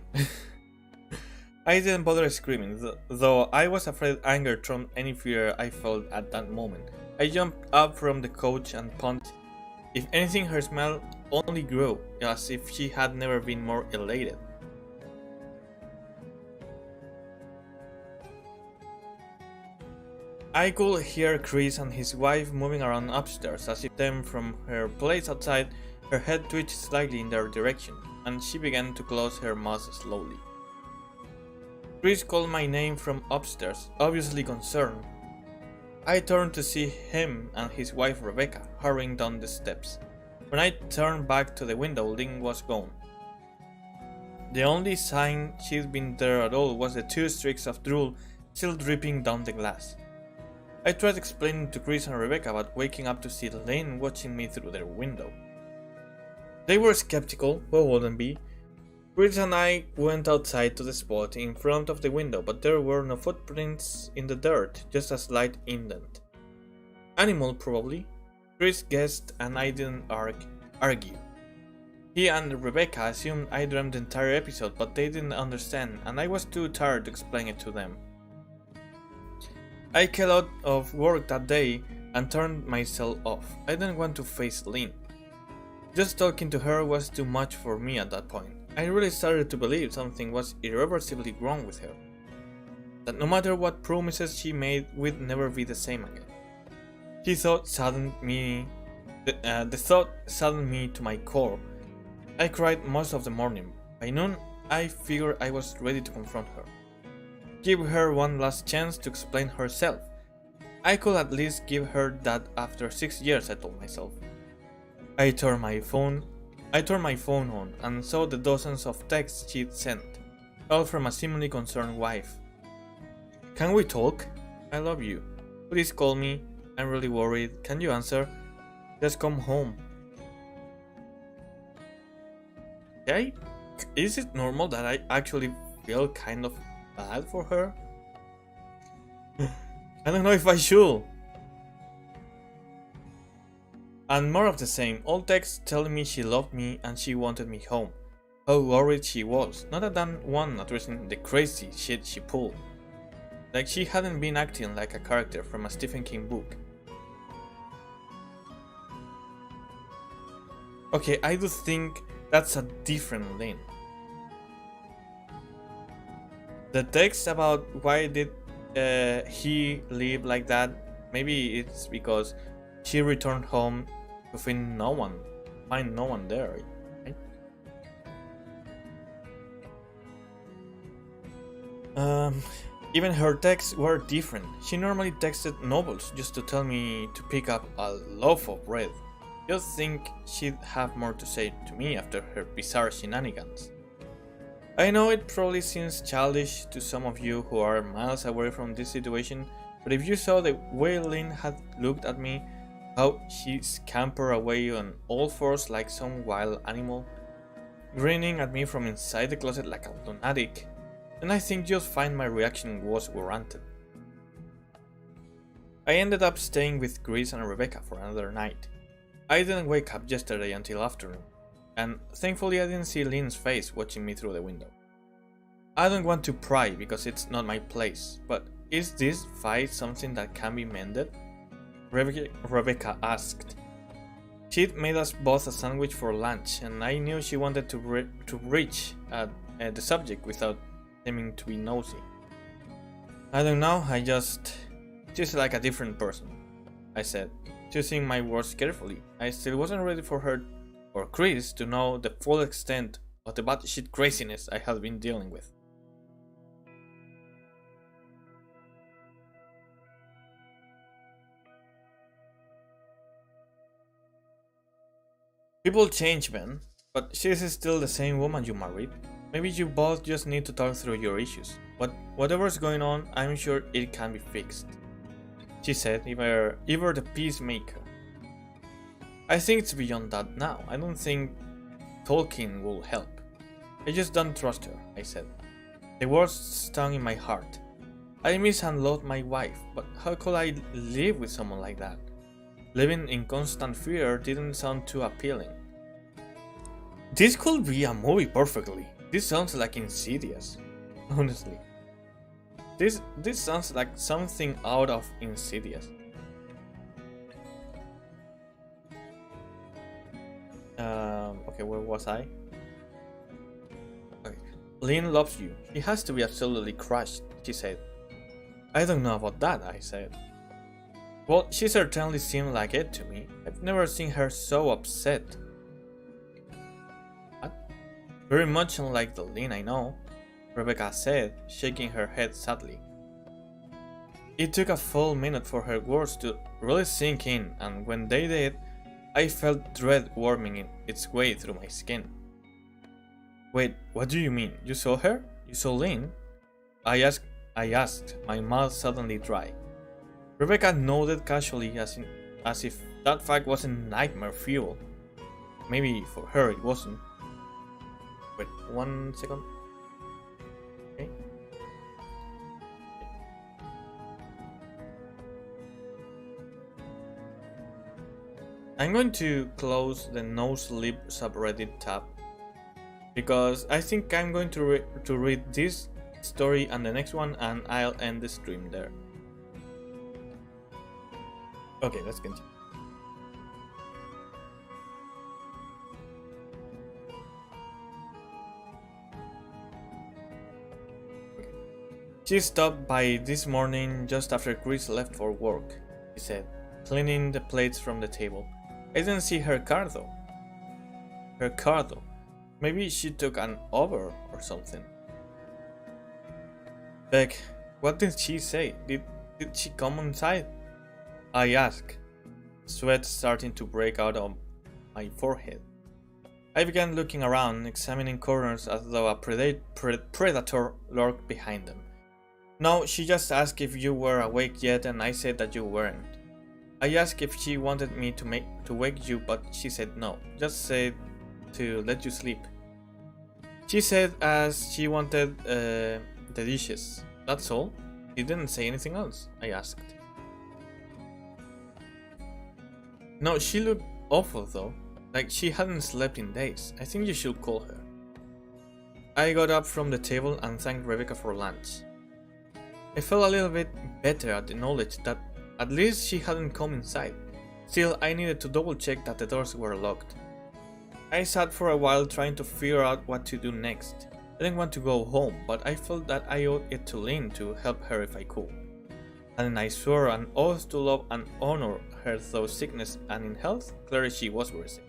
I didn't bother screaming, though I was afraid anger trumped any fear I felt at that moment. I jumped up from the couch and punched. If anything, her smile only grew, as if she had never been more elated. I could hear Chris and his wife moving around upstairs, as if them from her place outside. Her head twitched slightly in their direction, and she began to close her mouth slowly. Chris called my name from upstairs, obviously concerned. I turned to see him and his wife Rebecca hurrying down the steps. When I turned back to the window, Lynn was gone. The only sign she'd been there at all was the 2 streaks of drool still dripping down the glass. I tried explaining to Chris and Rebecca about waking up to see Lynn watching me through their window. They were skeptical, but wouldn't be. Chris and I went outside to the spot in front of the window, but there were no footprints in the dirt, just a slight indent. Animal, probably. Chris guessed and I didn't argue. He and Rebecca assumed I dreamt the entire episode, but they didn't understand, and I was too tired to explain it to them. I came out of work that day and turned myself off. I didn't want to face Lynn. Just talking to her was too much for me at that point. I really started to believe something was irreversibly wrong with her. That no matter what promises she made, we'd never be the same again. The thought saddened me to my core. I cried most of the morning. By noon, I figured I was ready to confront her. Give her one last chance to explain herself. I could at least give her that after 6 years, I told myself. I turned my phone on and saw the dozens of texts she'd sent, all from a seemingly concerned wife. Can we talk? I love you. Please call me. I'm really worried. Can you answer? Just come home. Okay? Is it normal that I actually feel kind of bad for her? I don't know if I should. And more of the same, all texts telling me she loved me and she wanted me home. How worried she was, not a damn one addressing the crazy shit she pulled. Like she hadn't been acting like a character from a Stephen King book. Okay, I do think that's a different Lynn. The text about why did he leave like that, maybe it's because she returned home to find no one there, right? Even her texts were different. She normally texted novels just to tell me to pick up a loaf of bread. You'd think she'd have more to say to me after her bizarre shenanigans. I know it probably seems childish to some of you who are miles away from this situation, but if you saw the way Lynn had looked at me, how she scampered away on all fours like some wild animal, grinning at me from inside the closet like a lunatic, then I think you'll find my reaction was warranted. I ended up staying with Chris and Rebecca for another night. I didn't wake up yesterday until afternoon, and thankfully I didn't see Lynn's face watching me through the window. I don't want to pry because it's not my place, but is this fight something that can be mended? Rebecca asked. She'd made us both a sandwich for lunch, and I knew she wanted to reach at the subject without seeming to be nosy. I don't know, she's like a different person, I said, choosing my words carefully. I still wasn't ready for her or Chris to know the full extent of the batshit craziness I had been dealing with. People change, Ben, but she's still the same woman you married. Maybe you both just need to talk through your issues. But whatever's going on, I'm sure it can be fixed, she said, ever the peacemaker. I think it's beyond that now. I don't think talking will help. I just don't trust her, I said. The words stung in my heart. I miss and loved my wife, but how could I live with someone like that? Living in constant fear didn't sound too appealing. This could be a movie perfectly. This sounds like Insidious, honestly. This sounds like something out of Insidious. Okay, where was I? Okay. Lynn loves you. She has to be absolutely crushed, she said. I don't know about that, I said. Well, she certainly seemed like it to me. I've never seen her so upset. What? Very much unlike the Lynn I know, Rebecca said, shaking her head sadly. It took a full minute for her words to really sink in, and when they did, I felt dread warming its way through my skin. Wait, what do you mean? You saw her? You saw Lynn? I asked, my mouth suddenly dry. Rebecca nodded casually as if that fact wasn't nightmare fuel. Maybe for her it wasn't. Wait, 1 second. Okay. I'm going to close the no sleep subreddit tab because I think I'm going to read this story and the next one, and I'll end the stream there. Okay, let's continue. Okay. She stopped by this morning just after Chris left for work, he said, cleaning the plates from the table. I didn't see her car though. Maybe she took an Uber or something. Beck, what did she say? Did she come inside? I asked, sweat starting to break out on my forehead. I began looking around, examining corners as though a predator lurked behind them. No, she just asked if you were awake yet, and I said that you weren't. I asked if she wanted me to wake you, but she said no, just said to let you sleep. She said as she wanted the dishes. That's all? She didn't say anything else, I asked. No, she looked awful though, like she hadn't slept in days. I think you should call her. I got up from the table and thanked Rebecca for lunch. I felt a little bit better at the knowledge that at least she hadn't come inside. Still, I needed to double check that the doors were locked. I sat for a while trying to figure out what to do next. I didn't want to go home, but I felt that I owed it to Lynn to help her if I could. And I swore an oath to love and honor her through sickness and in health. Clearly she was very sick.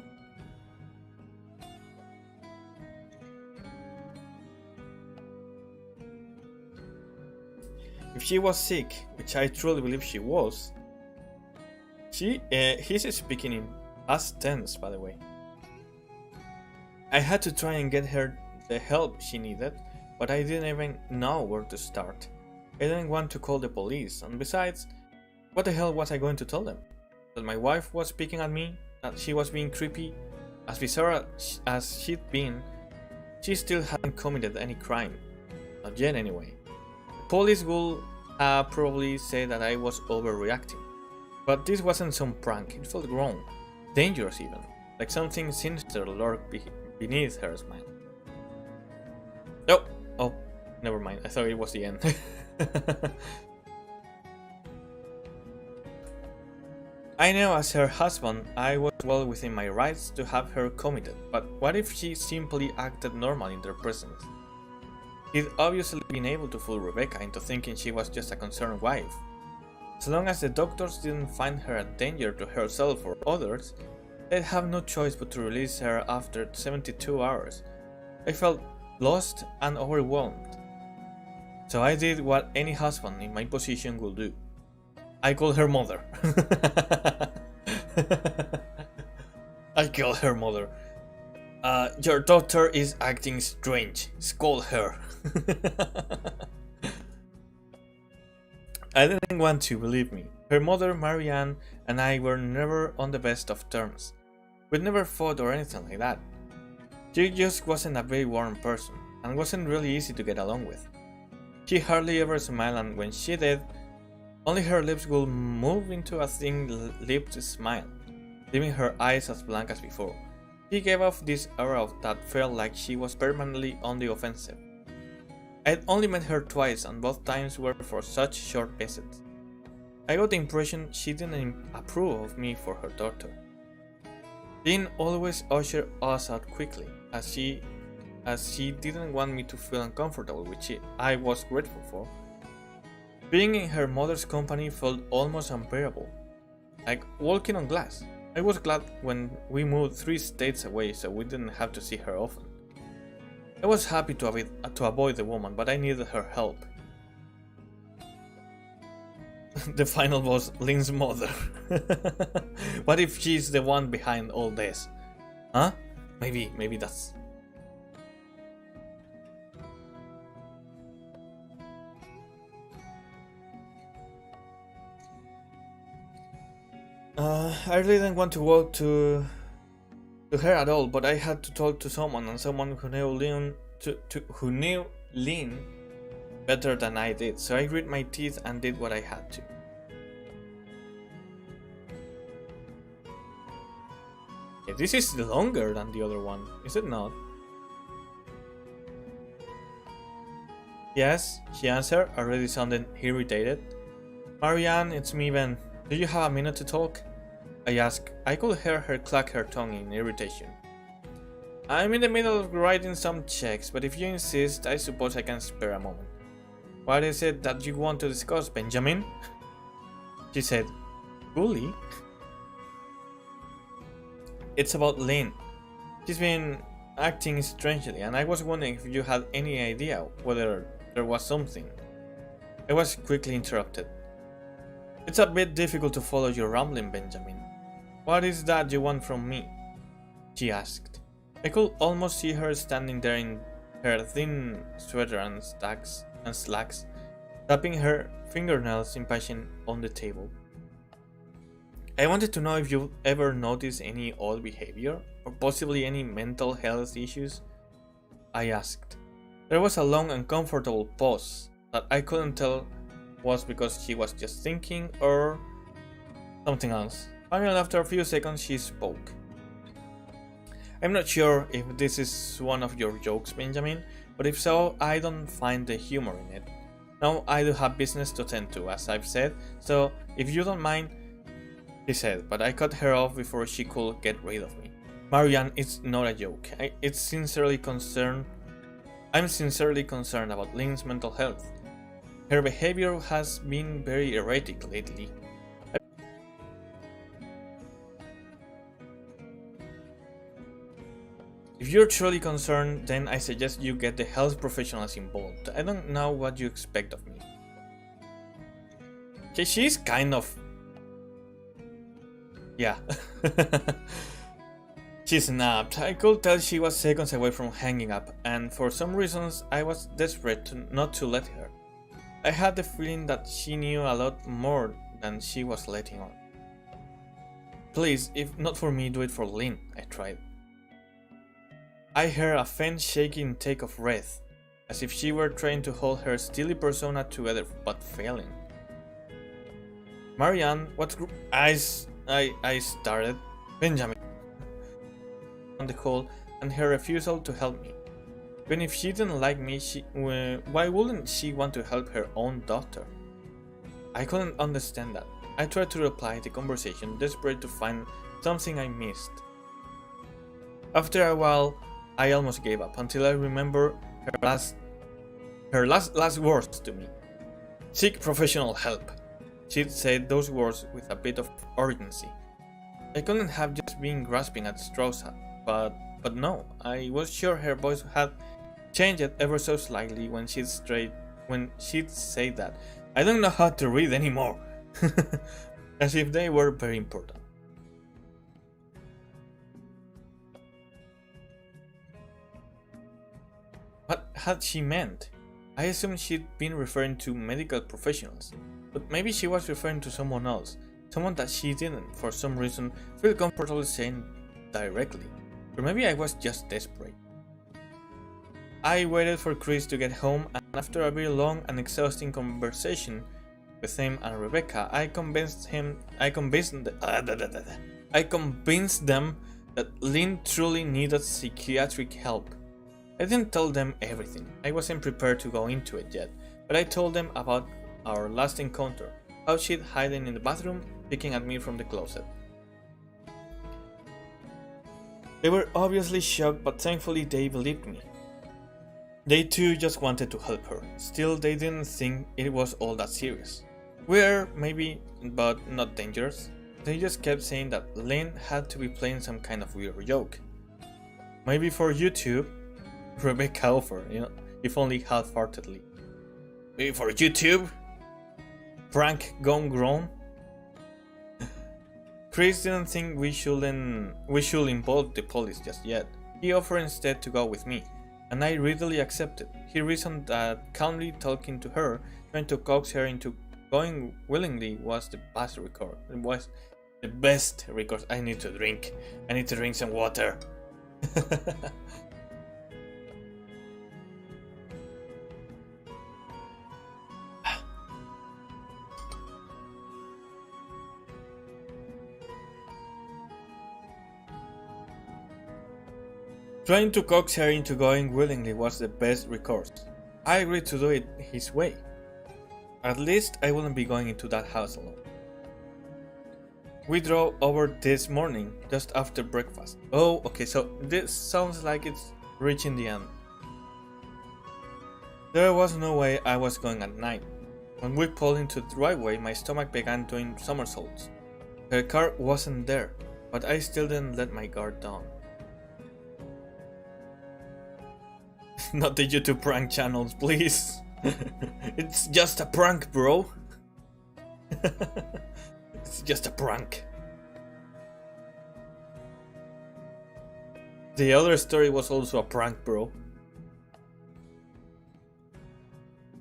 If she was sick, which I truly believe she was, he's speaking in past tense, by the way. I had to try and get her the help she needed, but I didn't even know where to start. I didn't want to call the police, and besides, what the hell was I going to tell them? That my wife was picking at me, that she was being creepy? As bizarre as she'd been, she still hadn't committed any crime. Not yet anyway. The police would probably say that I was overreacting. But this wasn't some prank, it felt wrong. Dangerous even. Like something sinister lurked beneath her smile. Oh, never mind. I thought it was the end. I know as her husband, I was well within my rights to have her committed, but what if she simply acted normal in their presence? He'd obviously been able to fool Rebecca into thinking she was just a concerned wife. As long as the doctors didn't find her a danger to herself or others, they'd have no choice but to release her after 72 hours. I felt lost and overwhelmed. So I did what any husband in my position would do. I called her mother. I called her mother. Your daughter is acting strange. Scold her. I didn't want to, believe me. Her mother, Marianne, and I were never on the best of terms. We'd never fought or anything like that. She just wasn't a very warm person, and wasn't really easy to get along with. She hardly ever smiled, and when she did, only her lips would move into a thin-lipped smile, leaving her eyes as blank as before. She gave off this aura that felt like she was permanently on the offensive. I'd only met her twice, and both times were for such short visits. I got the impression she didn't approve of me for her daughter. Lynn always ushered us out quickly, as she didn't want me to feel uncomfortable, which I was grateful for. Being in her mother's company felt almost unbearable, like walking on glass. I was glad when we moved 3 states away so we didn't have to see her often. I was happy to avoid the woman, but I needed her help. The final boss, Lynn's mother. What if she's the one behind all this? Huh? Maybe that's... I really didn't want to walk to her at all, but I had to talk to someone, and someone who knew Lynn better than I did, so I grit my teeth and did what I had to. Yeah, this is longer than the other one, is it not? Yes, she answered, already sounding irritated. Marianne, it's me, Ben. Do you have a minute to talk? I asked. I could hear her clack her tongue in irritation. I'm in the middle of writing some checks, but if you insist, I suppose I can spare a moment. What is it that you want to discuss, Benjamin? She said, Bully? It's about Lynn. She's been acting strangely, and I was wondering if you had any idea whether there was something. I was quickly interrupted. It's a bit difficult to follow your rambling, Benjamin. What is that you want from me? She asked. I could almost see her standing there in her thin sweater and slacks, tapping her fingernails impatient on the table. I wanted to know if you've ever noticed any odd behavior, or possibly any mental health issues, I asked. There was a long uncomfortable pause that I couldn't tell was because she was just thinking or something else. Finally, after a few seconds, she spoke. I'm not sure if this is one of your jokes, Benjamin, but if so, I don't find the humor in it. Now I do have business to tend to, as I've said, so if you don't mind, she said, but I cut her off before she could get rid of me. Marianne, it's not a joke. I'm sincerely concerned about Lynn's mental health. Her behavior has been very erratic lately. If you're truly concerned, then I suggest you get the health professionals involved. I don't know what you expect of me. Okay, she's kind of... yeah. She snapped. I could tell she was seconds away from hanging up, and for some reasons I was desperate not to let her. I had the feeling that she knew a lot more than she was letting on. Please, if not for me, do it for Lynn, I tried. I heard a faint shaking take of breath, as if she were trying to hold her steely persona together, but failing. Marianne, what's I started. Benjamin on the call and her refusal to help me. Even if she didn't like me, why wouldn't she want to help her own daughter? I couldn't understand that. I tried to reply the conversation, desperate to find something I missed. After a while, I almost gave up until I remembered her last words to me. Seek professional help. She'd said those words with a bit of urgency. I couldn't have just been grasping at straws, but no, I was sure her voice had changed ever so slightly when she'd say that. I don't know how to read anymore. As if they were very important. What had she meant? I assumed she'd been referring to medical professionals, but maybe she was referring to someone else, someone that she didn't, for some reason, feel comfortable saying directly. Or maybe I was just desperate. I waited for Chris to get home, and after a very long and exhausting conversation with him and Rebecca, I convinced them that Lynn truly needed psychiatric help. I didn't tell them everything. I wasn't prepared to go into it yet, but I told them about our last encounter, how she'd hidden in the bathroom, peeking at me from the closet. They were obviously shocked, but thankfully they believed me. They too just wanted to help her. Still, they didn't think it was all that serious. Weird, maybe, but not dangerous. They just kept saying that Lynn had to be playing some kind of weird joke. Maybe for YouTube, Rebecca offered, if only half-heartedly. Maybe for YouTube? Prank gone grown? Chris didn't think we should involve the police just yet. He offered instead to go with me, and I readily accepted. He reasoned that calmly talking to her, trying to coax her into going willingly was the best recourse. I need to drink. I need to drink some water. Trying to coax her into going willingly was the best recourse. I agreed to do it his way. At least I wouldn't be going into that house alone. We drove over this morning, just after breakfast. Oh, okay, so this sounds like it's reaching the end. There was no way I was going at night. When we pulled into the driveway, my stomach began doing somersaults. Her car wasn't there, but I still didn't let my guard down. Not the YouTube prank channels, please. It's just a prank, bro. It's just a prank. The other story was also a prank, bro.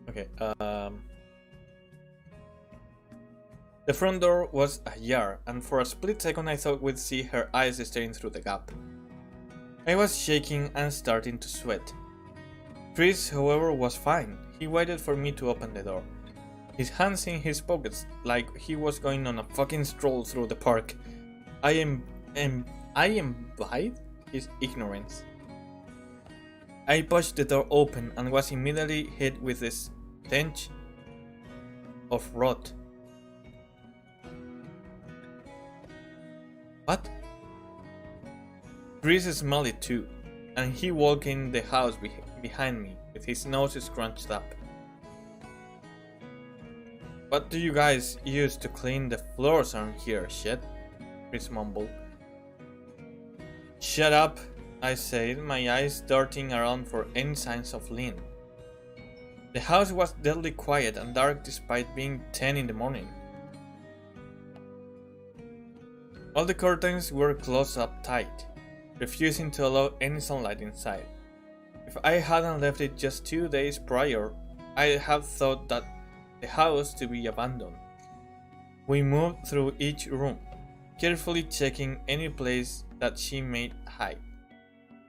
Okay, The front door was ajar, and for a split second I thought we'd see her eyes staring through the gap. I was shaking and starting to sweat. Chris, however, was fine. He waited for me to open the door, his hands in his pockets like he was going on a fucking stroll through the park. I envied his ignorance. I pushed the door open and was immediately hit with the stench of rot. What? Chris smelled it too, and he walked in the house behind me with his nose scrunched up. What do you guys use to clean the floors around here, shit? Chris mumbled. Shut up, I said, my eyes darting around for any signs of Lynn. The house was deadly quiet and dark despite being 10 in the morning. All the curtains were closed up tight, refusing to allow any sunlight inside. If I hadn't left it just 2 days prior, I'd have thought that the house to be abandoned. We moved through each room, carefully checking any place that she might hide,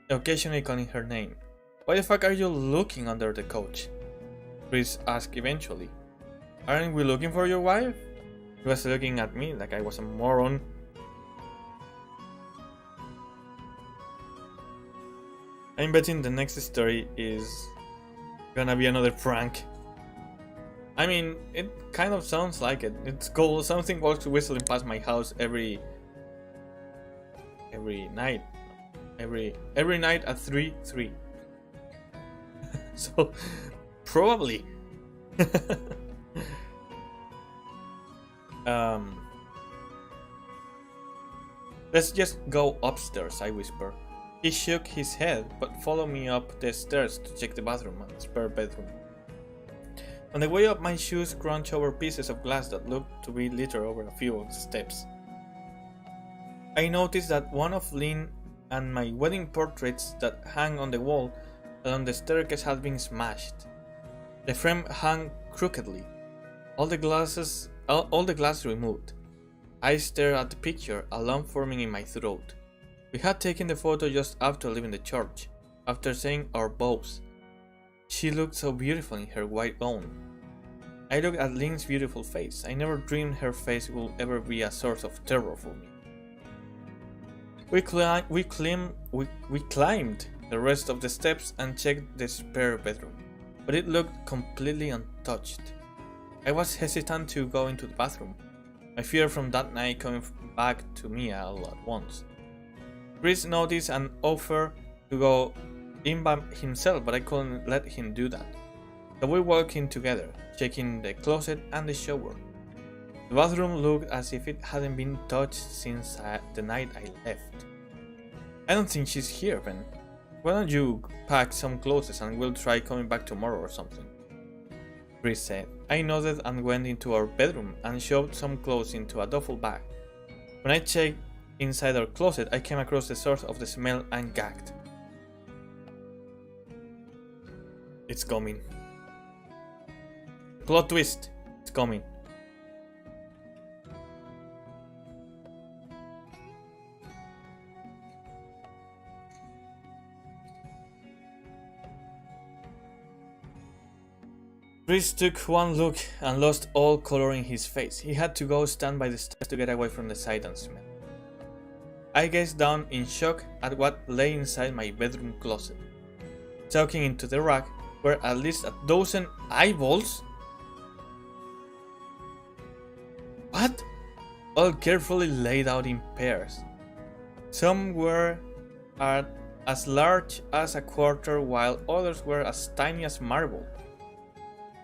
occasionally calling her name. Why the fuck are you looking under the couch? Chris asked eventually. Aren't we looking for your wife? He was looking at me like I was a moron. I'm betting the next story is gonna be another prank. I mean, it kind of sounds like it. It's cool. Something walks whistling past my house every night. Every night at 3:03. So probably. Let's just go upstairs, I whispered. He shook his head, but followed me up the stairs to check the bathroom and spare bedroom. On the way up, my shoes crunched over pieces of glass that looked to be littered over a few of the steps. I noticed that one of Lynn and my wedding portraits that hung on the wall along the staircase had been smashed. The frame hung crookedly, all the glass removed. I stared at the picture, a lump forming in my throat. We had taken the photo just after leaving the church, after saying our vows. She looked so beautiful in her white gown. I looked at Lynn's beautiful face. I never dreamed her face would ever be a source of terror for me. We climbed the rest of the steps and checked the spare bedroom, but it looked completely untouched. I was hesitant to go into the bathroom, my fear from that night coming back to me all at once. Chris noticed and offered to go in by himself, but I couldn't let him do that. So we walked in together, checking the closet and the shower. The bathroom looked as if it hadn't been touched since the night I left. I don't think she's here, Ben. Why don't you pack some clothes and we'll try coming back tomorrow or something? Chris said. I nodded and went into our bedroom and shoved some clothes into a duffel bag. When I checked inside our closet, I came across the source of the smell and gagged. It's coming. Plot twist. It's coming. Chris took one look and lost all color in his face. He had to go stand by the stairs to get away from the sight and smell. I gazed down in shock at what lay inside my bedroom closet. Tucking into the rack were at least a dozen eyeballs. What? All carefully laid out in pairs. Some were as large as a quarter, while others were as tiny as marble.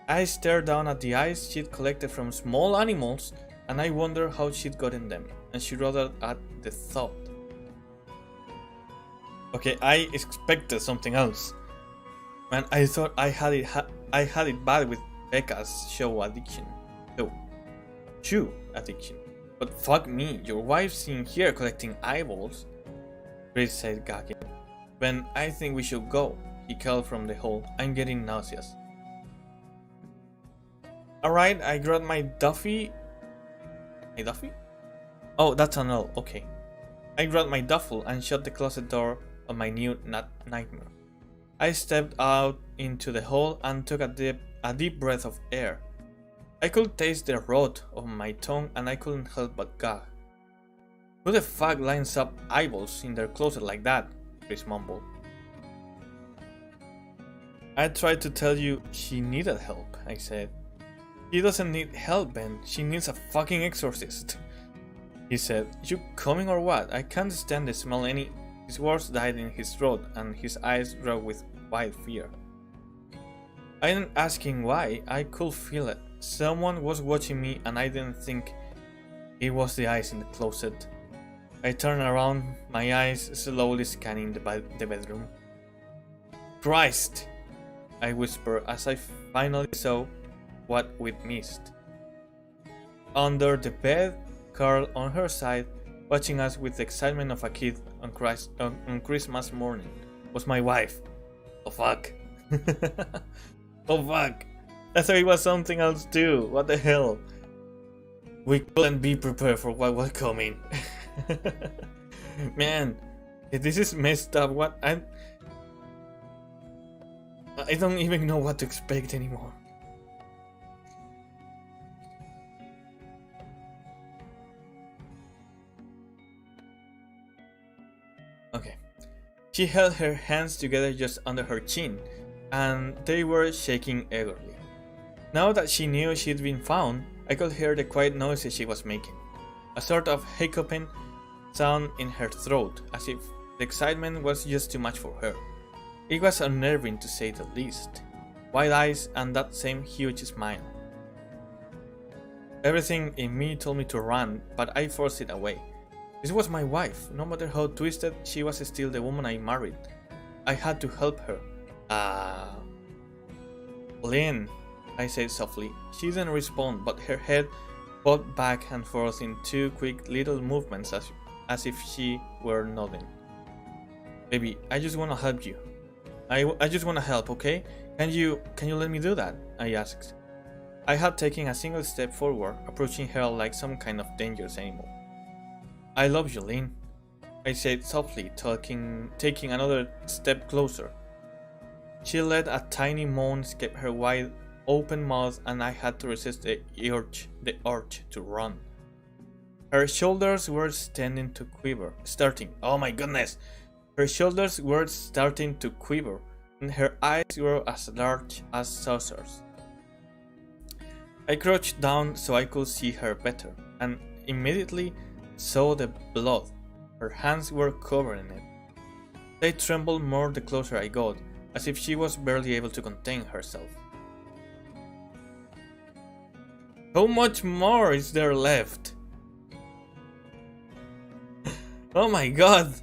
I stared down at the eyes she'd collected from small animals, and I wondered how she'd gotten them, and she shuddered at the thought. Okay, I expected something else. Man, I thought I had it bad with Becca's shoe addiction. But fuck me, your wife's in here collecting eyeballs. Chris said, gagging. Ben, I think we should go. He called from the hall. I'm getting nauseous. Alright, I grabbed my duffy My duffy? Oh, that's an L, okay. I grabbed my duffel and shut the closet door on my new nightmare. I stepped out into the hall and took a deep breath of air. I could taste the rot on my tongue and I couldn't help but gag. Who the fuck lines up eyeballs in their closet like that? Chris mumbled. I tried to tell you she needed help, I said. She doesn't need help, Ben. She needs a fucking exorcist. He said, You coming or what? I can't stand the smell any. His words died in his throat and his eyes grew with wild fear. I didn't ask him why, I could feel it. Someone was watching me and I didn't think it was the eyes in the closet. I turned around, my eyes slowly scanning the bedroom. Christ! I whispered as I finally saw what we'd missed. Under the bed, Carl on her side, watching us with the excitement of a kid on Christmas morning, was my wife. Oh fuck. Oh fuck. I thought it was something else too. What the hell? We couldn't be prepared for what was coming. Man, this is messed up. What I don't even know what to expect anymore. Okay. She held her hands together just under her chin, and they were shaking eagerly. Now that she knew she'd been found, I could hear the quiet noises she was making. A sort of hiccuping sound in her throat, as if the excitement was just too much for her. It was unnerving to say the least. Wide eyes and that same huge smile. Everything in me told me to run, but I forced it away. This was my wife. No matter how twisted, she was still the woman I married. I had to help her. Lynn, I said softly. She didn't respond, but her head bobbed back and forth in two quick little movements as if she were nodding. Baby, I just want to help you. I just want to help, okay? Can you let me do that? I asked. I had taken a single step forward, approaching her like some kind of dangerous animal. I love you, Lynn, I said softly, taking another step closer. She let a tiny moan escape her wide open mouth and I had to resist the urge to run. Her shoulders were starting to quiver. Oh my goodness! Her shoulders were starting to quiver, and her eyes were as large as saucers. I crouched down so I could see her better, and immediately saw the blood. Her hands were covering it. They trembled more the closer I got, as if she was barely able to contain herself. How much more is there left? Oh my god!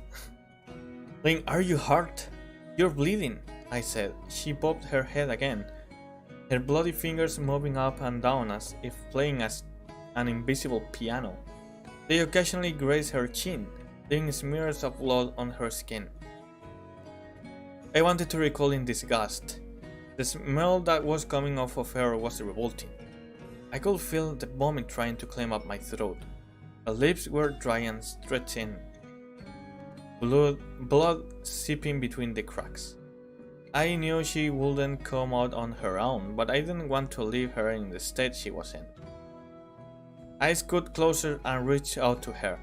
Lynn, are you hurt? You're bleeding, I said. She bobbed her head again, her bloody fingers moving up and down as if playing an invisible piano. They occasionally grazed her chin, leaving smears of blood on her skin. I wanted to recoil in disgust. The smell that was coming off of her was revolting. I could feel the vomit trying to climb up my throat. Her lips were dry and stretching, blood seeping between the cracks. I knew she wouldn't come out on her own, but I didn't want to leave her in the state she was in. I scooted closer and reached out to her.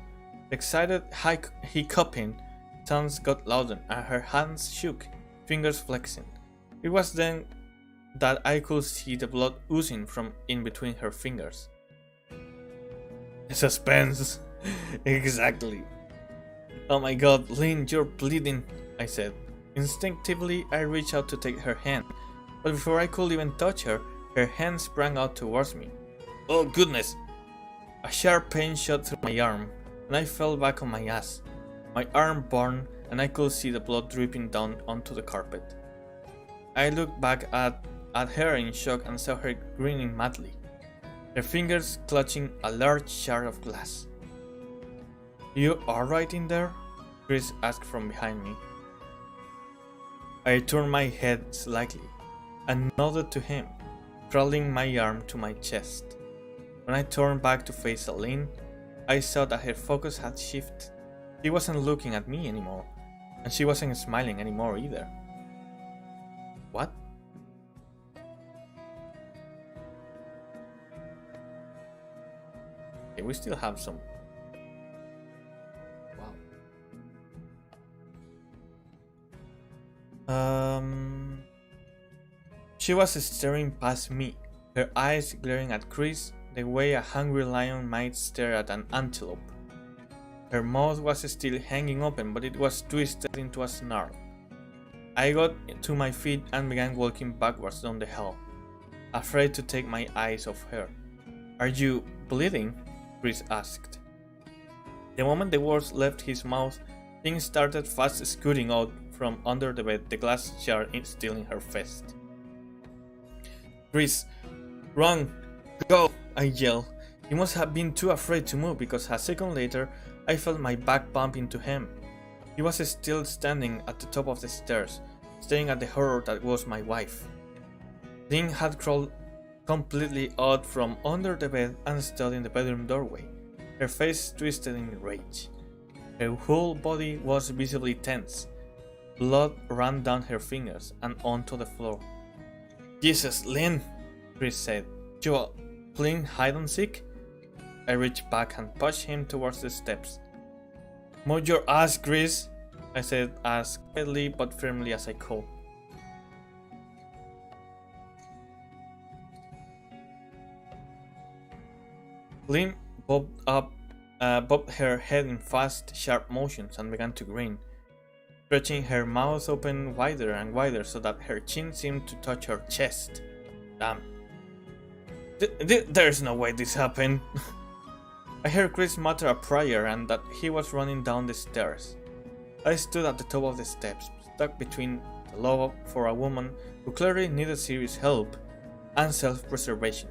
The excited hiccuping sounds got louder and her hands shook, fingers flexing. It was then that I could see the blood oozing from in between her fingers. Suspense. Exactly. Oh my god, Lynn, you're bleeding, I said. Instinctively, I reached out to take her hand, but before I could even touch her, her hand sprang out towards me. Oh goodness! A sharp pain shot through my arm, and I fell back on my ass. My arm burned, and I could see the blood dripping down onto the carpet. I looked back at her in shock and saw her grinning madly, her fingers clutching a large shard of glass. You alright in there? Chris asked from behind me. I turned my head slightly and nodded to him, crawling my arm to my chest. When I turned back to face Aline, I saw that her focus had shifted. She wasn't looking at me anymore, and she wasn't smiling anymore either. What? Okay, we still have some. Wow. She was staring past me, her eyes glaring at Chris the way a hungry lion might stare at an antelope. Her mouth was still hanging open, but it was twisted into a snarl. I got to my feet and began walking backwards down the hall, afraid to take my eyes off her. "Are you bleeding?" Chris asked. The moment the words left his mouth, things started fast scooting out from under the bed, the glass jar still in her fist. "Chris, run! Go!" I yelled. He must have been too afraid to move because a second later I felt my back bump into him. He was still standing at the top of the stairs, staring at the horror that was my wife. Lynn had crawled completely out from under the bed and stood in the bedroom doorway, her face twisted in rage. Her whole body was visibly tense. Blood ran down her fingers and onto the floor. "Jesus, Lynn," Chris said. "You are playing hide and seek?" I reached back and pushed him towards the steps. "Move your ass, Chris," I said as quietly but firmly as I could. Lynn bobbed her head in fast, sharp motions and began to grin, stretching her mouth open wider and wider so that her chin seemed to touch her chest. Damn. There's no way this happened. I heard Chris mutter a prayer and that he was running down the stairs. I stood at the top of the steps, stuck between the love for a woman who clearly needed serious help and self-preservation.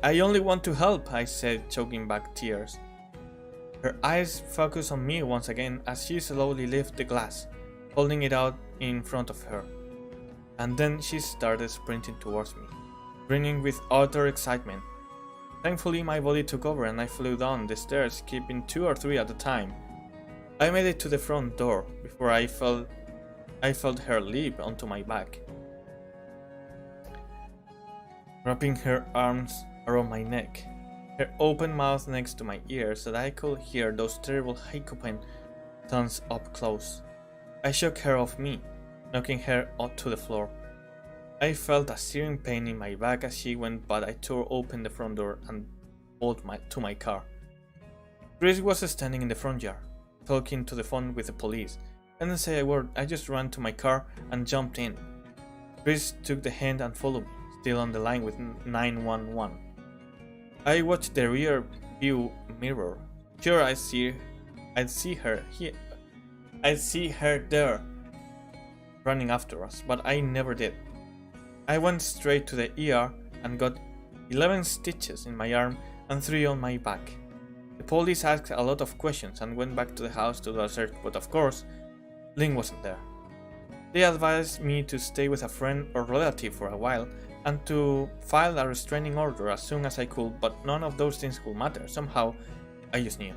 "I only want to help," I said, choking back tears. Her eyes focused on me once again as she slowly lifted the glass, holding it out in front of her. And then she started sprinting towards me, grinning with utter excitement. Thankfully, my body took over and I flew down the stairs, keeping 2 or 3 at a time. I made it to the front door before I felt her leap onto my back, wrapping her arms around my neck, her open mouth next to my ear so that I could hear those terrible hiccuping sounds up close. I shook her off me, knocking her onto the floor. I felt a searing pain in my back as she went, but I tore open the front door and bolted to my car. Chris was standing in the front yard, talking to the phone with the police. I didn't say a word, I just ran to my car and jumped in. Chris took the hand and followed me, still on the line with 911. I watched the rear view mirror. Sure, I'd see her there, running after us, but I never did. I went straight to the ER and got 11 stitches in my arm and 3 on my back. The police asked a lot of questions and went back to the house to do a search, but of course, Lynn wasn't there. They advised me to stay with a friend or relative for a while and to file a restraining order as soon as I could, but none of those things would matter. Somehow, I just knew.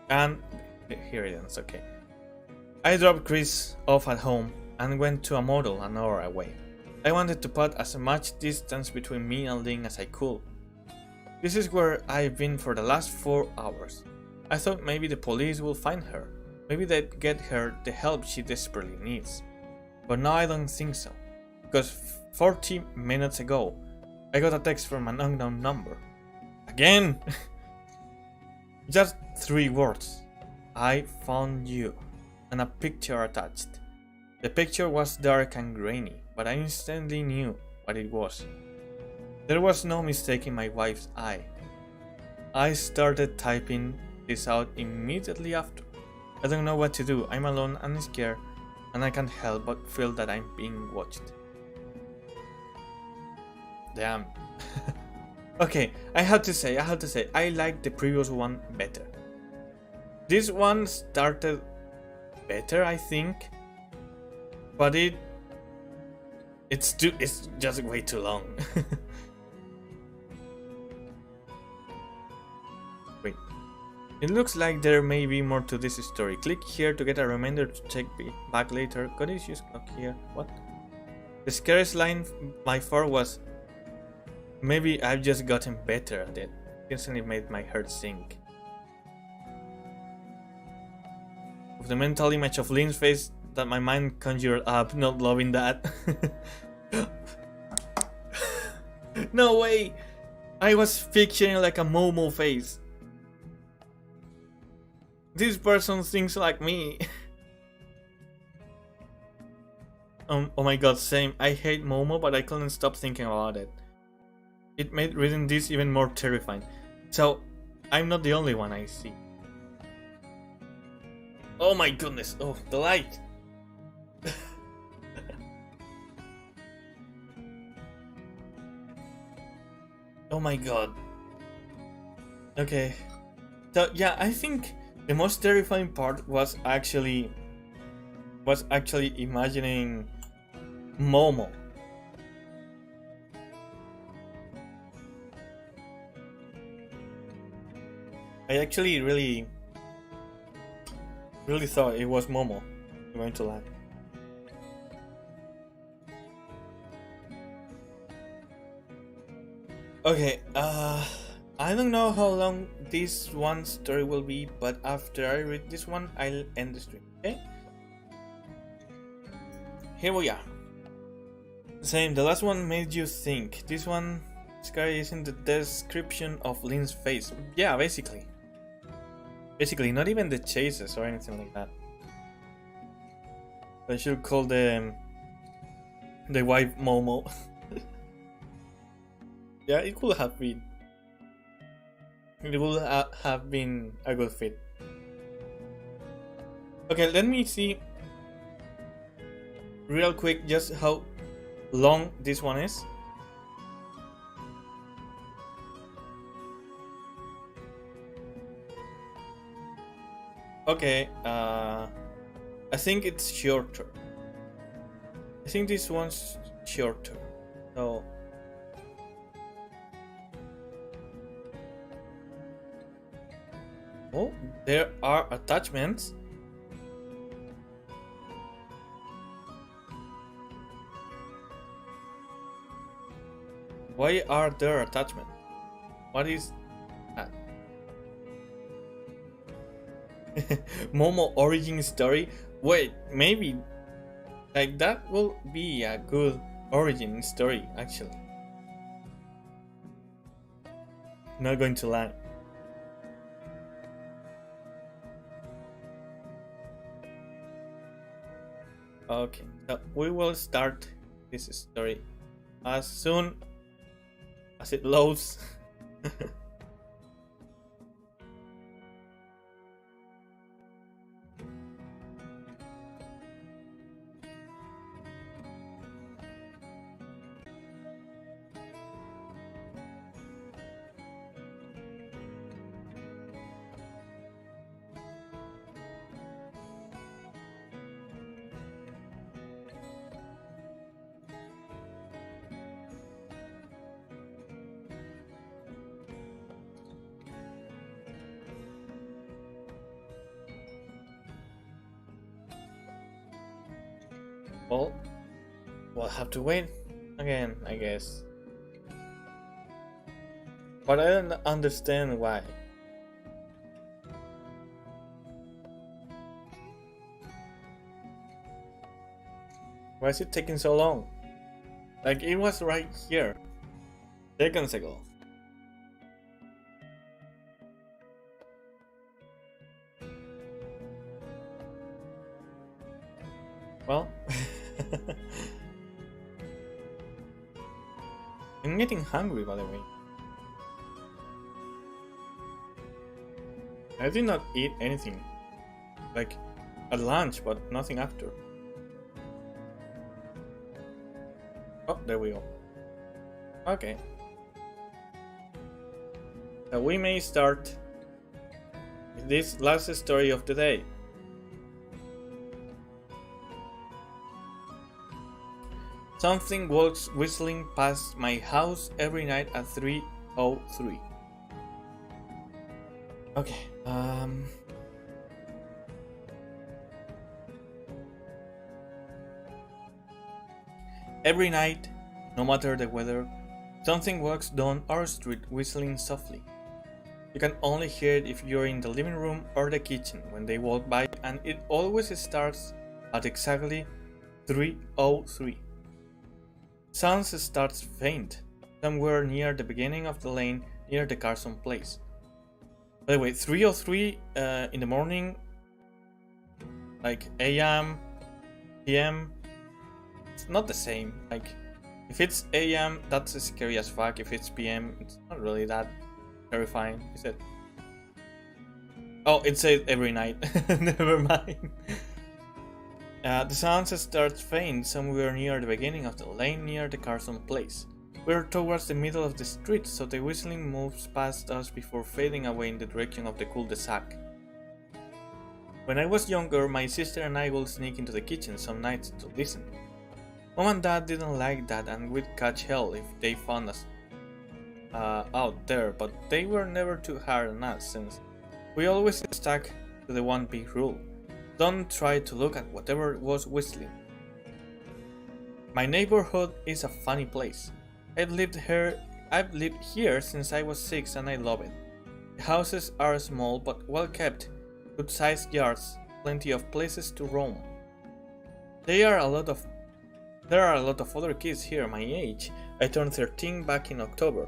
And here it ends, okay. I dropped Chris off at home and went to a motel an hour away. I wanted to put as much distance between me and Lynn as I could. This is where I've been for the last 4 hours. I thought maybe the police will find her. Maybe they'd get her the help she desperately needs. But now I don't think so. Because 40 minutes ago, I got a text from an unknown number. Again! Just 3 words. "I found you," and a picture attached. The picture was dark and grainy, but I instantly knew what it was. There was no mistaking my wife's eye. I started typing this out immediately after. I don't know what to do. I'm alone and scared, and I can't help but feel that I'm being watched. Damn. Okay, I have to say, I like the previous one better. This one started better, I think, but it's just way too long. It looks like there may be more to this story. Click here to get a reminder to check back later. God issues clock here. What? The scariest line by far was, maybe I've just gotten better at it. Instantly made my heart sink. With the mental image of Lynn's face that my mind conjured up, not loving that. No way! I was picturing like a Momo face. This person thinks like me. Oh my god, same. I hate Momo, but I couldn't stop thinking about it. It made reading this even more terrifying. So, I'm not the only one I see. Oh my goodness, oh, the light! Oh my god. Okay. So yeah, I think the most terrifying part was actually imagining Momo. I actually really thought it was Momo. I'm going to lie. Okay, I don't know how long this one story will be, but after I read this one, I'll end the stream, okay? Here we are. Same, the last one made you think. This one, scary isn't the description of Lynn's face. Yeah, basically. Basically, not even the chases or anything like that. I should call the wife Momo. Yeah, it could have been. It would have been a good fit. Okay, let me see real quick just how long this one is. Okay, I think it's shorter. I think this one's shorter. So oh, there are attachments. Why are there attachments? What is that? Momo origin story? Wait, maybe like that will be a good origin story actually. Not going to lie. Okay, so we will start this story as soon as it loads. Well, we'll have to wait again, I guess. But I don't understand why. Why is it taking so long? Like, it was right here seconds ago. Well, I'm getting hungry, by the way. I did not eat anything, like at lunch, but nothing after. Oh, there we go. Okay. So we may start with this last story of the day. Something walks whistling past my house every night at 3:03. Okay. Every night, no matter the weather, something walks down our street whistling softly. You can only hear it if you're in the living room or the kitchen when they walk by, and it always starts at exactly 3:03. Sound starts faint, somewhere near the beginning of the lane near the Carson place. By the way, 3:03 in the morning, like AM, PM, it's not the same. Like, if it's AM, that's scary as fuck. If it's PM, it's not really that terrifying, is it? Oh, it says every night. Never mind. The sound starts faint somewhere near the beginning of the lane near the Carson place. We're towards the middle of the street, so the whistling moves past us before fading away in the direction of the cul-de-sac. When I was younger, my sister and I would sneak into the kitchen some nights to listen. Mom and Dad didn't like that and would catch hell if they found us out there, but they were never too hard on us since we always stuck to the one big rule: don't try to look at whatever was whistling. My neighborhood is a funny place. I've lived here since I was 6 and I love it. The houses are small but well kept, good sized yards, plenty of places to roam. There are a lot of other kids here my age. I turned 13 back in October.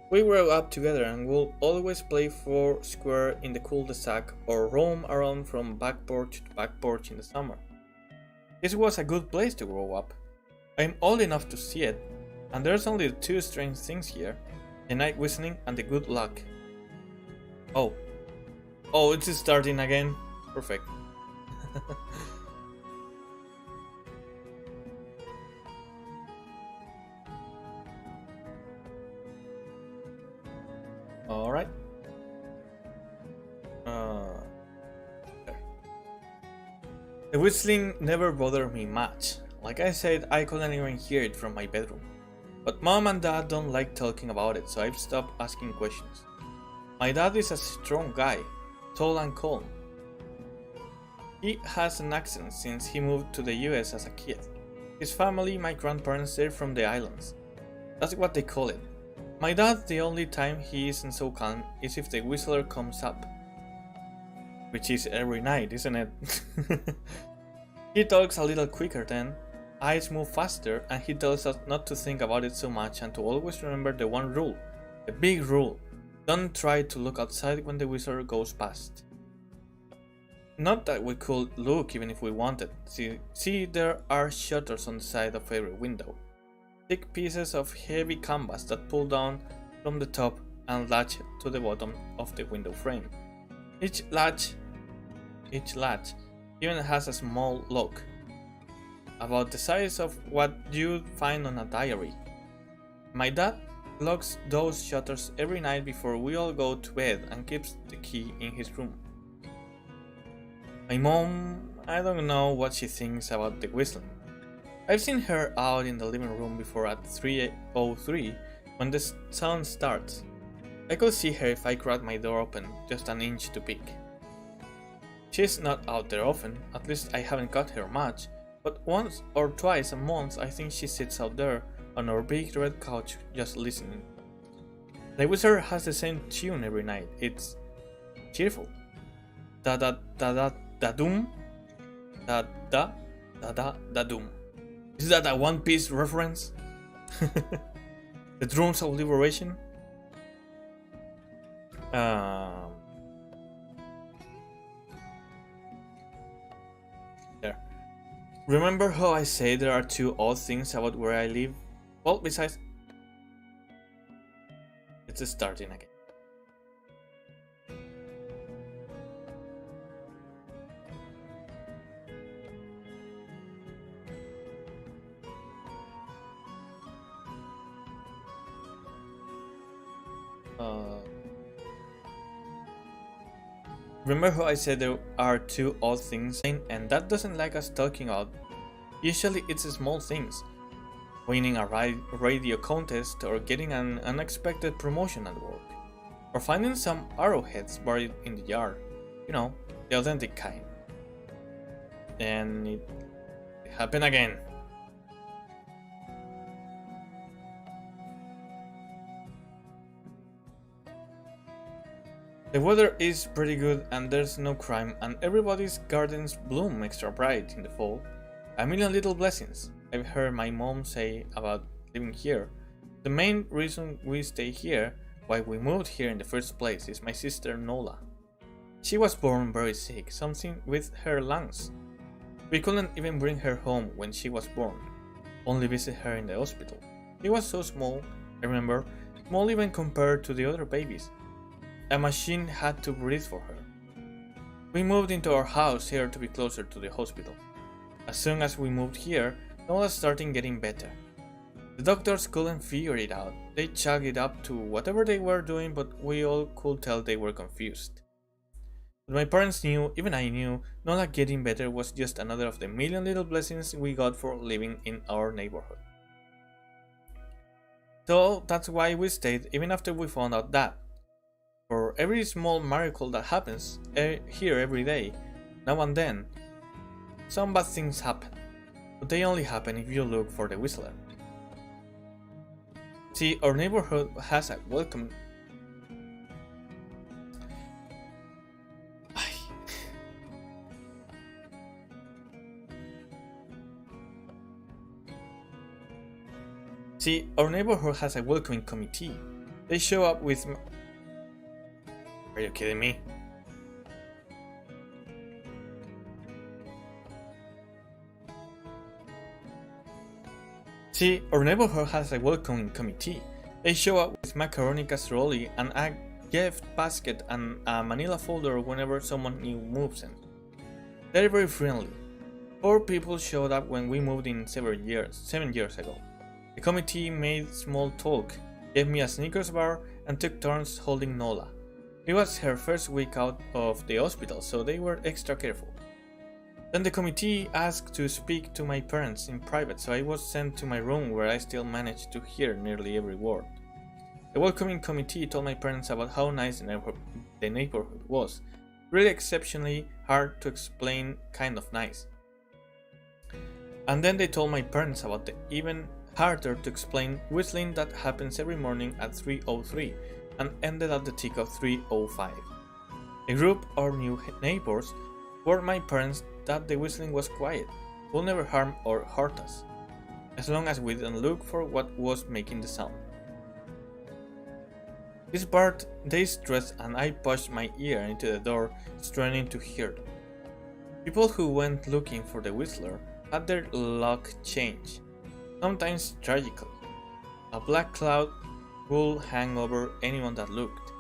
We grew up together and will always play 4 square in the cul-de-sac or roam around from back porch to back porch in the summer. This was a good place to grow up. I'm old enough to see it, and there's only 2 strange things here: the night whistling and the good luck. Oh, it's starting again. Perfect. Alright. The whistling never bothered me much. Like I said, I couldn't even hear it from my bedroom. But Mom and Dad don't like talking about it, so I've stopped asking questions. My dad is a strong guy, tall and calm. He has an accent since he moved to the US as a kid. His family, my grandparents, they're from the islands. That's what they call it. My dad, the only time he isn't so calm is if the whistler comes up. Which is every night, isn't it? He talks a little quicker then, eyes move faster, and he tells us not to think about it so much and to always remember the one rule, the big rule: don't try to look outside when the whistler goes past. Not that we could look even if we wanted. See, there are shutters on the side of every window. Thick pieces of heavy canvas that pull down from the top and latch to the bottom of the window frame. Each latch even has a small lock, about the size of what you'd find on a diary. My dad locks those shutters every night before we all go to bed and keeps the key in his room. My mom, I don't know what she thinks about the whistling. I've seen her out in the living room before at 3:03 when the sound starts. I could see her if I cracked my door open just an inch too big. She's not out there often, at least I haven't caught her much, but once or twice a month I think she sits out there on our big red couch just listening. The whistler has the same tune every night. It's cheerful. Da da da da da doom, da da da da da doom. Is that a One Piece reference? The drums of liberation? There. Remember how I say there are 2 odd things about where I live? Well, besides... It's starting again. Remember how I said there are 2 odd things, and that doesn't like us talking about. Usually it's small things. Winning a radio contest or getting an unexpected promotion at work. or finding some arrowheads buried in the yard. You know, the authentic kind. And it happened again. The weather is pretty good and there's no crime and everybody's gardens bloom extra bright in the fall. A million little blessings. I've heard my mom say about living here. The main reason we stay here, why we moved here in the first place, is my sister Nola. She was born very sick, something with her lungs. We couldn't even bring her home when she was born, only visit her in the hospital. She was so small, I remember, small even compared to the other babies. A machine had to breathe for her. We moved into our house here to be closer to the hospital. As soon as we moved here, Nola started getting better. The doctors couldn't figure it out. They chalked it up to whatever they were doing, but we all could tell they were confused. But my parents knew, even I knew, Nola getting better was just another of the million little blessings we got for living in our neighborhood. So that's why we stayed even after we found out that. For every small miracle that happens here every day, now and then, some bad things happen, but they only happen if you look for the whistler. See, our neighborhood has a welcome. See, our neighborhood has a welcoming committee. They show up with. Are you kidding me? See, our neighborhood has a welcoming committee. They show up with macaroni casserole and a gift basket and a manila folder whenever someone new moves in. They're very friendly. 4 people showed up when we moved in 7 years ago. The committee made small talk, gave me a Snickers bar, and took turns holding Nola. It was her first week out of the hospital, so they were extra careful. Then the committee asked to speak to my parents in private, so I was sent to my room where I still managed to hear nearly every word. The welcoming committee told my parents about how nice the neighborhood was. Really exceptionally hard to explain, kind of nice. And then they told my parents about the even harder to explain whistling that happens every morning at 3:03 and ended at the tick of 3:05. A group of new neighbors warned my parents that the whistling was quiet, will never harm or hurt us, as long as we didn't look for what was making the sound. This part they stressed and I pushed my ear into the door, straining to hear them. People who went looking for the whistler had their luck change, sometimes tragically. A black cloud would hang over anyone that looked.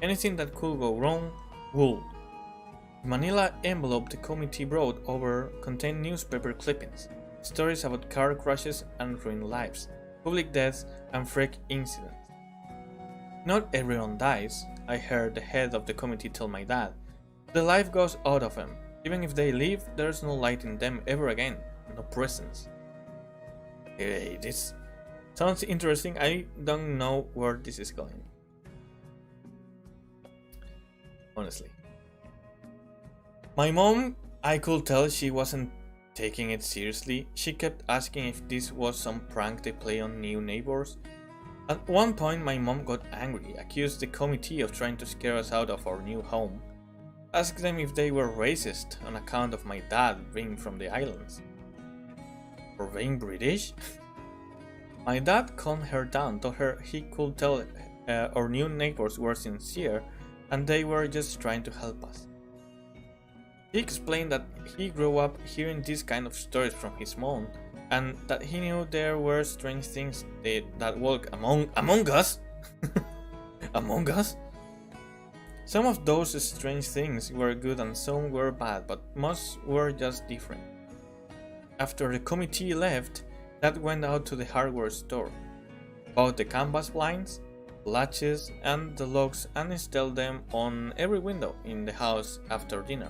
Anything that could go wrong would. The manila envelope the committee brought over contained newspaper clippings, stories about car crashes and ruined lives, public deaths and freak incidents. Not everyone dies, I heard the head of the committee tell my dad. The life goes out of them. Even if they leave, there's no light in them ever again, no presence. Hey, this sounds interesting. I don't know where this is going. Honestly. My mom, I could tell she wasn't taking it seriously. She kept asking if this was some prank they play on new neighbors. At one point my mom got angry, accused the committee of trying to scare us out of our new home. Asked them if they were racist on account of my dad being from the islands. For being British? My dad calmed her down, told her he could tell our new neighbors were sincere and they were just trying to help us. He explained that he grew up hearing these kind of stories from his mom and that he knew there were strange things that walk among us. Among us? Some of those strange things were good and some were bad, but most were just different. After the committee left, Dad went out to the hardware store, bought the canvas blinds, latches, and the locks and installed them on every window in the house after dinner.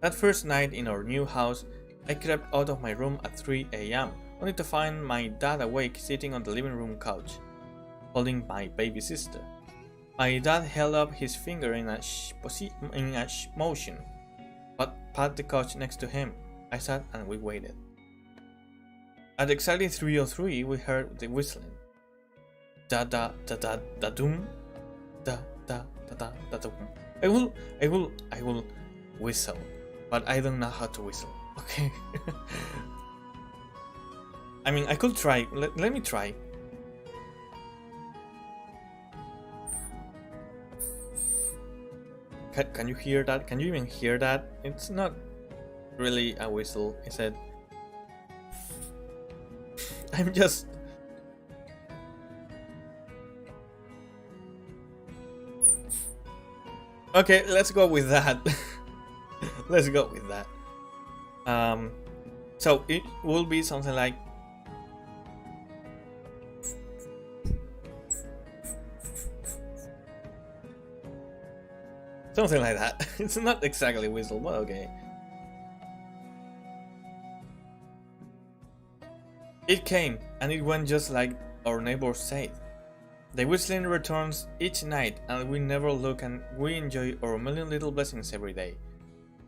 That first night in our new house, I crept out of my room at 3 a.m. only to find my dad awake sitting on the living room couch, holding my baby sister. My dad held up his finger in a motion, but pat the couch next to him. I sat and we waited. At exactly 3:03, we heard the whistling. Da da da da da doom, da da da da da doom. I will whistle, but I don't know how to whistle. Okay. I mean, I could try. Let me try. Can you hear that? Can you even hear that? It's not really a whistle, is it? I'm just... Okay, let's go with that. Let's go with that. So it will be something like... Something like that. It's not exactly a whistle, but okay. It came, and it went just like our neighbors said. The whistling returns each night, and we never look, and we enjoy our million little blessings every day.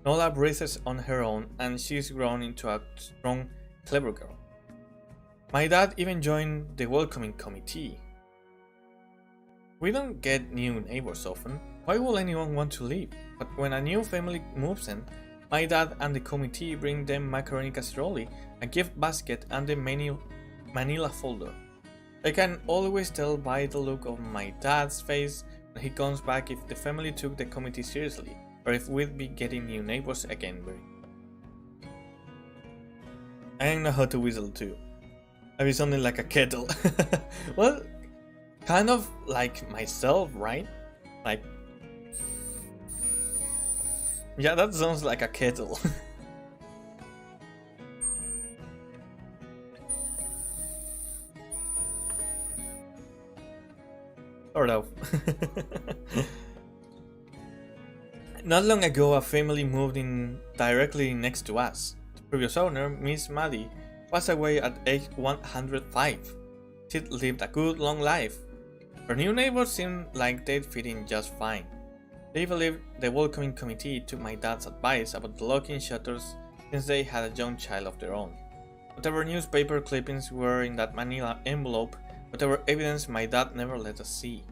Nola breathes on her own, and she's grown into a strong, clever girl. My dad even joined the welcoming committee. We don't get new neighbors often. Why would anyone want to leave? But when a new family moves in, my dad and the committee bring them macaroni casserole, a gift basket, and the manila folder. I can always tell by the look of my dad's face when he comes back if the family took the committee seriously, or if we'd be getting new neighbors again. I don't know how to whistle too. I be something like a kettle. Well, kind of like myself, right? Like... Yeah, that sounds like a kettle. Sort of. Not long ago, a family moved in directly next to us. The previous owner, Miss Maddie, passed away at age 105. She'd lived a good long life. Her new neighbors seemed like they'd fit in just fine. They believed the welcoming committee took my dad's advice about locking shutters since they had a young child of their own. Whatever newspaper clippings were in that manila envelope, whatever evidence my dad never let us see.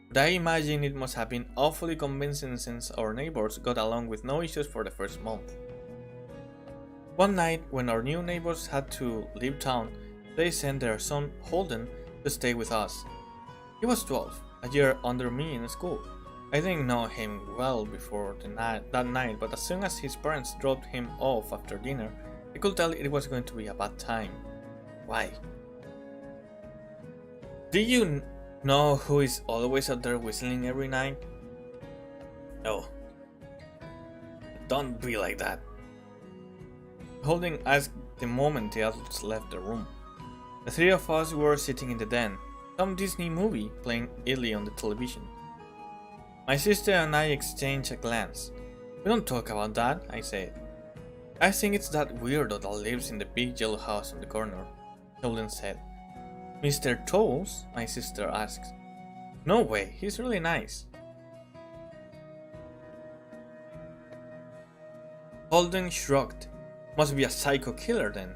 But I imagine it must have been awfully convincing since our neighbors got along with no issues for the first month. One night, when our new neighbors had to leave town, they sent their son Holden to stay with us. He was 12, a year under me in school. I didn't know him well before that night, but as soon as his parents dropped him off after dinner, I could tell it was going to be a bad time. Why? Do you know who is always out there whistling every night? No. Don't be like that. Holden asked the moment the adults left the room. The three of us were sitting in the den, some Disney movie playing idly on the television. My sister and I exchanged a glance. We don't talk about that, I said. I think it's that weirdo that lives in the big yellow house on the corner, Holden said. Mr. Toles? My sister asked. No way, he's really nice. Holden shrugged. Must be a psycho killer then.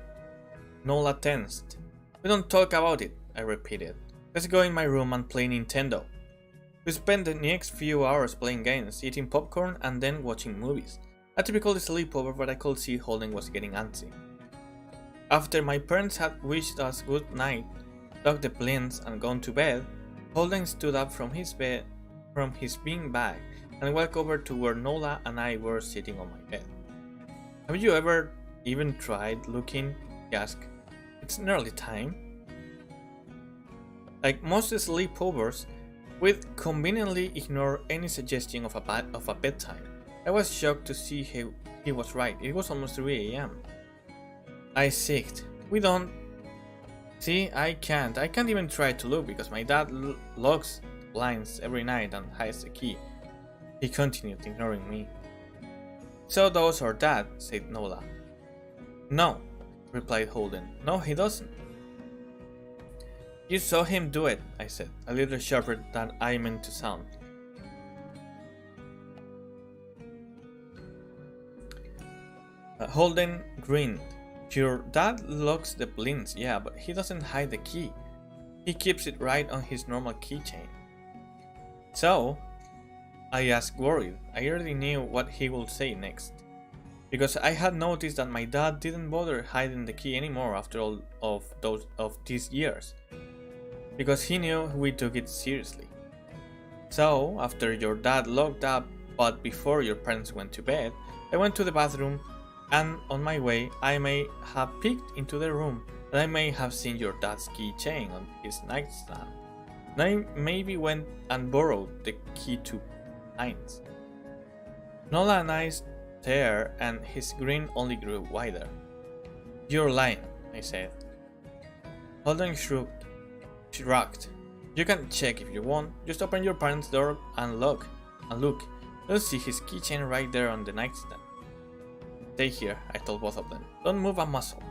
Nola tensed. We don't talk about it, I repeated. Let's go in my room and play Nintendo. We spent the next few hours playing games, eating popcorn, and then watching movies. A typical sleepover, but I could see Holden was getting antsy. After my parents had wished us good night, locked the blinds, and gone to bed, Holden stood up from his bean bag and walked over to where Nola and I were sitting on my bed. Have you ever even tried looking? He asked. It's nearly time. Like most sleepovers, we'd conveniently ignore any suggestion of a bedtime. I was shocked to see he was right. It was almost 3 a.m. I sighed. We don't... See, I can't even try to look because my dad locks blinds every night and hides the key. He continued, ignoring me. So does our dad, said Nola. No, replied Holden. No, he doesn't. You saw him do it, I said, a little sharper than I meant to sound. Holden grinned. Your dad locks the blinds, yeah, but he doesn't hide the key. He keeps it right on his normal keychain. So, I asked worried. I already knew what he would say next. Because I had noticed that my dad didn't bother hiding the key anymore after all of these years. Because he knew we took it seriously. So, after your dad locked up, but before your parents went to bed, I went to the bathroom, and on my way, I may have peeked into the room, and I may have seen your dad's keychain on his nightstand. And I maybe went and borrowed the key to Heinz. Nola and I stared, and his grin only grew wider. You're lying, I said. Holden shrugged. You can check if you want. Just open your parents' door and look. You'll see his keychain right there on the nightstand. Stay here, I told both of them. Don't move a muscle.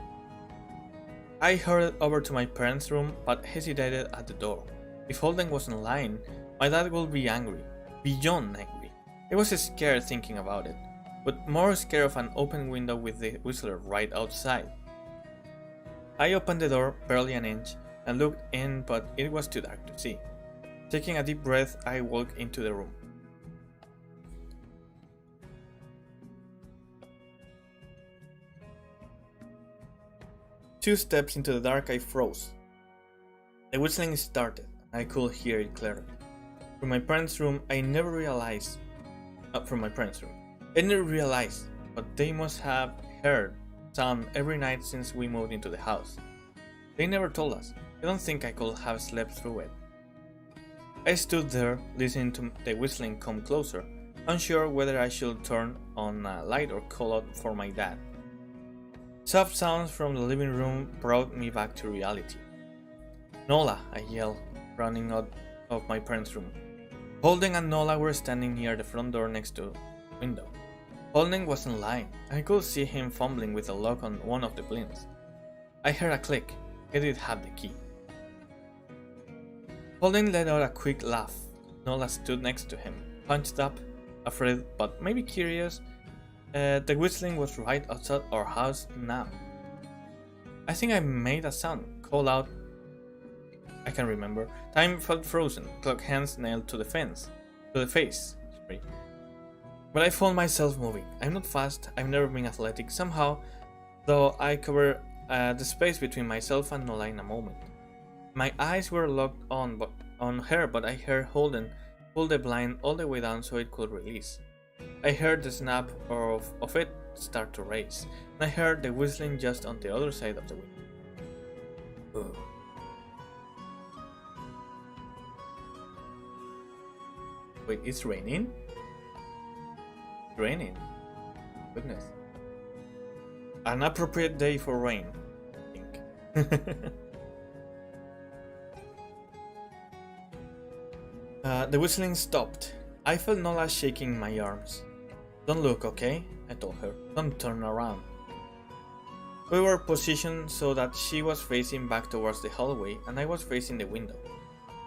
I hurried over to my parents' room, but hesitated at the door. If Holden wasn't lying, my dad would be angry. Beyond angry. I was scared thinking about it, but more scared of an open window with the whistler right outside. I opened the door barely an inch and looked in, but it was too dark to see. Taking a deep breath, I walked into the room. Two steps into the dark, I froze. The whistling started, and I could hear it clearly. From my parents' room, I never realized, but they must have heard sound every night since we moved into the house. They never told us. I don't think I could have slept through it. I stood there, listening to the whistling come closer, unsure whether I should turn on a light or call out for my dad. Soft sounds from the living room brought me back to reality. Nola, I yelled, running out of my parents' room. Holden and Nola were standing near the front door next to the window. Holden wasn't lying. I could see him fumbling with the lock on one of the blinds. I heard a click. He did have the key. Holden let out a quick laugh. Nola stood next to him, hunched up, afraid but maybe curious. The whistling was right outside our house now. I think I made a sound, called out. I can't remember. Time felt frozen, clock hands nailed to the face. Sorry. But I found myself moving. I'm not fast, I've never been athletic. Somehow, though, I covered the space between myself and Nola in a moment. My eyes were locked on her, but I heard Holden pull the blind all the way down so it could release. I heard the snap of it start to raise, and I heard the whistling just on the other side of the window. Ugh. Wait, it's raining? It's raining. Goodness. An appropriate day for rain, I think. The whistling stopped. I felt Nola shaking my arms. Don't look, okay? I told her. Don't turn around. We were positioned so that she was facing back towards the hallway and I was facing the window.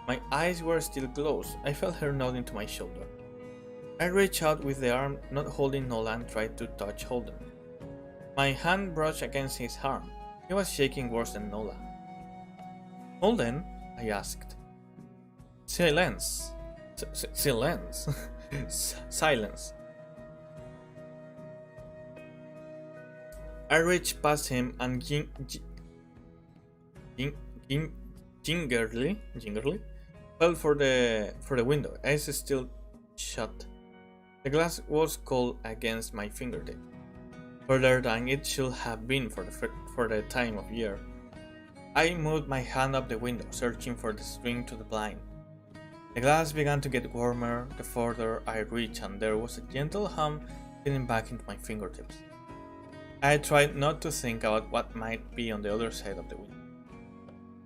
My eyes were still closed. I felt her nodding to my shoulder. I reached out with the arm not holding Nola and tried to touch Holden. My hand brushed against his arm. He was shaking worse than Nola. Holden? I asked. Silence. Silence. Silence. I reached past him and gingerly felt for the window. Eyes still shut. The glass was cold against my fingertip, further than it should have been for the time of year. I moved my hand up the window, searching for the string to the blind. The glass began to get warmer the further I reached, and there was a gentle hum getting back into my fingertips. I tried not to think about what might be on the other side of the window.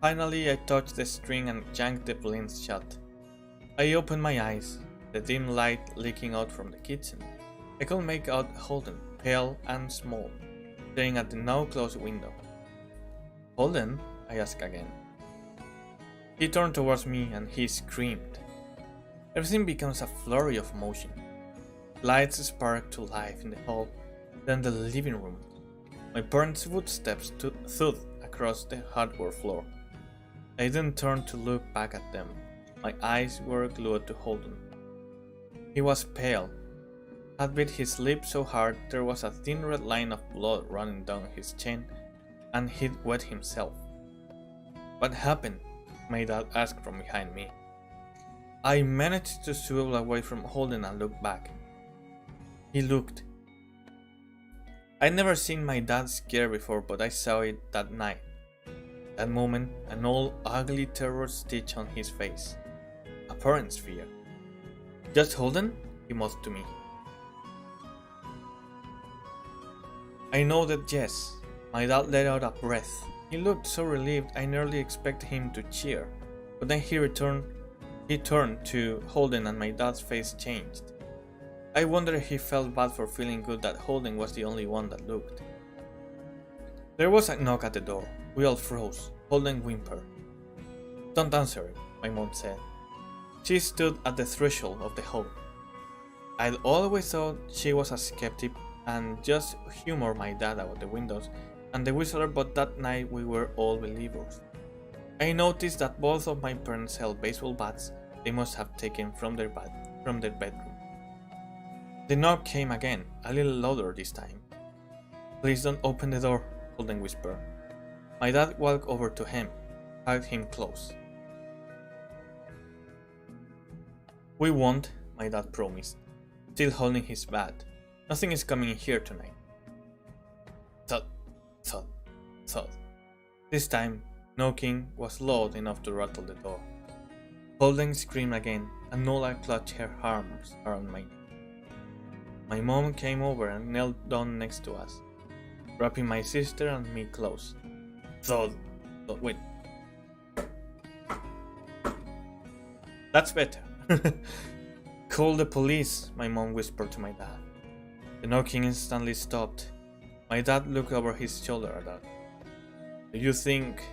Finally, I touched the string and yanked the blinds shut. I opened my eyes, the dim light leaking out from the kitchen. I could make out Holden, pale and small, staring at the now closed window. Holden? I asked again. He turned towards me and he screamed. Everything becomes a flurry of motion. Lights sparked to life in the hall, then the living room, My parents' footsteps thud across the hardwood floor. I then turned to look back at them. My eyes were glued to Holden. He was pale, had bit his lip so hard there was a thin red line of blood running down his chin, and he'd wet himself. What happened? My dad asked from behind me. I managed to swivel away from Holden and look back. He looked. I'd never seen my dad scared before, but I saw it that night. That moment, an old ugly terror stitch on his face. A parent's fear. Just Holden? He mouthed to me. I nodded yes. My dad let out a breath. He looked so relieved I nearly expected him to cheer, but then he turned to Holden and my dad's face changed. I wondered if he felt bad for feeling good that Holden was the only one that looked. There was a knock at the door. We all froze. Holden whimpered. Don't answer it, my mom said. She stood at the threshold of the home. I'd always thought she was a skeptic and just humored my dad about the windows and the whistler, but that night we were all believers. I noticed that both of my parents held baseball bats they must have taken from their bedroom. The knock came again, a little louder this time. Please don't open the door, Holden whispered. My dad walked over to him, hugged him close. We won't, my dad promised, still holding his bat. Nothing is coming in here tonight. Thud, thud, thud. This time, knocking was loud enough to rattle the door. Holden screamed again, and Nola clutched her arms around my neck. My mom came over and knelt down next to us, wrapping my sister and me close. Thud, thud, wait. That's better. Call the police, my mom whispered to my dad. The knocking instantly stopped. My dad looked over his shoulder at us. Do you think...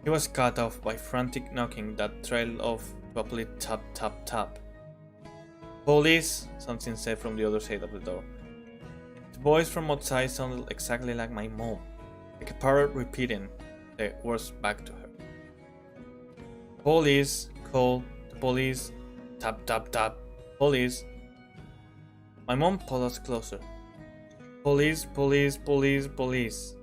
He was cut off by frantic knocking that trailed off to a polite tap tap tap. Police, something said from the other side of the door. The voice from outside sounded exactly like my mom, like a parrot repeating the words back to her. Police, call the police, tap tap tap, police. My mom pulled us closer. Police, police, police, police.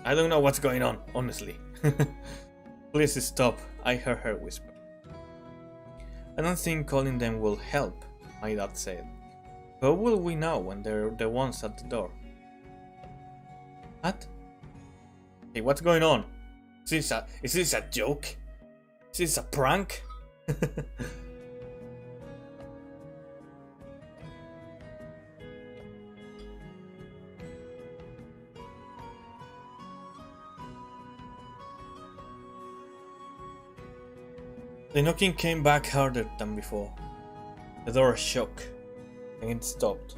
I don't know what's going on, honestly. Please stop, I heard her whisper. I don't think calling them will help, my dad said. How will we know when they're the ones at the door? What? Hey, what's going on? Is this a joke? Is this a prank? The knocking came back harder than before. The door shook, and it stopped.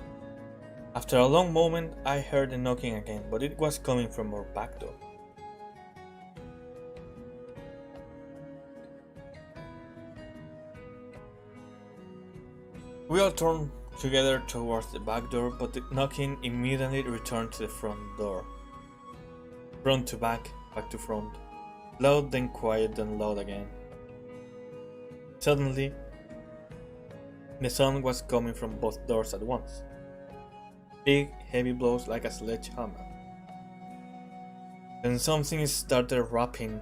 After a long moment, I heard the knocking again, but it was coming from our back door. We all turned together towards the back door, but the knocking immediately returned to the front door. Front to back, back to front. Loud, then quiet, then loud again. Suddenly, the sound was coming from both doors at once. Big, heavy blows like a sledgehammer. Then something started rapping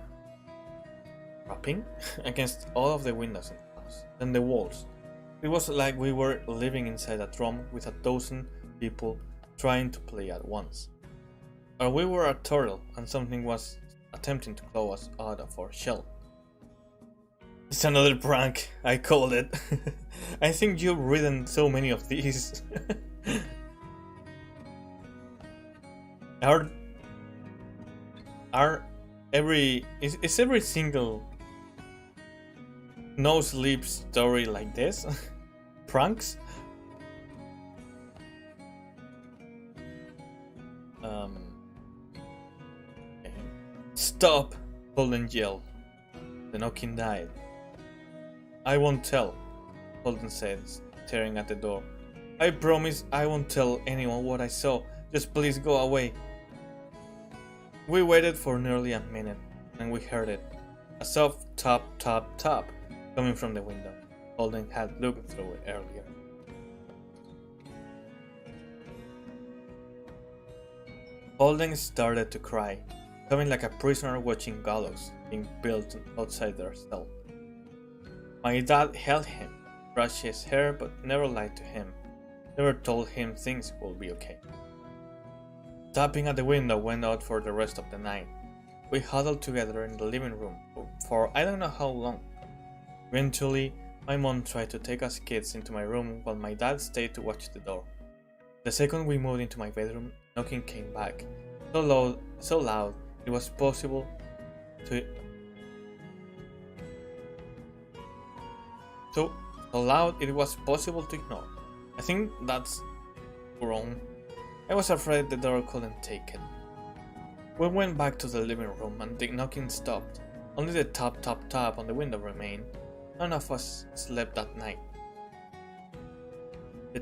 against all of the windows in the house, then the walls. It was like we were living inside a drum with 1,000 people trying to play at once. Or we were a turtle and something was attempting to claw us out of our shell. It's another prank, I called it. I think you've written so many of these. Is every single no sleep story like this? Pranks? Okay. Stop! Holden yelled. The knocking died. I won't tell, Holden said, staring at the door. I promise I won't tell anyone what I saw. Just please go away. We waited for nearly a minute, and we heard it. A soft tap tap tap coming from the window. Holden had looked through it earlier. Holden started to cry, coming like a prisoner watching gallows being built outside their cell. My dad held him, brushed his hair, but never lied to him, never told him things would be okay. Tapping at the window went out for the rest of the night. We huddled together in the living room for I don't know how long. Eventually, my mom tried to take us kids into my room while my dad stayed to watch the door. The second we moved into my bedroom, knocking came back, so loud it was possible to so loud it was possible to ignore. I think that's wrong. I was afraid the door couldn't take it. We went back to the living room and the knocking stopped. Only the tap tap tap on the window remained. None of us slept that night. The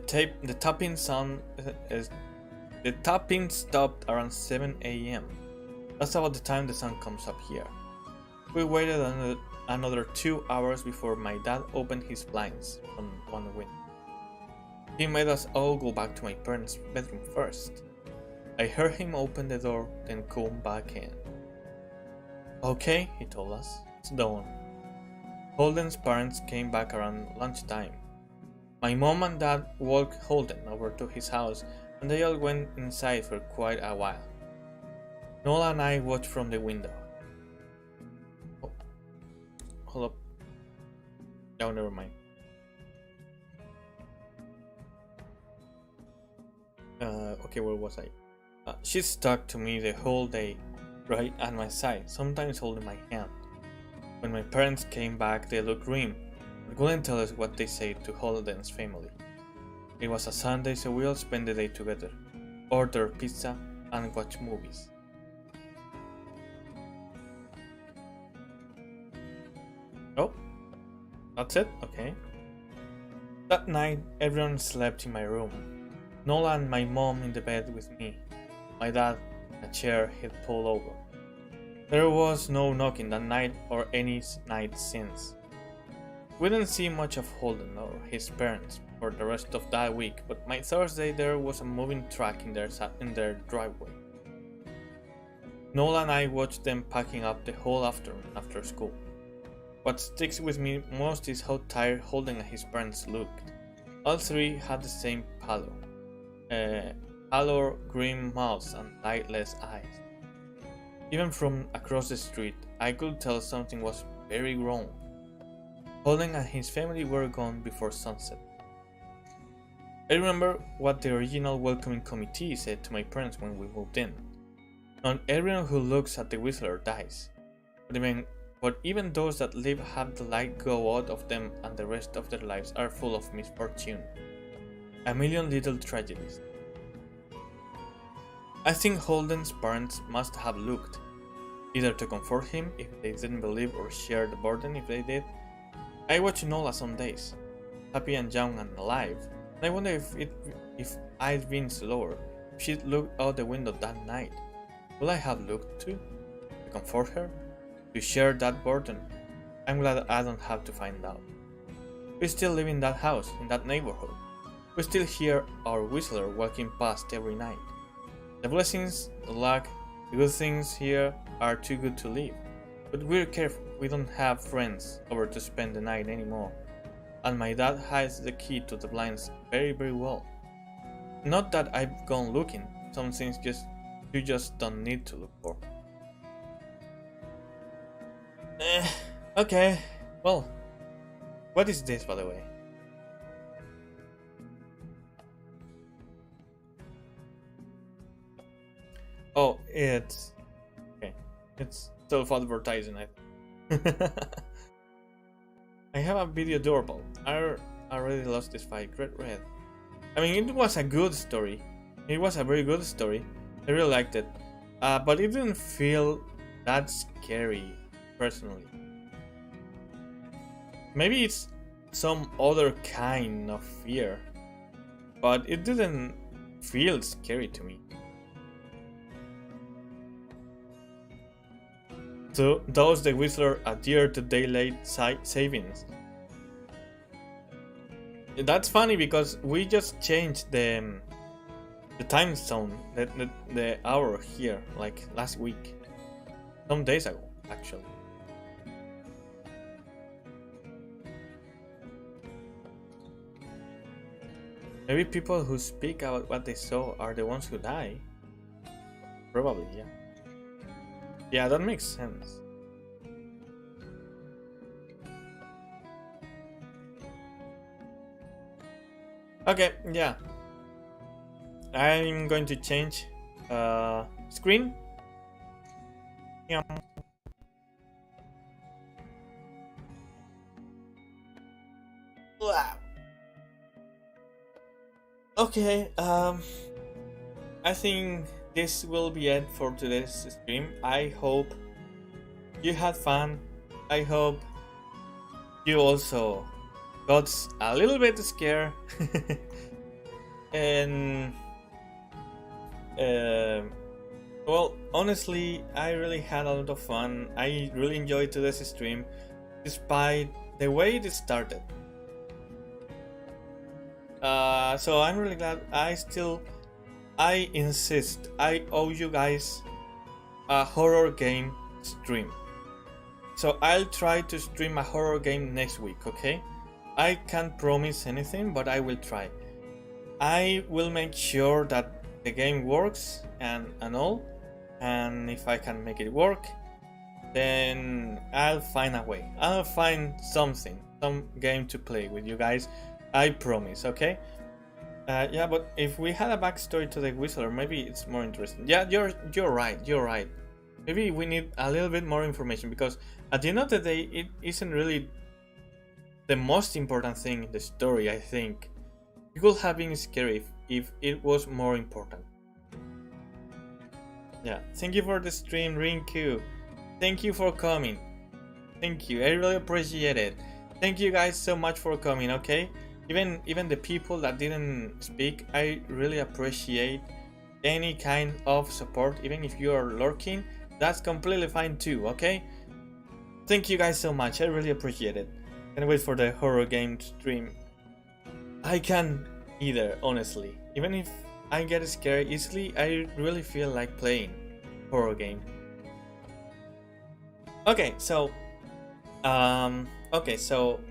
tapping stopped around 7 a.m. That's about the time the sun comes up here. We waited another 2 hours before my dad opened his blinds from one window. He made us all go back to my parents' bedroom first. I heard him open the door, then come back in. Okay, he told us, it's dawn. Holden's parents came back around lunchtime. My mom and dad walked Holden over to his house and they all went inside for quite a while. Nola and I watched from the window. Oh, hold up. Oh, never mind. Okay, where was I? She stuck to me the whole day, right at my side, sometimes holding my hand. When my parents came back, they looked grim, but couldn't tell us what they said to Holden's family. It was a Sunday, so we all spent the day together, ordered pizza, and watched movies. Oh, that's it? Okay. That night, everyone slept in my room. Nola and my mom in the bed with me. My dad in a chair he'd pulled over. There was no knocking that night or any night since. We didn't see much of Holden or his parents for the rest of that week, but my Thursday there was a moving truck in their driveway. Nola and I watched them packing up the whole afternoon after school. What sticks with me most is how tired Holden and his parents looked. All three had the same pallor. Pallor, grim mouths and lightless eyes. Even from across the street, I could tell something was very wrong. Holden and his family were gone before sunset. I remember what the original welcoming committee said to my parents when we moved in. Not everyone who looks at the Whistler dies, but even those that live have the light go out of them and the rest of their lives are full of misfortune. A million little tragedies. I think Holden's parents must have looked, either to comfort him if they didn't believe or share the burden if they did. I watch Nola some days, happy and young and alive, and I wonder if I'd been slower, if she'd looked out the window that night. Will I have looked too? To comfort her? To share that burden? I'm glad I don't have to find out. We still live in that house, in that neighborhood. We still hear our Whistler walking past every night. The blessings, the luck, the good things here are too good to leave. But we're careful, we don't have friends over to spend the night anymore. And my dad hides the key to the blinds very well. Not that I've gone looking, some things you just don't need to look for. Okay, well, what is this by the way? Oh, it's okay. It's self-advertising, I think. I have a video doorbell. I already lost this fight. Red. I mean, it was a good story. It was a very good story. I really liked it. But it didn't feel that scary, personally. Maybe it's some other kind of fear. But it didn't feels scary to me. So does the Whistler adhere to daylight savings? That's funny because we just changed the time zone, the hour here, like last week, some days ago, actually. Maybe people who speak about what they saw are the ones who die. Probably, yeah. Yeah, that makes sense. Okay, yeah. I'm going to change screen. Yeah. Okay, I think this will be it for today's stream. I hope you had fun. I hope you also got a little bit scared. And well, honestly, I really had a lot of fun. I really enjoyed today's stream, despite the way it started. So I'm really glad. I insist, I owe you guys a horror game stream. So I'll try to stream a horror game next week, okay? I can't promise anything, but I will try. I will make sure that the game works and all, and if I can make it work, then I'll find a way. I'll find something, some game to play with you guys. I promise, okay? Yeah, but if we had a backstory to the Whistler, maybe it's more interesting. Yeah, you're right. Maybe we need a little bit more information, because at the end of the day, it isn't really the most important thing in the story, I think. It would have been scary if it was more important. Yeah, thank you for the stream, Rinku. Thank you for coming. Thank you, I really appreciate it. Thank you guys so much for coming, okay? Even the people that didn't speak, I really appreciate any kind of support. Even if you are lurking, that's completely fine too, okay? Thank you guys so much, I really appreciate it. Can't wait for the horror game stream. I can't either, honestly. Even if I get scared easily, I really feel like playing horror game. Okay, so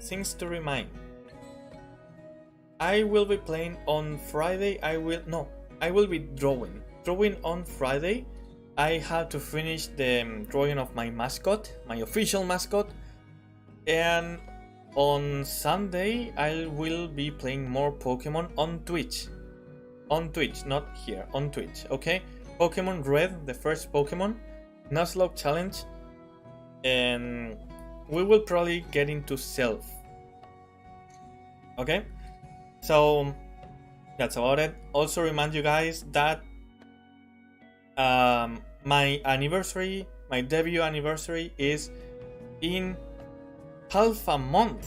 things to remind. I will be playing on Friday. I will be drawing on Friday. I have to finish the drawing of my mascot, my official mascot, and on Sunday I will be playing more Pokemon on Twitch. On Twitch, not here, on Twitch, okay? Pokemon Red, the first Pokemon, Nuzlocke challenge, and we will probably get into Self. Okay? So that's about it. Also remind you guys that my anniversary, my debut anniversary, is in half a month.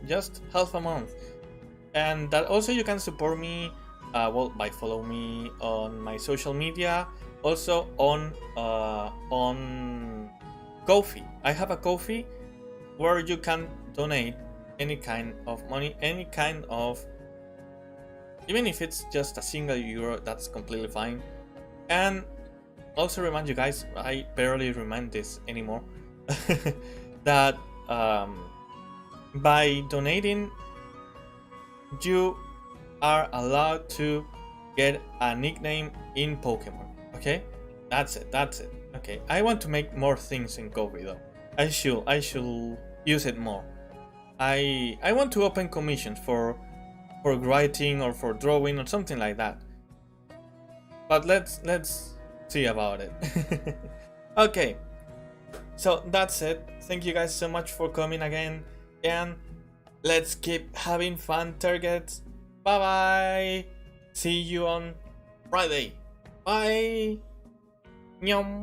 Just half a month. And that also you can support me by follow me on my social media, also on Ko-fi. I have a Ko-fi where you can donate any kind of money, any kind of, even if it's just a single euro, that's completely fine. And also remind you guys, I barely remind this anymore, that by donating you are allowed to get a nickname in Pokemon. Okay, that's it. Okay, I want to make more things in Ko-fi though. I should use it more. I want to open commissions for writing or for drawing or something like that. But let's see about it. Okay, so that's it. Thank you guys so much for coming again, and let's keep having fun, targets. Bye bye. See you on Friday. Bye. Nyom.